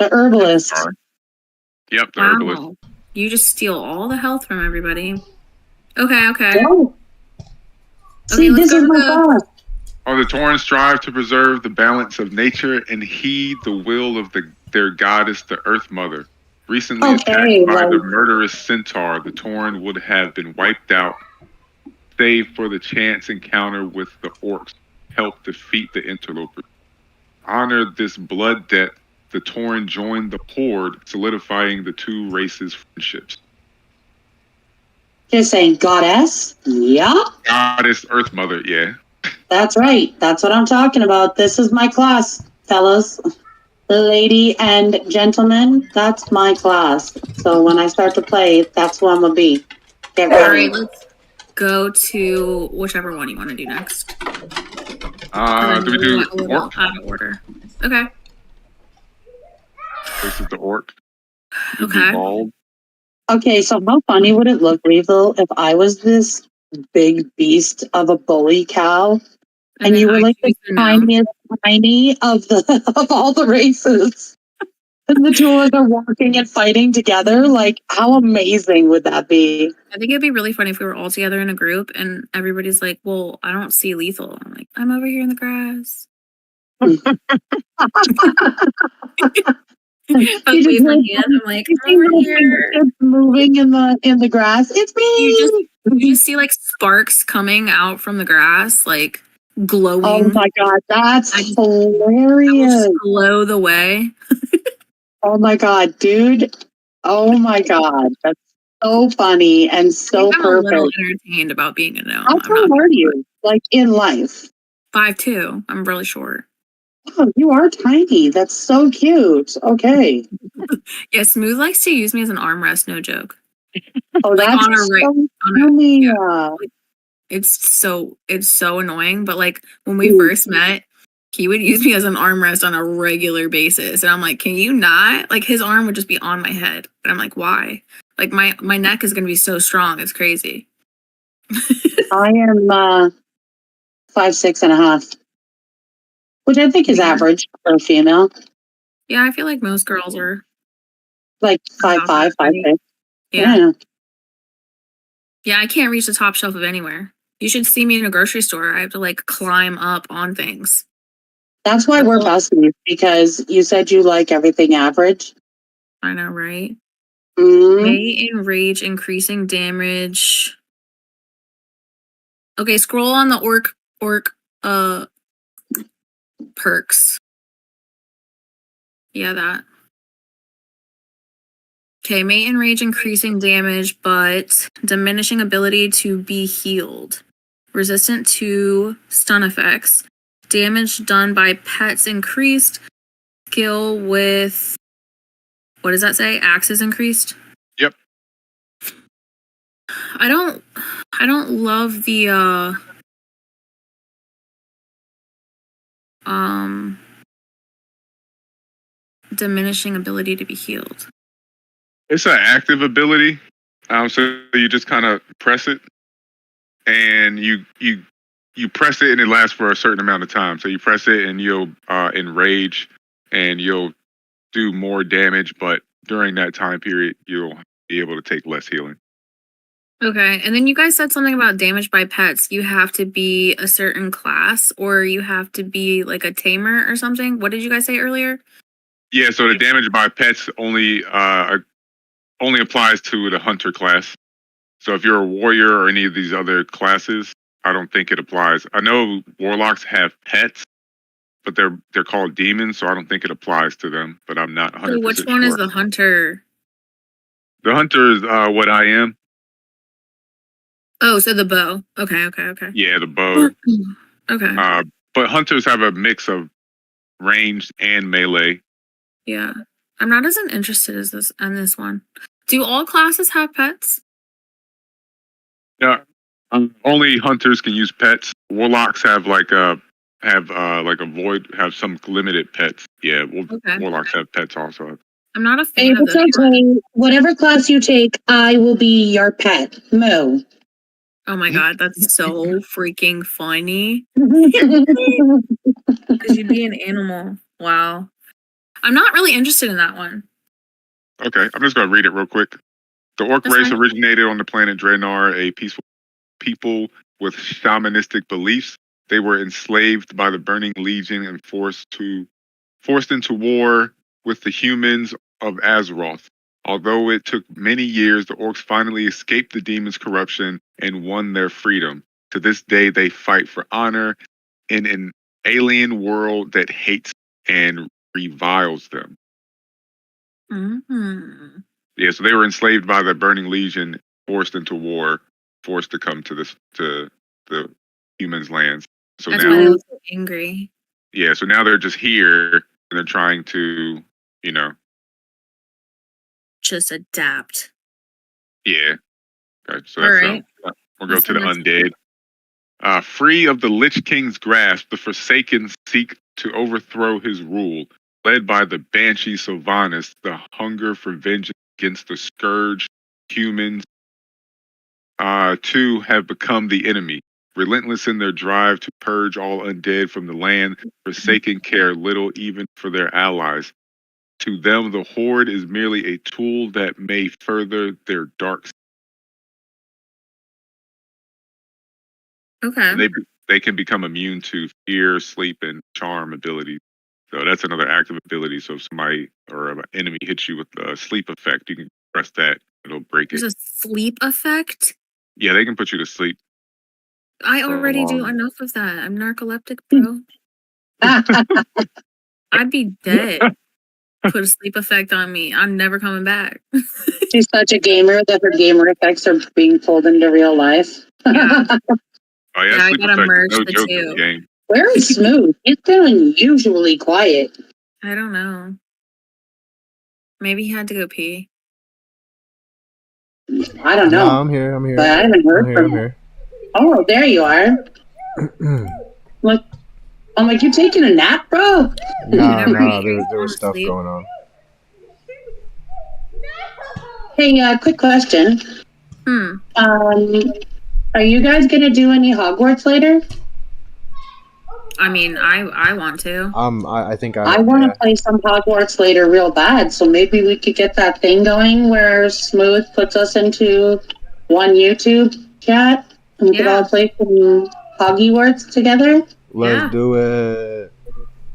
herbalist. Yep, the herbalist. You just steal all the health from everybody. Okay. Oh. See, this is my boss. The Taurens strive to preserve the balance of nature and heed the will of their goddess, the Earth Mother. Recently attacked by the murderous centaur, the Tauren would have been wiped out, save for the chance encounter with the orcs help defeat the interlopers. Honor this blood debt, the Tauren joined the Horde, solidifying the two races' friendships. Just saying, goddess. Yep. Goddess Earth Mother, yeah. That's right. That's what I'm talking about. This is my class, fellas. Lady and gentlemen, that's my class. So when I start to play, that's who I'm going to be. Get All ready. right, let's go to whichever one you want to do next. Do we do a little orc? out of order. Okay. This is the orc. Okay. Bald. Okay, so how funny would it look, Revel, if I was this big beast of a bully cow and you were like the tiniest tiny of the of all the races? And the two of us are walking and fighting together. Like, how amazing would that be? I think it'd be really funny if we were all together in a group and everybody's like, well, I don't see Lethal. I'm like, I'm over here in the grass. You just my hand. I'm like, you I'm over here. Moving in the grass. It's me. You just see like sparks coming out from the grass, like glowing. Oh my god, that's hilarious! Glow the way. Oh my god, dude! Oh my god, that's so funny and so perfect. I'm a little entertained about being a gnome. How tall are you? Like in life? 5'2". I'm really short. Oh, you are tiny. That's so cute. Okay. Yeah, Smooth likes to use me as an armrest. No joke. Oh, like that's on a so funny. Yeah. It's so annoying. But like when we first met, he would use me as an armrest on a regular basis, and I'm like, can you not? Like his arm would just be on my head, and I'm like, why? Like my neck is gonna be so strong. It's crazy. I am 5'6.5", which I think is average for a female. Yeah, I feel like most girls are like 5'5", 5'6". Yeah. Yeah, I can't reach the top shelf of anywhere. You should see me in a grocery store. I have to like climb up on things. That's why we're besties, because you said you like everything average. I know, right? Mm-hmm. May enrage, increasing damage. Okay, scroll on the orc perks. Yeah, that. Okay, may enrage, increasing damage, but diminishing ability to be healed. Resistant to stun effects. Damage done by pets increased. Skill with, what does that say? Axes increased? Yep. I don't love the diminishing ability to be healed. It's an active ability. So you just kind of press it, and you press it, and it lasts for a certain amount of time. So you press it, and you'll enrage, and you'll do more damage. But during that time period, you'll be able to take less healing. Okay, and then you guys said something about damage by pets. You have to be a certain class, or you have to be like a tamer or something. What did you guys say earlier? Yeah, so the damage by pets only applies to the hunter class. So if you're a warrior or any of these other classes, I don't think it applies. I know warlocks have pets, but they're called demons, so I don't think it applies to them. But I'm not 100% So which one is the hunter? The hunter is what I am. Oh, so the bow. Okay. Yeah, the bow. Okay. But hunters have a mix of ranged and melee. Yeah. I'm not as interested as this one. Do all classes have pets? Yeah. Only hunters can use pets. Warlocks have some limited pets. Yeah, warlocks have pets also. I'm not a fan of this. Okay. Whatever class you take, I will be your pet. Moo. Oh my god, that's so freaking funny. Because you'd be an animal. Wow. I'm not really interested in that one. Okay, I'm just going to read it real quick. The orc race originated on the planet Draenor, a peaceful people with shamanistic beliefs. They were enslaved by the Burning Legion and forced into war with the humans of Azeroth. Although it took many years, the orcs finally escaped the demon's corruption and won their freedom. To this day, they fight for honor in an alien world that hates and reviles them. Mm-hmm. Yeah, so they were enslaved by the Burning Legion forced into war, forced to come to the humans' lands. So That's now, why they look so angry. yeah, so now they're just here and they're trying to, you know, Just adapt. yeah. Okay, so All that's right. we'll go What's to the the next undead. Free of the Lich King's grasp, the Forsaken seek to overthrow his rule. Led by the Banshee Sylvanas, the hunger for vengeance against the Scourge humans, too, have become the enemy. Relentless in their drive to purge all undead from the land, Forsaken care little even for their allies. To them, the Horde is merely a tool that may further their dark. Okay. And they can become immune to fear, sleep, and charm abilities. So that's another active ability. So if somebody or an enemy hits you with a sleep effect, you can press that. It'll break There's it. a sleep effect. Yeah, they can put you to sleep. I for a already do long- enough of that. I'm narcoleptic, bro. I'd be dead. Put a sleep effect on me. I'm never coming back. She's such a gamer that her gamer effects are being pulled into real life. Yeah. Oh yeah, Yeah, I sleep gotta effect merge is no the joke in two. the game. Where is Smooth? He's been unusually quiet. I don't know. Maybe he had to go pee. I don't No, know. I'm here. I'm here. But I haven't heard I'm here. from I'm him. here. Oh, there you are. Look, I'm like, you taking a nap, bro? Nah, Whenever nah. you There fall was stuff asleep. going on. Hey, quick question. Are you guys gonna do any Hogwarts later? I mean, I want to. I think I want to play some Hogwarts later real bad, so maybe we could get that thing going where Smooth puts us into one YouTube chat and we could all play some Hogwarts together. Let's do it.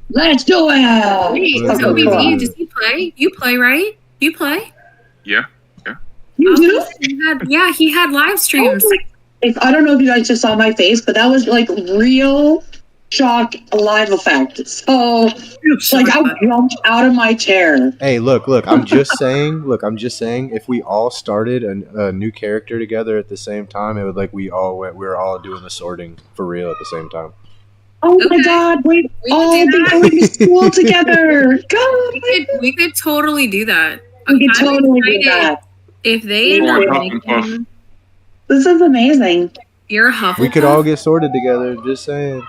Let's do it! Wait, Let's so do it. OBD, does he play? You play, right? You play? Yeah. You do? He had live streams. I don't know if you guys just saw my face, but that was like real shock live effect. So, like, I jumped out of my chair. Hey, look! I'm just saying. If we all started a new character together at the same time, it would like we were all doing the sorting for real at the same time. Oh my God! We'd all be going to school together. God, we could totally do that. We could totally do that. If they Or end up Huff and Puff. making, This is amazing. you're Hufflepuff. We could all get sorted together. Just saying.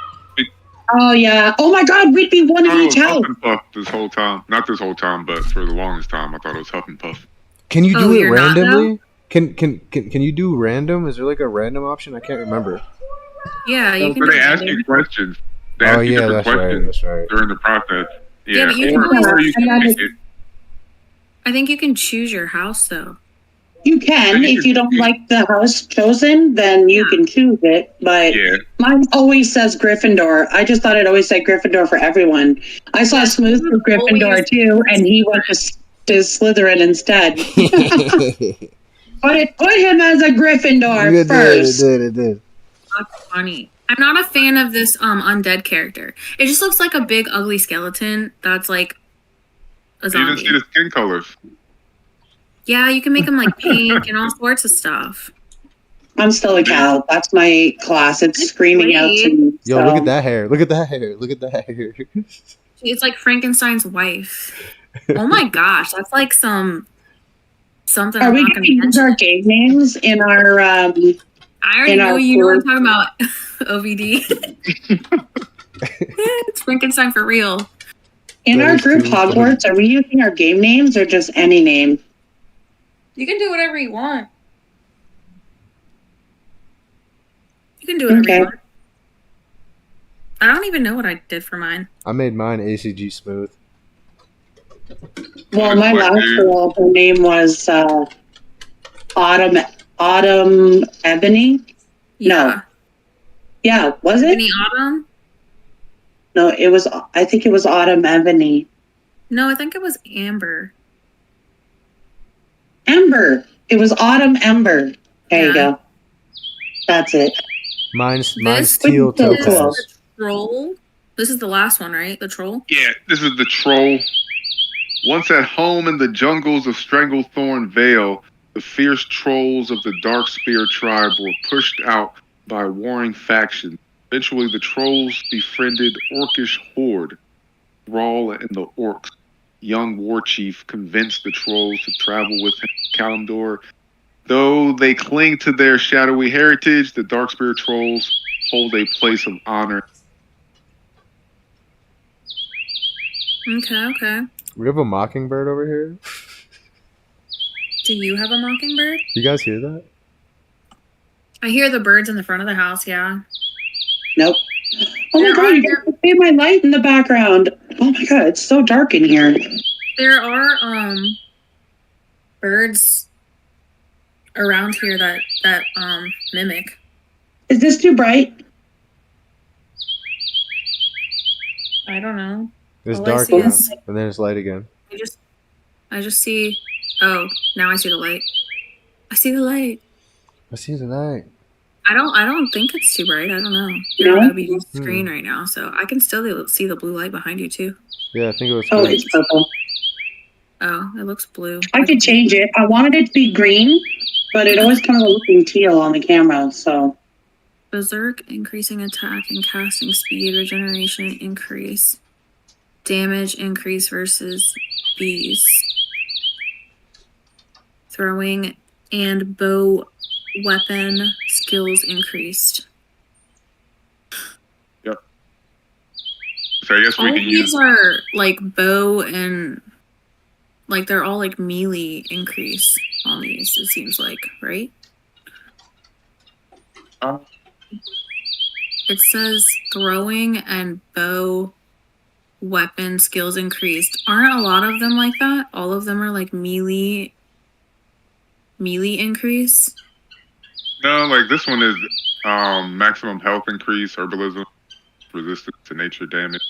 Oh yeah! Oh my God! We'd be one I of thought it each was house. Huff and Puff this whole time. Not this whole time, but for the longest time, I thought it was Huff and Puff. Can you do Oh, it you're not randomly? Can you do random? Is there like a random option? I can't remember. Yeah, you can But do they ask random. you questions. They Oh ask you yeah, different that's right. questions That's right. during the process. Yeah, Yeah, but you can or you can always- pick it. I think you can choose your house though. You can, You if can- you don't like the house chosen, then you can choose it. But Yeah. mine always says Gryffindor. I just thought it always said Gryffindor for everyone. I saw Smooth for Gryffindor always- too, and he went to Slytherin instead. But it put him as a Gryffindor first. It did. That's funny. I'm not a fan of this undead character. It just looks like a big ugly skeleton that's like a You didn't zombie. see the skin colors. Yeah, you can make them like pink and all sorts of stuff. I'm still a cow. That's my class. It's screaming out to me. Yo, look at that hair. Look at that hair. Look at that hair. It's like Frankenstein's wife. Oh my gosh, that's like something. Are I'm we not going gonna to use our game names in our? I already in know our you know what I'm group? talking about. OVD. It's Frankenstein for real. In That our is group too funny. Hogwarts, are we using our game names or just any name? You can do whatever you want. You can do whatever Okay. you want. I don't even know what I did for mine. I made mine ACG Smooth. Well, my What, last dude? girl, her name was Autumn Ebony. Yeah. Yeah, was it? Any Autumn? No, it was. I think it was Autumn Ebony. No, I think it was Amber. Ember. It was Autumn Ember. There you Yeah. go. That's it. Mine's This Teal is so This cool. Topaz. is the troll. This is the last one, right? The troll? Yeah, this is the troll. Once at home in the jungles of Stranglethorn Vale, The fierce trolls of the Darkspear tribe were pushed out by warring factions. Eventually, the trolls befriended Orcish horde. Thrall and the orcs' young war chief convinced the trolls to travel with him to Kalimdor. Though they cling to their shadowy heritage, the Darkspear trolls hold a place of honor. Okay. We have a mockingbird over here. Do you have a mockingbird? You guys hear that? I hear the birds in the front of the house, yeah. Nope. Oh my god, you guys see my light in the background. Oh my god, it's so dark in here. There are birds around here that mimic. Is this too bright? I don't know. It's All dark I see now, is and then it's light again. I just see. Oh, now I see the light. I see the light. I see the light. I don't think it's too bright. I don't know. You're on OBG's screen right now, so I can still see the blue light behind you too. Yeah, I think it was. Oh, it's purple. Oh, it looks blue. I could change it. I wanted it to be green, but it always kind of looking teal on the camera, so. Berserk, increasing attack and casting speed, regeneration increase, damage increase versus beast, throwing and bow weapon skills increased. Yep. So I guess we All can these use. are like bow and like they're all like melee increase on these. It seems like, right? It says throwing and bow weapon skills increased. Aren't a lot of them like that? All of them are like melee increase. No, like this one is maximum health increase, herbalism, resistance to nature damage.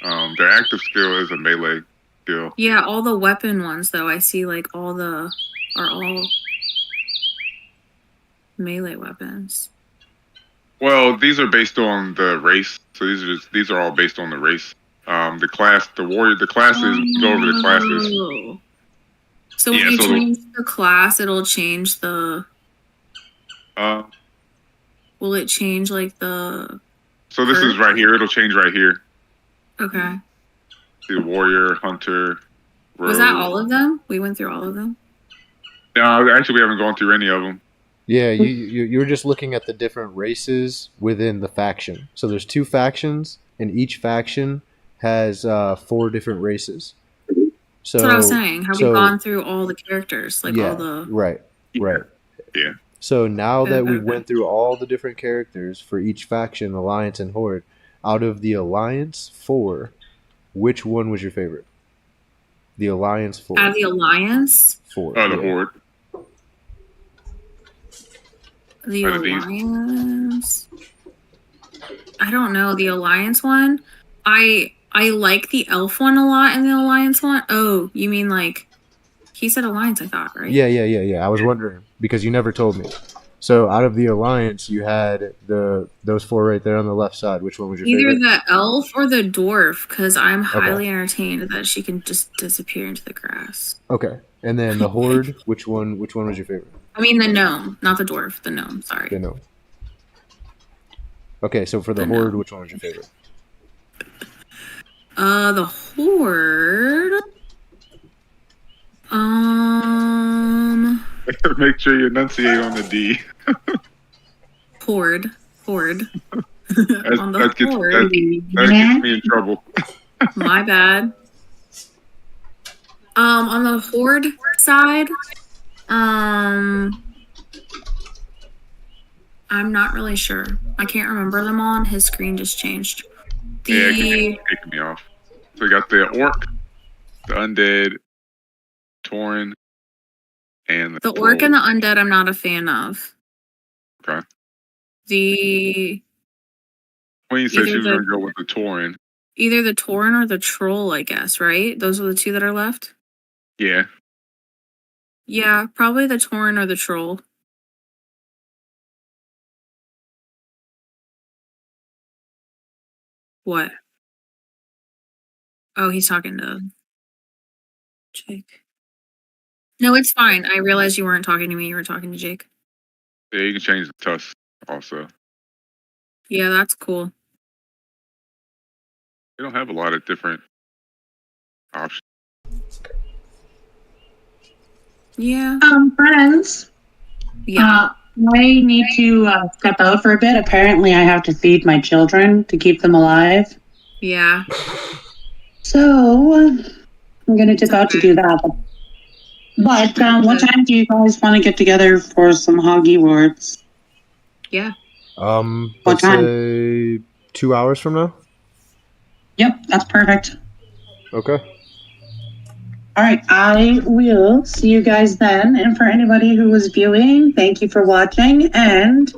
Their active skill is a melee skill. Yeah, all the weapon ones though, I see like are all melee weapons. Well, these are based on the race. So these are all based on the race. The class, the warrior, the classes. Go over the classes. So when you change the class, it'll change the. Will it change like the? So this is right here. It'll change right here. Okay. The warrior, hunter. Rogue. Was that all of them? We went through all of them. No, actually, we haven't gone through any of them. Yeah, you were just looking at the different races within the faction. So there's 2 factions, and each faction has 4 different races. So that's what I was saying. Have we gone through all the characters? Like all the right. Yeah. So now that we went through all the different characters for each faction, Alliance and Horde, out of the Alliance 4, which one was your favorite? The Alliance 4. Out of the Alliance? 4. The Horde. The Alliance. I don't know. The Alliance one. I like the elf one a lot in the Alliance one. Oh, you mean like he said Alliance, I thought, right? Yeah. I was wondering because you never told me. So out of the Alliance, you had those 4 right there on the left side. Which one was your favorite? Either the elf or the dwarf, because I'm highly entertained that she can just disappear into the grass. Okay, and then the Horde. Which one was your favorite? I mean the gnome, not the dwarf. The gnome. Sorry. The gnome. Okay, so for the Horde, which one was your favorite? The Horde. Make sure you enunciate on the D. Horde. That gets me in trouble. My bad. On the Horde side, I'm not really sure. I can't remember them all, and his screen just changed. Kicking me off. So we got the orc, the undead, Tauren, and the orc and the undead. I'm not a fan of. Okay. The Queen said she was going to go with the Tauren. Either the Tauren or the troll, I guess. Right? Those are the 2 that are left. Yeah. Yeah, probably the Tauren or the troll. What? Oh, he's talking to Jake. No, it's fine. I realized you weren't talking to me. You were talking to Jake. Yeah, you can change the tusk also. Yeah, that's cool. They don't have a lot of different options. Yeah. Friends. Yeah. I need to step out for a bit. Apparently, I have to feed my children to keep them alive. Yeah. So I'm gonna dip out to do that. But what time do you guys want to get together for some Hoggy Words? Yeah. What Let's time? say 2 hours from now. Yep, that's perfect. Okay. All right, I will see you guys then. And for anybody who was viewing, thank you for watching. And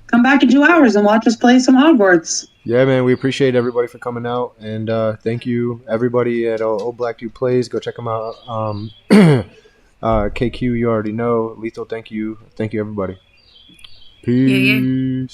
come back in 2 hours and watch us play some Hogwarts. Yeah, man, we appreciate everybody for coming out, and thank you everybody at Old Black Dude Plays. Go check them out. KQ, you already know. Lethal, thank you everybody. Peace. Yeah.